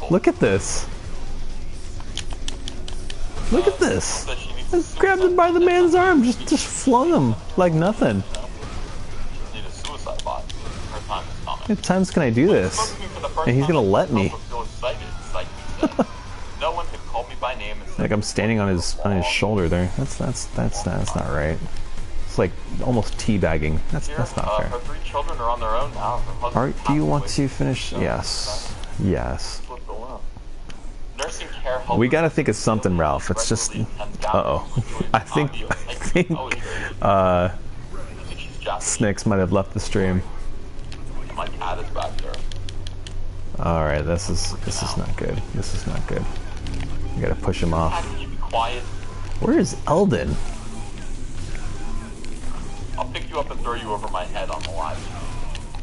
Look at this. Look at this. Just grabbed him by the man's arm, just flung him like nothing. How many times can I do this? And he's gonna let me. No one could call me by name. Like I'm standing on his shoulder there. That's not right. It's like almost teabagging. That's not fair. Her 3 children are on their own now. Do you want to finish? Yes. Yes. Nursing care help. We gotta think of something, Ralph. It's just I think Snicks might have left the stream. My cat is back there. Alright, this is not good. This is not good. We gotta push him off. Can you be quiet? Where is Eldon? I'll pick you up and throw you over my head on the live.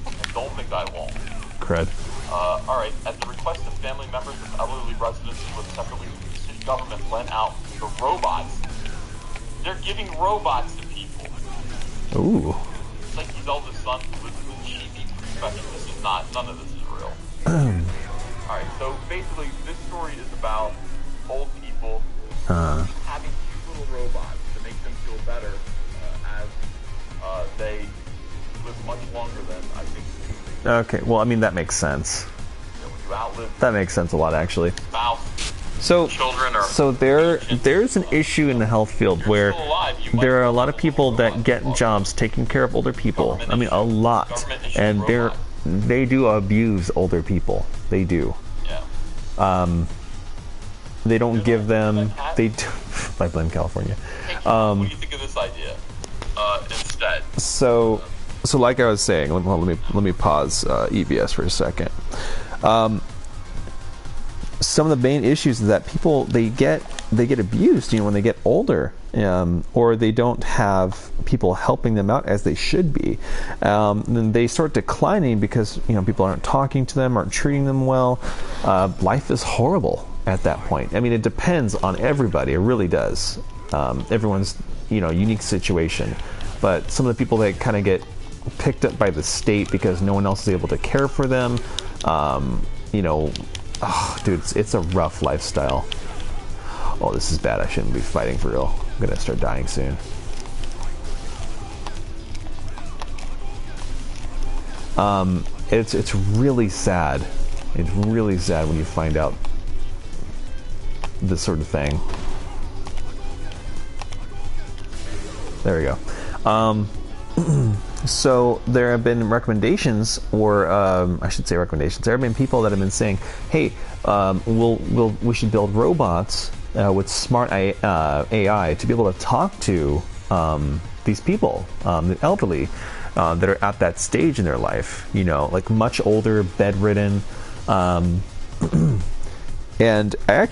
And don't think I won't. Crud. Alright, at the request of family members of elderly residents who live separately, the city government lent out the robots. They're giving robots to people. Ooh. It's like his eldest son who lives with cheapy perfection. This is not, none of this is real. Alright, so basically this story is about old people having cute little robots to make them feel better as they live much longer than I think. Okay, well, I mean, that makes sense. That makes sense a lot, actually. So there's an issue in the health field where there are a lot of people that get jobs taking care of older people. I mean, a lot. And they do abuse older people. They do. They don't give them... They do... I blame California. What do you think of this idea instead? So like I was saying, let me pause EVS for a second. Some of the main issues is that people they get abused, when they get older, or they don't have people helping them out as they should be. Then they start declining because people aren't talking to them, aren't treating them well. Life is horrible at that point. I mean, it depends on everybody. It really does. Everyone's unique situation, but some of the people that kind of get picked up by the state because no one else is able to care for them. Dude, it's a rough lifestyle. Oh, this is bad. I shouldn't be fighting for real. I'm gonna start dying soon. It's really sad. It's really sad when you find out this sort of thing. There we go. So there have been recommendations, or I should say recommendations. There have been people that have been saying, "Hey, we should build robots with smart AI to be able to talk to these people, the elderly, that are at that stage in their life. You know, like much older, bedridden." And I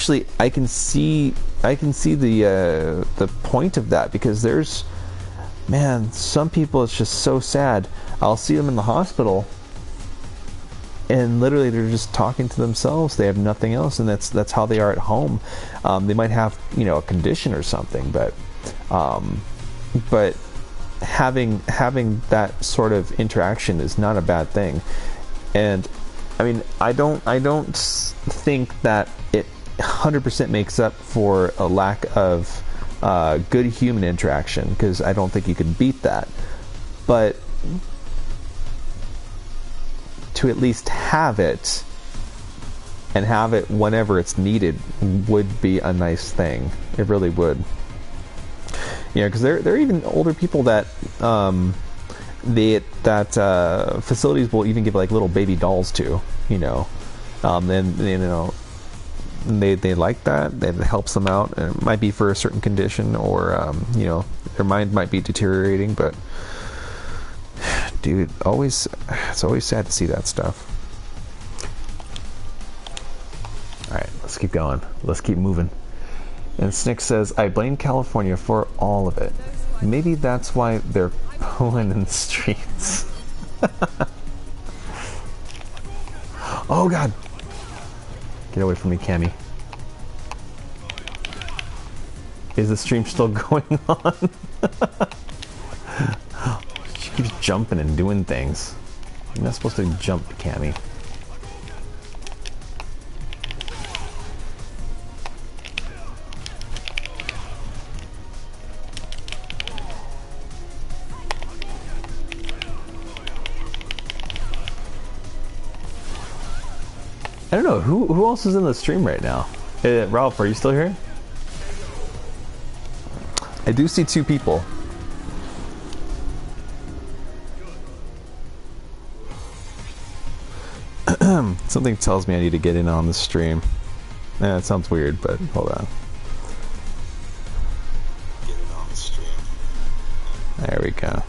can see the point of that, because there's, man, some people, it's just so sad. I'll see them in the hospital, and literally they're just talking to themselves. They have nothing else, and that's how they are at home. They might have, you know, a condition or something, but having that sort of interaction is not a bad thing. And I mean, I don't think that it 100% makes up for a lack of good human interaction, because I don't think you can beat that. But to at least have it, and have it whenever it's needed, would be a nice thing. It really would. Yeah, because there are even older people that facilities will even give like little baby dolls to, you know, and you know, they like that. It helps them out, and it might be for a certain condition, or you know, their mind might be deteriorating. But dude, it's always sad to see that stuff. All right, let's keep going. Let's keep moving. And Snick says, "I blame California for all of it. Maybe that's why they're pulling in the streets." Oh god! Get away from me, Cammy. Is the stream still going on? She keeps jumping and doing things. You're not supposed to jump, Cammy. I don't know, who else is in the stream right now? Ralph, are you still here? I do see 2 people. Something tells me I need to get in on the stream. Yeah, it sounds weird, but hold on. Get in on the stream. There we go.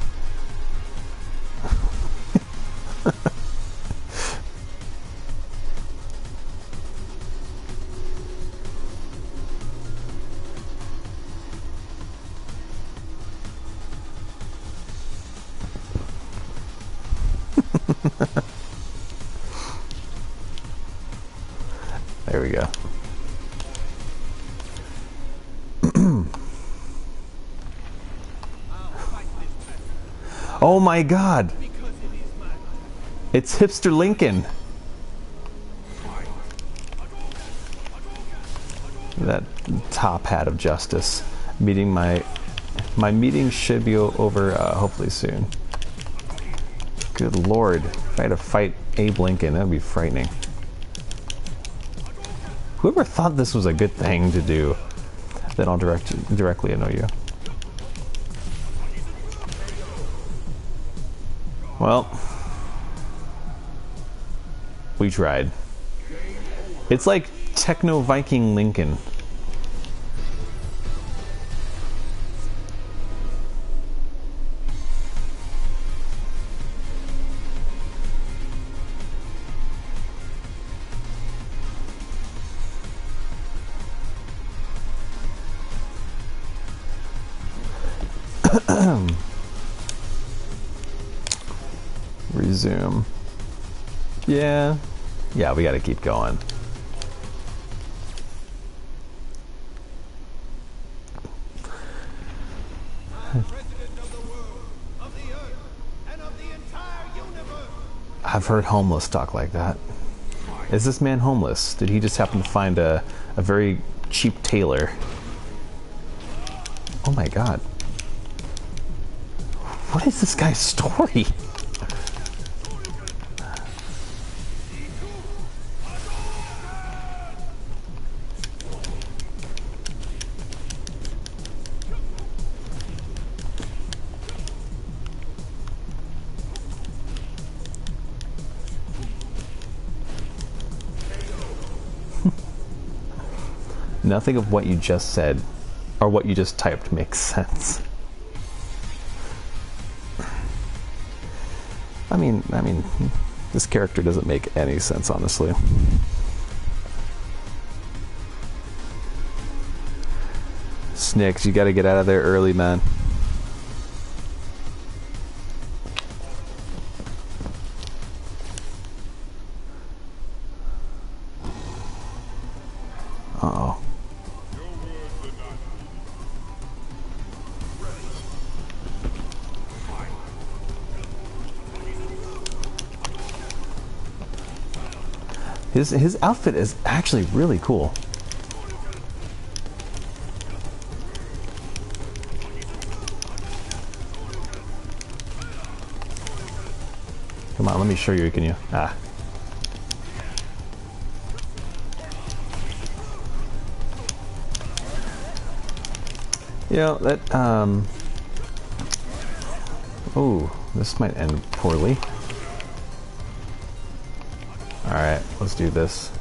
There we go. Oh my god! It's Hipster Lincoln! That top hat of justice. My meeting should be over hopefully soon. Good lord. If I had to fight Abe Lincoln, that would be frightening. Whoever thought this was a good thing to do, then I'll directly annoy you. Well, we tried. It's like Techno Viking Lincoln. Resume. Yeah, we gotta keep going. I've heard homeless talk like that. Is this man homeless? Did he just happen to find a very cheap tailor? Oh my god. What is this guy's story? Nothing of what you just said or what you just typed makes sense. I mean, this character doesn't make any sense, honestly. Snicks, you gotta get out of there early, man. Uh-oh. His outfit is actually really cool. Come on, let me show you. Can you? Ah. You know, that, ooh, this might end poorly. Alright, let's do this.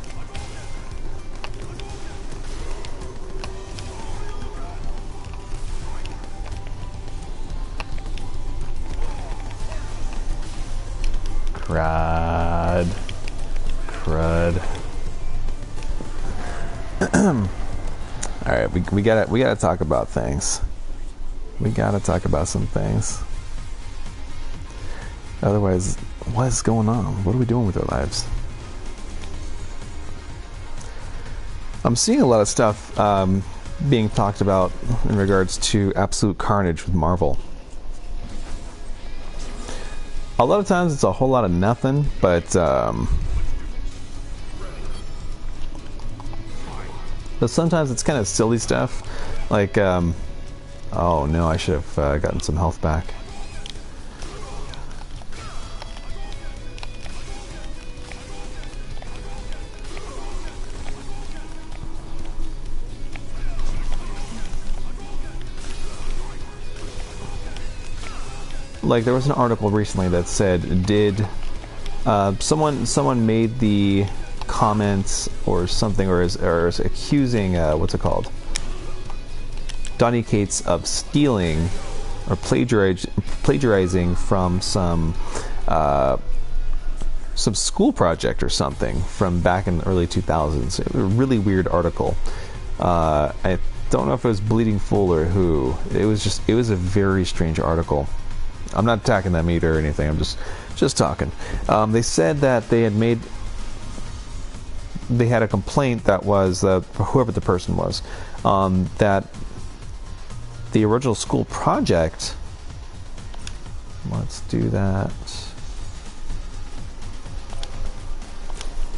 Crud. Alright, we gotta talk about things. We gotta talk about some things. Otherwise, what is going on? What are we doing with our lives? I'm seeing a lot of stuff being talked about in regards to Absolute Carnage with Marvel. A lot of times it's a whole lot of nothing, but sometimes it's kind of silly stuff. Like, oh no, I should have gotten some health back. Like, there was an article recently that said, did someone made the comments or something, or is accusing what's it called, Donny Cates of stealing or plagiarizing from some school project or something from back in the early 2000s. It was a really weird article. I don't know if it was Bleeding Fool or who. It was a very strange article. I'm not attacking them either or anything. I'm just talking. They said that they had a complaint that was whoever the person was, that the original school project. Let's do that.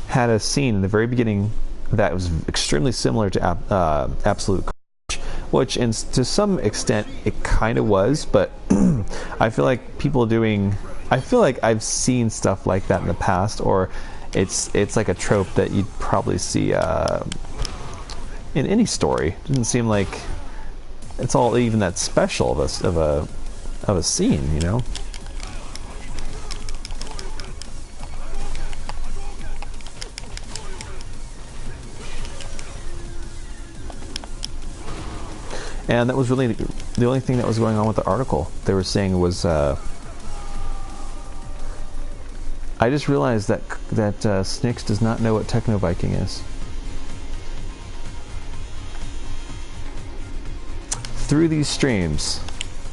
Had a scene in the very beginning that was extremely similar to Absolute Carnage, which, to some extent, it kind of was, but I feel like I feel like I've seen stuff like that in the past, or it's like a trope that you'd probably see in any story. It doesn't seem like it's all even that special of a scene, you know. And that was really the only thing that was going on with the article. They were saying was, I just realized that Snicks does not know what Techno Viking is. Through these streams,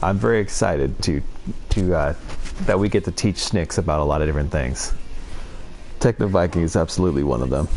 I'm very excited that we get to teach Snicks about a lot of different things. Techno Viking is absolutely one of them.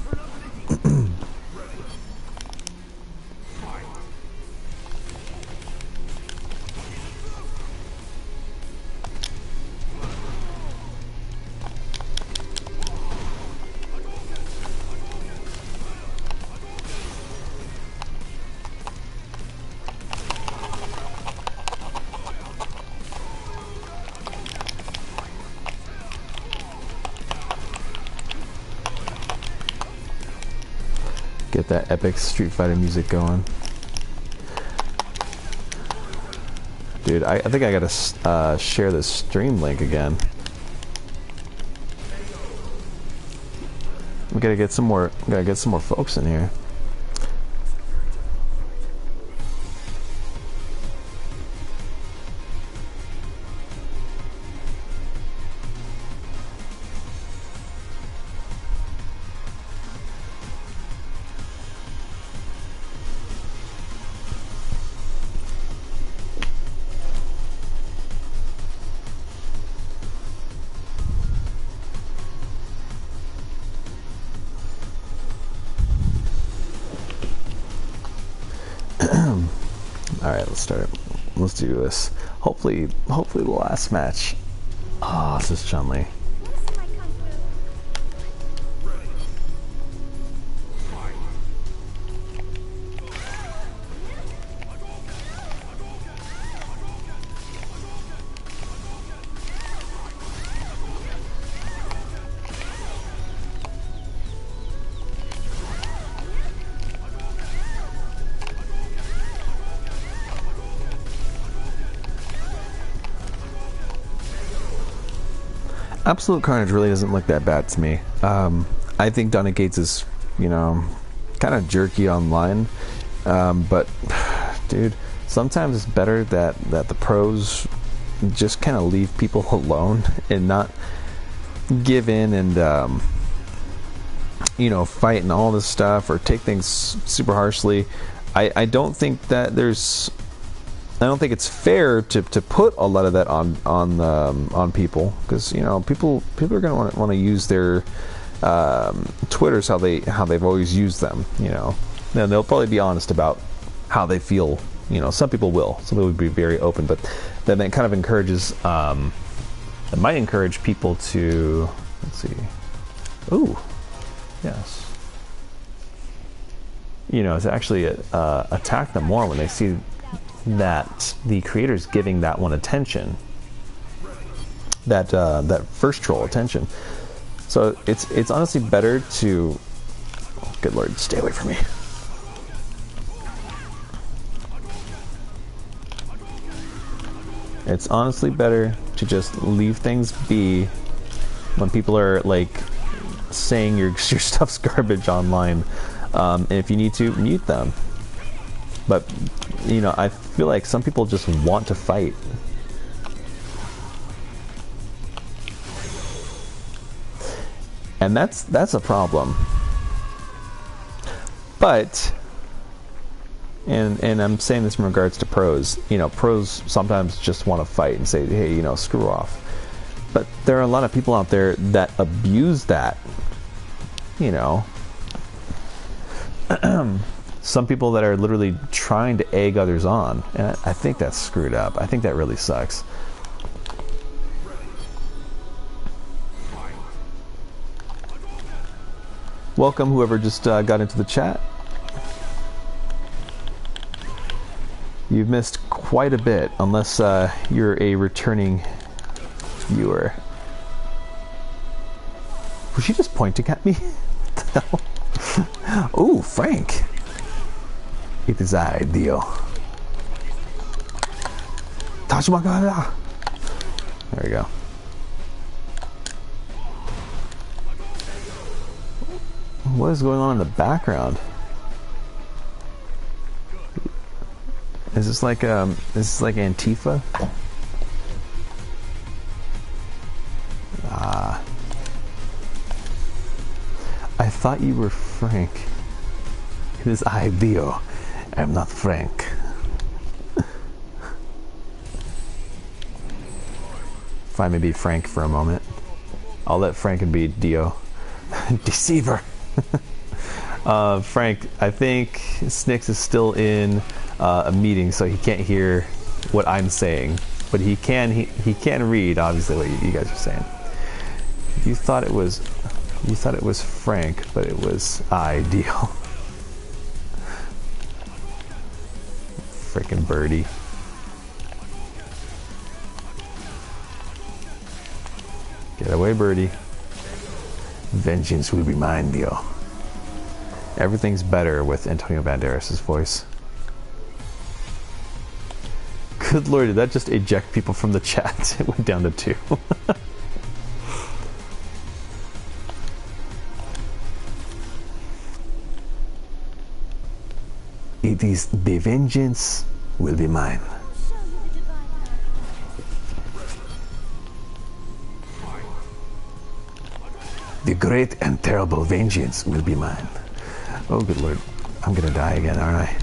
Get that epic Street Fighter music going. Dude, I think I gotta share this stream link again. We gotta get some more folks in here. All right, let's start it. Let's do this. Hopefully the last match. Ah, this is Chun-Li. Absolute Carnage really doesn't look that bad to me. I think Donna Gates is, you know, kind of jerky online, but dude, sometimes it's better that the pros just kind of leave people alone and not give in and you know, fight and all this stuff or take things super harshly. I don't think that there's. I don't think it's fair to put a lot of that on people, because you know people are going to want to use their Twitters how they've always used them. You know, and they'll probably be honest about how they feel. You know, some people will. Some people will be very open, but then that kind of encourages. It might encourage people to, let's see. Ooh, yes. You know, to actually attack them more when they see that the creator's giving that one attention, that first troll attention. So it's honestly better to, oh, good lord, stay away from me. It's honestly better to just leave things be when people are like saying your stuff's garbage online, and if you need to, mute them. But you know, I feel like some people just want to fight. And that's a problem. But and I'm saying this in regards to pros. You know, pros sometimes just want to fight and say, hey, you know, screw off. But there are a lot of people out there that abuse that. You know. Some people that are literally trying to egg others on, and I think that's screwed up. I think that really sucks. Welcome, whoever just got into the chat. You've missed quite a bit, unless you're a returning viewer. Was she just pointing at me? What the hell? Ooh, Frank. It is I, Dio. Touch my god. There we go. What is going on in the background? Is this like Antifa? Ah. I thought you were Frank. It is I, Dio. I'm not Frank. If I may be Frank for a moment, I'll let Frank be Dio. Deceiver. Frank, I think Snicks is still in a meeting, so he can't hear what I'm saying, but he can read obviously what you guys are saying. You thought it was Frank, but it was I, Dio. Frickin' birdie. Get away, birdie. Vengeance will be mine, Dio. Everything's better with Antonio Banderas' voice. Good lord, did that just eject people from the chat? It went down to 2. It is the vengeance will be mine. The great and terrible vengeance will be mine. Oh, good lord. I'm gonna die again, aren't I?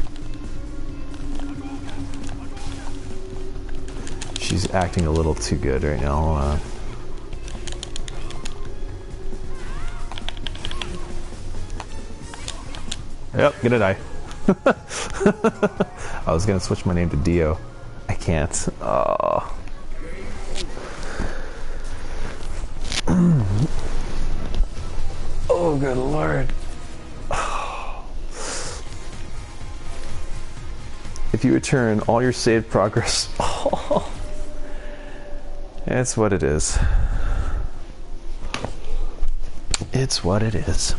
She's acting a little too good right now. Yep, gonna die. I was gonna switch my name to Dio. I can't. Oh. Oh, good lord. If you return all your saved progress. Oh. It's what it is. It's what it is.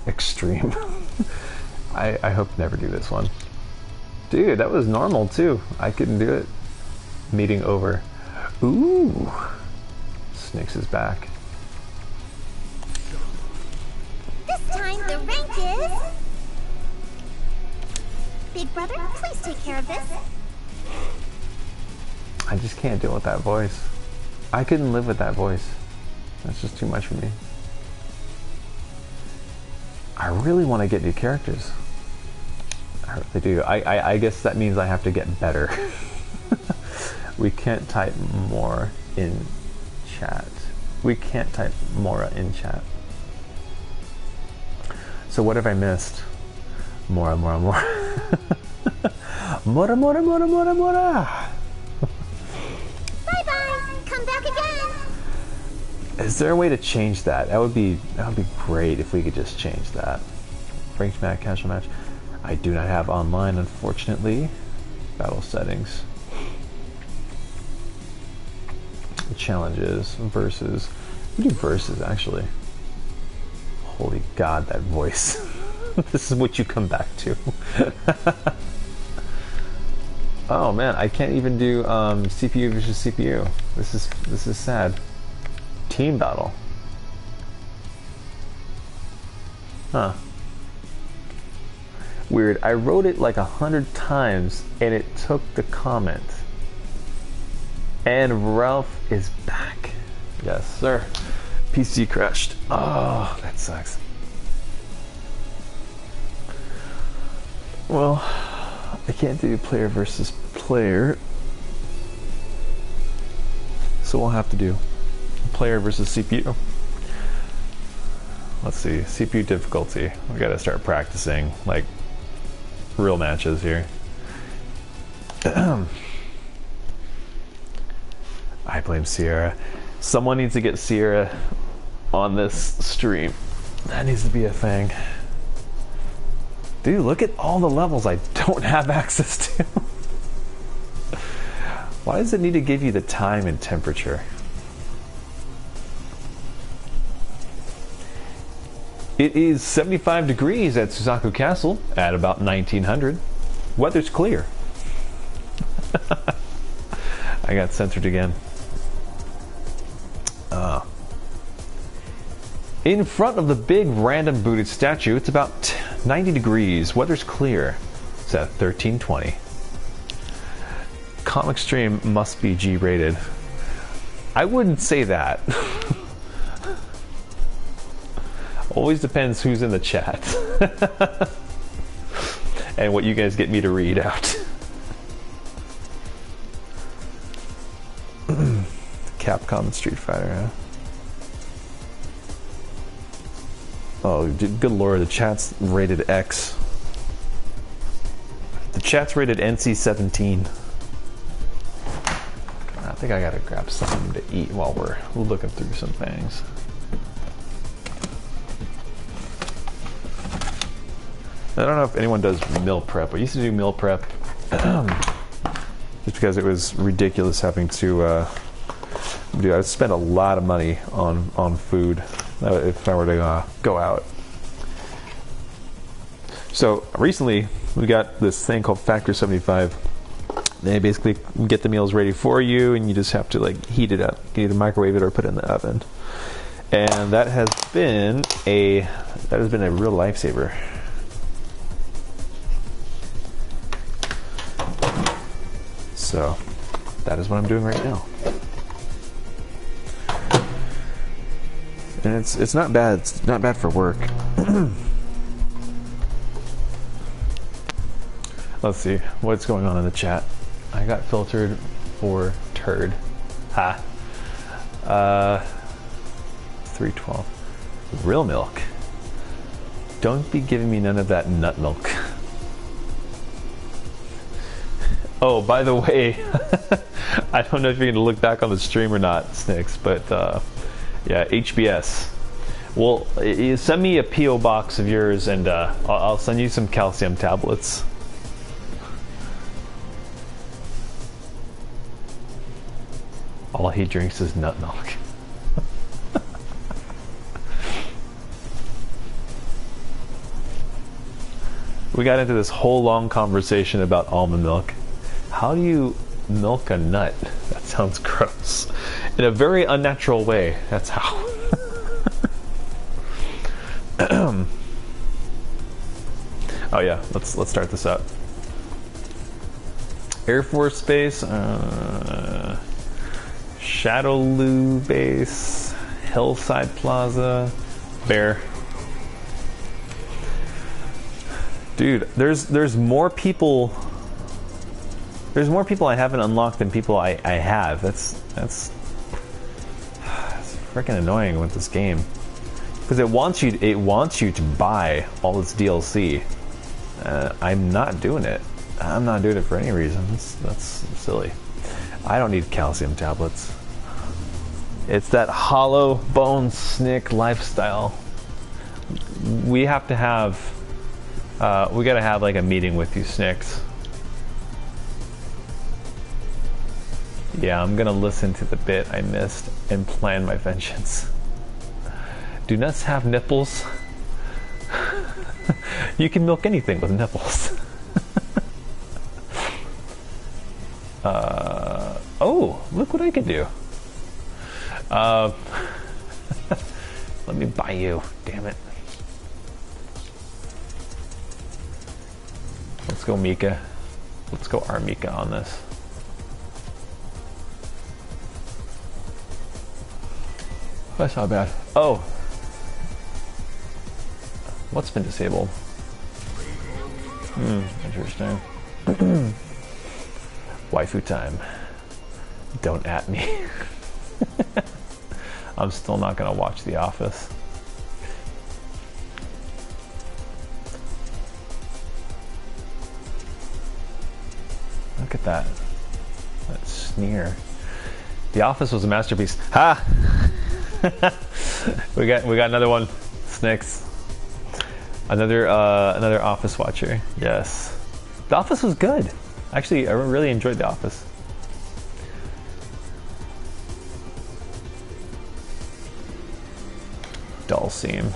Extreme. I hope to never do this one. Dude, that was normal too. I couldn't do it. Meeting over. Ooh. Snakes is back. This time the rank is... Big brother, please take care of this. I just can't deal with that voice. I couldn't live with that voice. That's just too much for me. I really want to get new characters. I really do. I guess that means I have to get better. We can't type more in chat. We can't type Mora in chat. So what have I missed? Mora, Mora, Mora. Mora, Mora, Mora, Mora, Mora. Bye-bye! Come back again! Is there a way to change that? That would be great if we could just change that. Ranked match, casual match. I do not have online, unfortunately. Battle settings. Challenges, versus. We do versus actually. Holy God, that voice. This is what you come back to. Oh man, I can't even do CPU versus CPU. This is sad. Team battle. Huh. Weird. I wrote it like 100 times and it took the comment. And Ralph is back. Yes, sir. PC crashed. Oh, that sucks. Well, I can't do player versus player. So we'll have to do player versus CPU. Let's see, CPU difficulty. We gotta start practicing like real matches here. I blame Sierra. Someone needs to get Sierra on this stream. That needs to be a thing. Dude, look at all the levels I don't have access to. Why does it need to give you the time and temperature? It is 75 degrees at Suzaku Castle at about 1900. Weather's clear. I got censored again. In front of the big random booted statue, it's about 90 degrees. Weather's clear. It's at 1320. Comic stream must be G-rated. I wouldn't say that. Always depends who's in the chat. And what you guys get me to read out. Capcom and Street Fighter, huh? Oh, good lord, the chat's rated X. The chat's rated NC-17. I think I gotta grab something to eat while we're looking through some things. I don't know if anyone does meal prep. I used to do meal prep just because it was ridiculous having to do. I'd spend a lot of money on food if I were to go out. So recently we got this thing called Factor 75. They basically get the meals ready for you, and you just have to like heat it up. You can either microwave it or put it in the oven. And that has been a real lifesaver. So that is what I'm doing right now. And it's not bad. It's not bad for work. Let's see what's going on in the chat. I got filtered for turd. Ha. 312. Real milk. Don't be giving me none of that nut milk. Oh, by the way, I don't know if you're going to look back on the stream or not, Snicks, but yeah, HBS. Well, you send me a P.O. box of yours and I'll send you some calcium tablets. All he drinks is nut milk. We got into this whole long conversation about almond milk. How do you milk a nut? That sounds gross. In a very unnatural way. That's how. Oh yeah, let's start this up. Air Force Base, Shadowloo Base, Hillside Plaza, Bear. Dude, there's more people. There's more people I haven't unlocked than people I have. That's freaking annoying with this game, because it wants you to buy all this DLC. I'm not doing it. I'm not doing it for any reason. That's silly. I don't need calcium tablets. It's that hollow bone snick lifestyle. We have to have. We gotta have like a meeting with you, Snicks. Yeah, I'm gonna listen to the bit I missed and plan my vengeance. Do nuts have nipples? You can milk anything with nipples. Oh, look what I can do. Let me buy you, damn it. Let's go Mika. Let's go our Mika on this. That's not bad. Oh. What's been disabled? Interesting. Waifu time. Don't at me. I'm still not gonna watch The Office. Look at that. That sneer. The Office was a masterpiece. Ha! we got another one. Snicks. Another Office watcher. Yes. The Office was good. Actually, I really enjoyed The Office. Dulcim.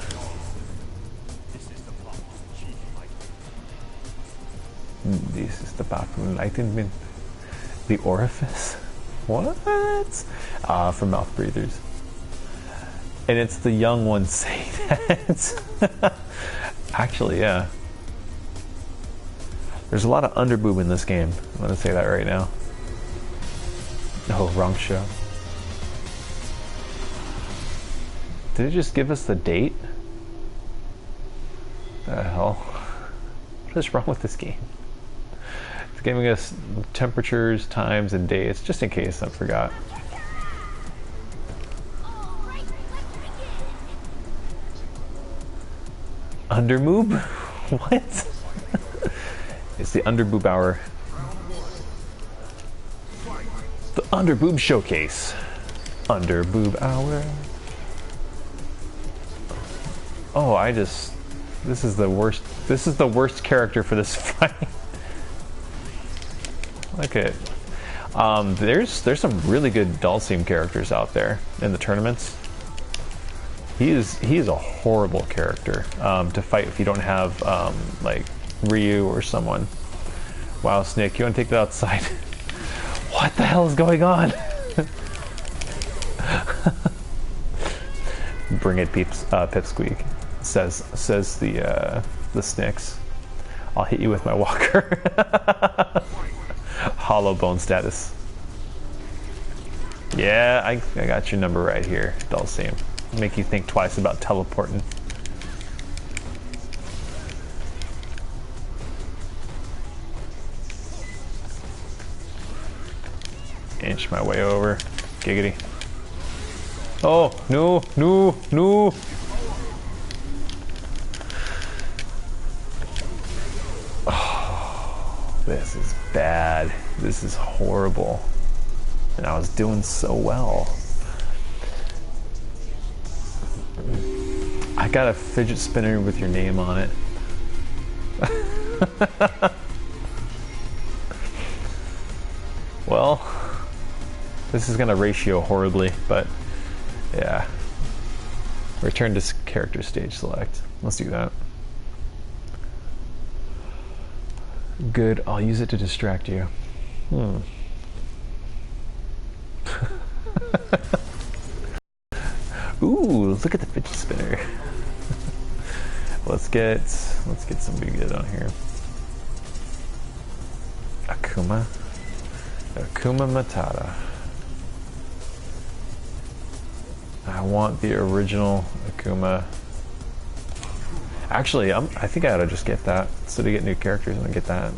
This is the path of enlightenment. The orifice? What? For mouth breathers. And it's the young ones saying that. Actually, yeah. There's a lot of underboob in this game. I'm gonna say that right now. Oh, wrong show. Did it just give us the date? The hell? What is wrong with this game? It's giving us temperatures, times, and dates, just in case I forgot. Underboob? What? It's the underboob hour. The underboob showcase. Underboob hour. Oh, this is the worst. This is the worst character for this fight. Look at it. There's some really good Dulcim characters out there in the tournaments. He is a horrible character to fight if you don't have like Ryu or someone. Wow, Snake, you want to take that outside? What the hell is going on? Bring it, peeps, Pipsqueak. Says the Snicks. I'll hit you with my walker. Hollow bone status. Yeah, I got your number right here, Dulcim. Make you think twice about teleporting. Inch my way over. Giggity. Oh, no, no, no. This is bad. This is horrible. And I was doing so well. I got a fidget spinner with your name on it. Well, this is gonna ratio horribly, but yeah. Return to character stage select. Let's do that. Good, I'll use it to distract you. Ooh, look at the fidget spinner. Let's get somebody good on here. Akuma Matata. I want the original Akuma. Actually, I think I ought to just get that. So to get new characters, I'm gonna get that.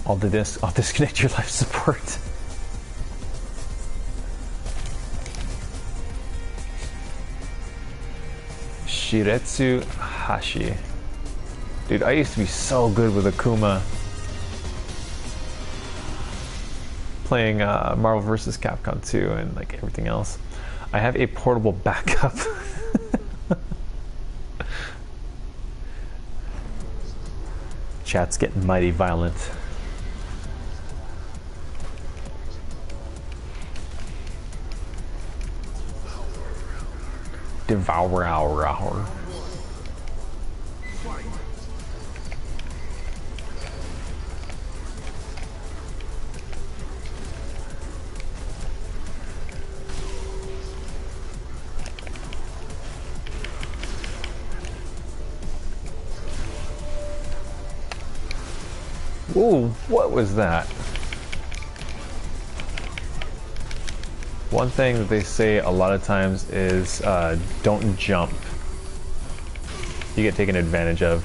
I'll disconnect your life support. Shiretsu Hashi. Dude, I used to be so good with Akuma. Playing Marvel vs. Capcom 2 and like everything else. I have a portable backup. Chat's getting mighty violent. Devour our. Ooh, what was that? One thing that they say a lot of times is don't jump. You get taken advantage of.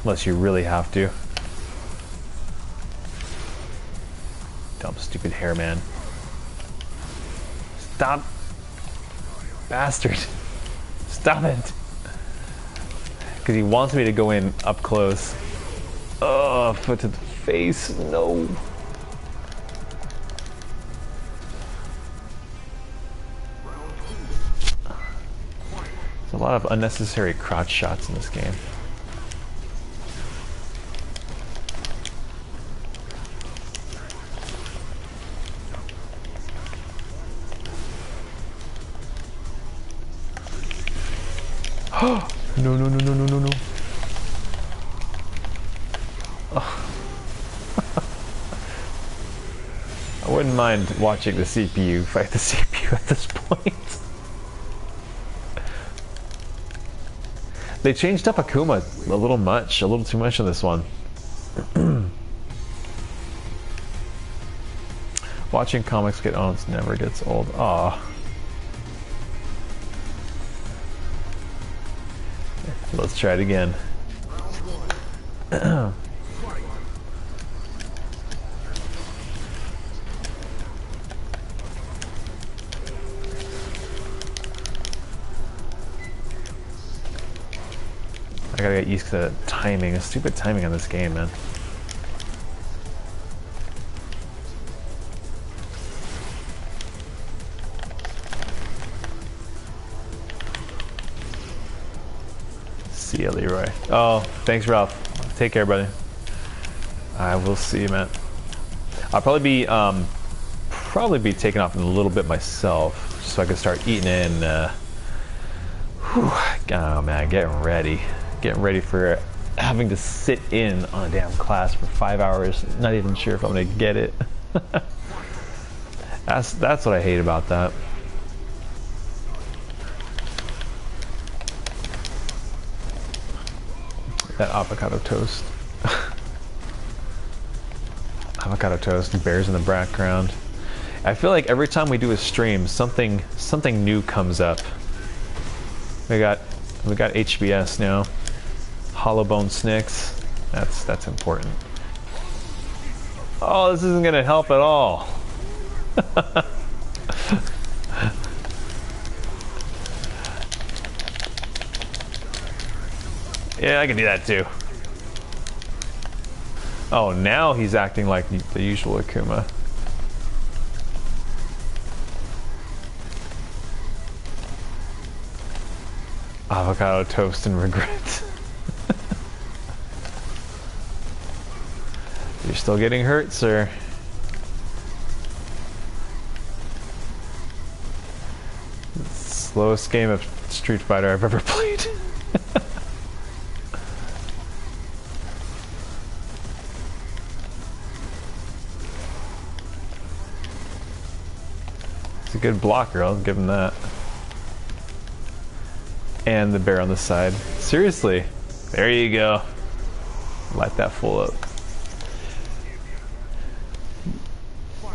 Unless you really have to. Dumb, stupid hair man. Stop. Bastard. Stop it. Because he wants me to go in up close. Oh, foot to the face. No. There's a lot of unnecessary crotch shots in this game. No, no, no, no, no, no, no. Oh. I wouldn't mind watching the CPU fight the CPU at this point. They changed up Akuma a little too much in this one. Watching comics get owned never gets old. Aw. Let's try it again. I gotta get used to the timing. Stupid timing on this game, man. See ya, Leroy. Oh, thanks, Ralph. Take care, buddy. I will see you, man. I'll probably be taking off in a little bit myself, so I can start eating in. Oh man, getting ready for having to sit in on a damn class for 5 hours. Not even sure if I'm gonna get it. That's what I hate about that. That avocado toast. Avocado toast, bears in the background. I feel like every time we do a stream, something new comes up. We got HBS now. Hollow bone snicks. That's important. Oh, this isn't gonna help at all. Yeah, I can do that too. Oh, now he's acting like the usual Akuma. Avocado toast and regret. You're still getting hurt, sir. Slowest game of Street Fighter I've ever played. It's a good blocker, I'll give him that. And the bear on the side. Seriously. There you go. Light that full up.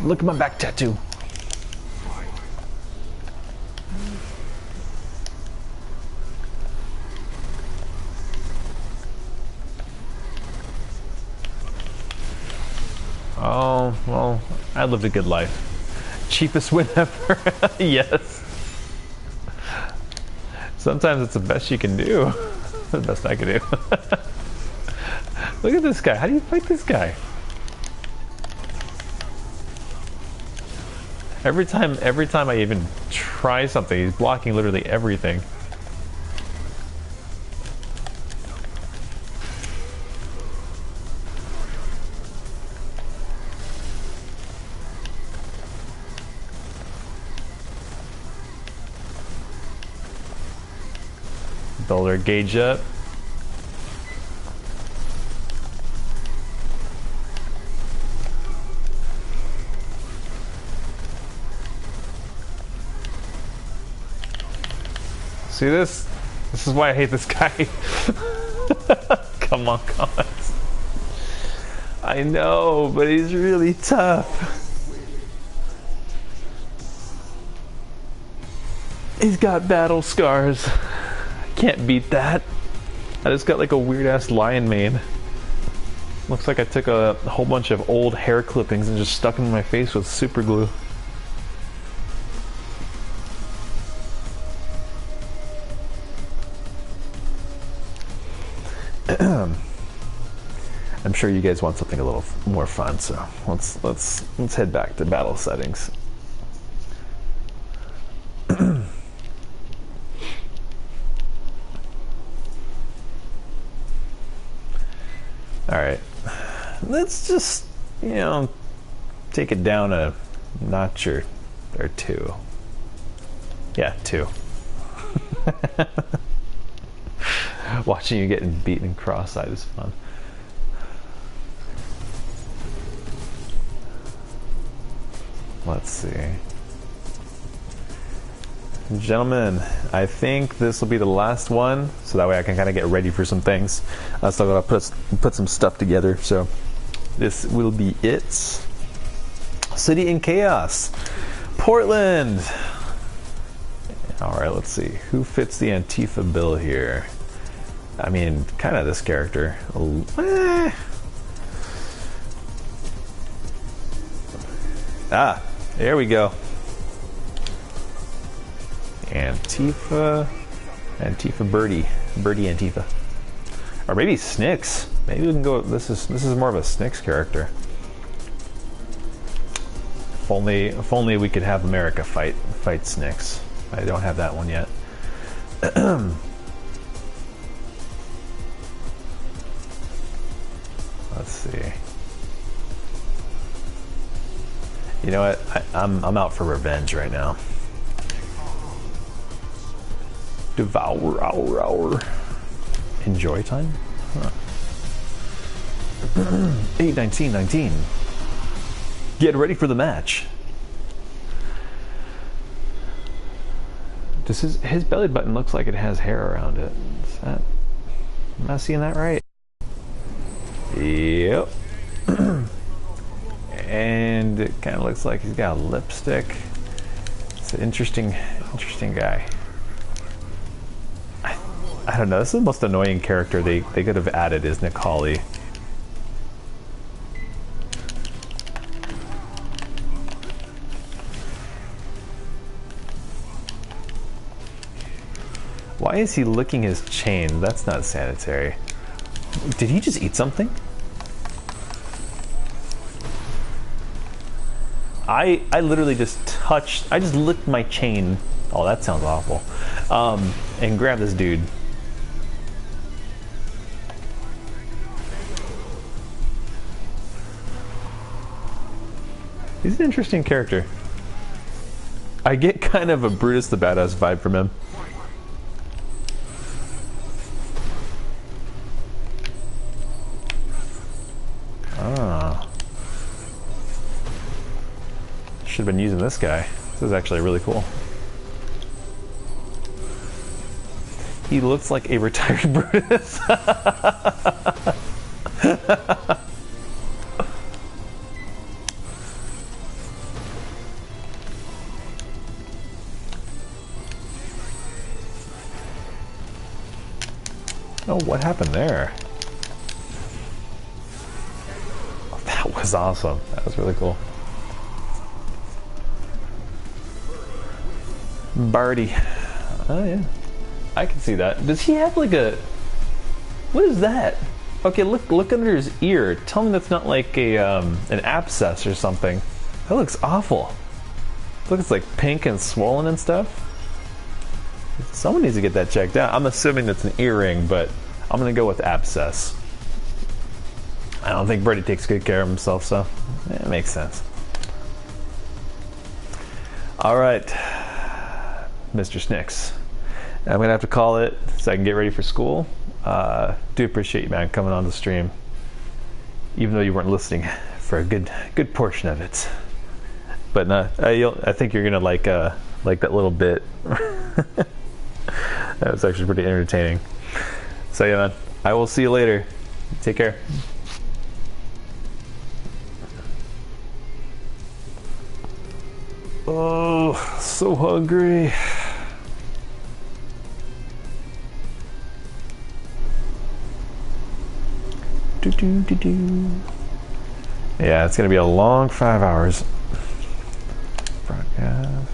Look at my back tattoo. Oh, well, I lived a good life. Cheapest win ever. Yes. Sometimes it's the best you can do. The best I can do. Look at this guy. How do you fight this guy? Every time I even try something, he's blocking literally everything. Build our gauge up. See this? This is why I hate this guy. Come on, comments. I know, but he's really tough. He's got battle scars. Can't beat that. I just got like a weird ass lion mane. Looks like I took a whole bunch of old hair clippings and just stuck them in my face with super glue. I'm sure you guys want something a little more fun, so let's head back to battle settings. Alright, let's just, you know, take it down a notch or two. Yeah, 2. Watching you getting beaten cross-eyed is fun. Let's see. Gentlemen, I think this will be the last one, so that way I can kind of get ready for some things. I still gotta put some stuff together, so this will be it. City in Chaos, Portland. All right, let's see who fits the Antifa bill here. I mean, kind of this character. Ah, there we go. Antifa Birdie Antifa, or maybe Snicks. Maybe we can go. This is more of a Snicks character. If only we could have America fight Snicks. I don't have that one yet. Let's see. You know what? I'm out for revenge right now. Devour our enjoy time. Huh. 8:19:19. Get ready for the match. Does his belly button looks like it has hair around it? Am I seeing that right? Yep. And it kind of looks like he's got a lipstick. It's an interesting guy. I don't know. This is the most annoying character they could have added is Nikali. Why is he licking his chain? That's not sanitary. Did he just eat something? I literally just touched, I just licked my chain. Oh, that sounds awful. And grabbed this dude. He's an interesting character. I get kind of a Brutus the Badass vibe from him. Ah. Should have been using this guy. This is actually really cool. He looks like a retired Brutus. Oh, what happened there? Oh, that was awesome. That was really cool. Barty. Oh yeah. I can see that. Does he have like a... What is that? Okay, look under his ear. Tell me that's not like a an abscess or something. That looks awful. Look, it's like pink and swollen and stuff. Someone needs to get that checked out. I'm assuming that's an earring, but I'm gonna go with abscess. I don't think Brady takes good care of himself, so it makes sense. All right, Mr. Snicks. I'm gonna have to call it so I can get ready for school. Do appreciate you, man, coming on the stream, even though you weren't listening for a good portion of it. But no, I think you're gonna like that little bit. That was actually pretty entertaining. So yeah, man, I will see you later. Take care. Oh, so hungry. Yeah, it's gonna be a long 5 hours. Broadcast.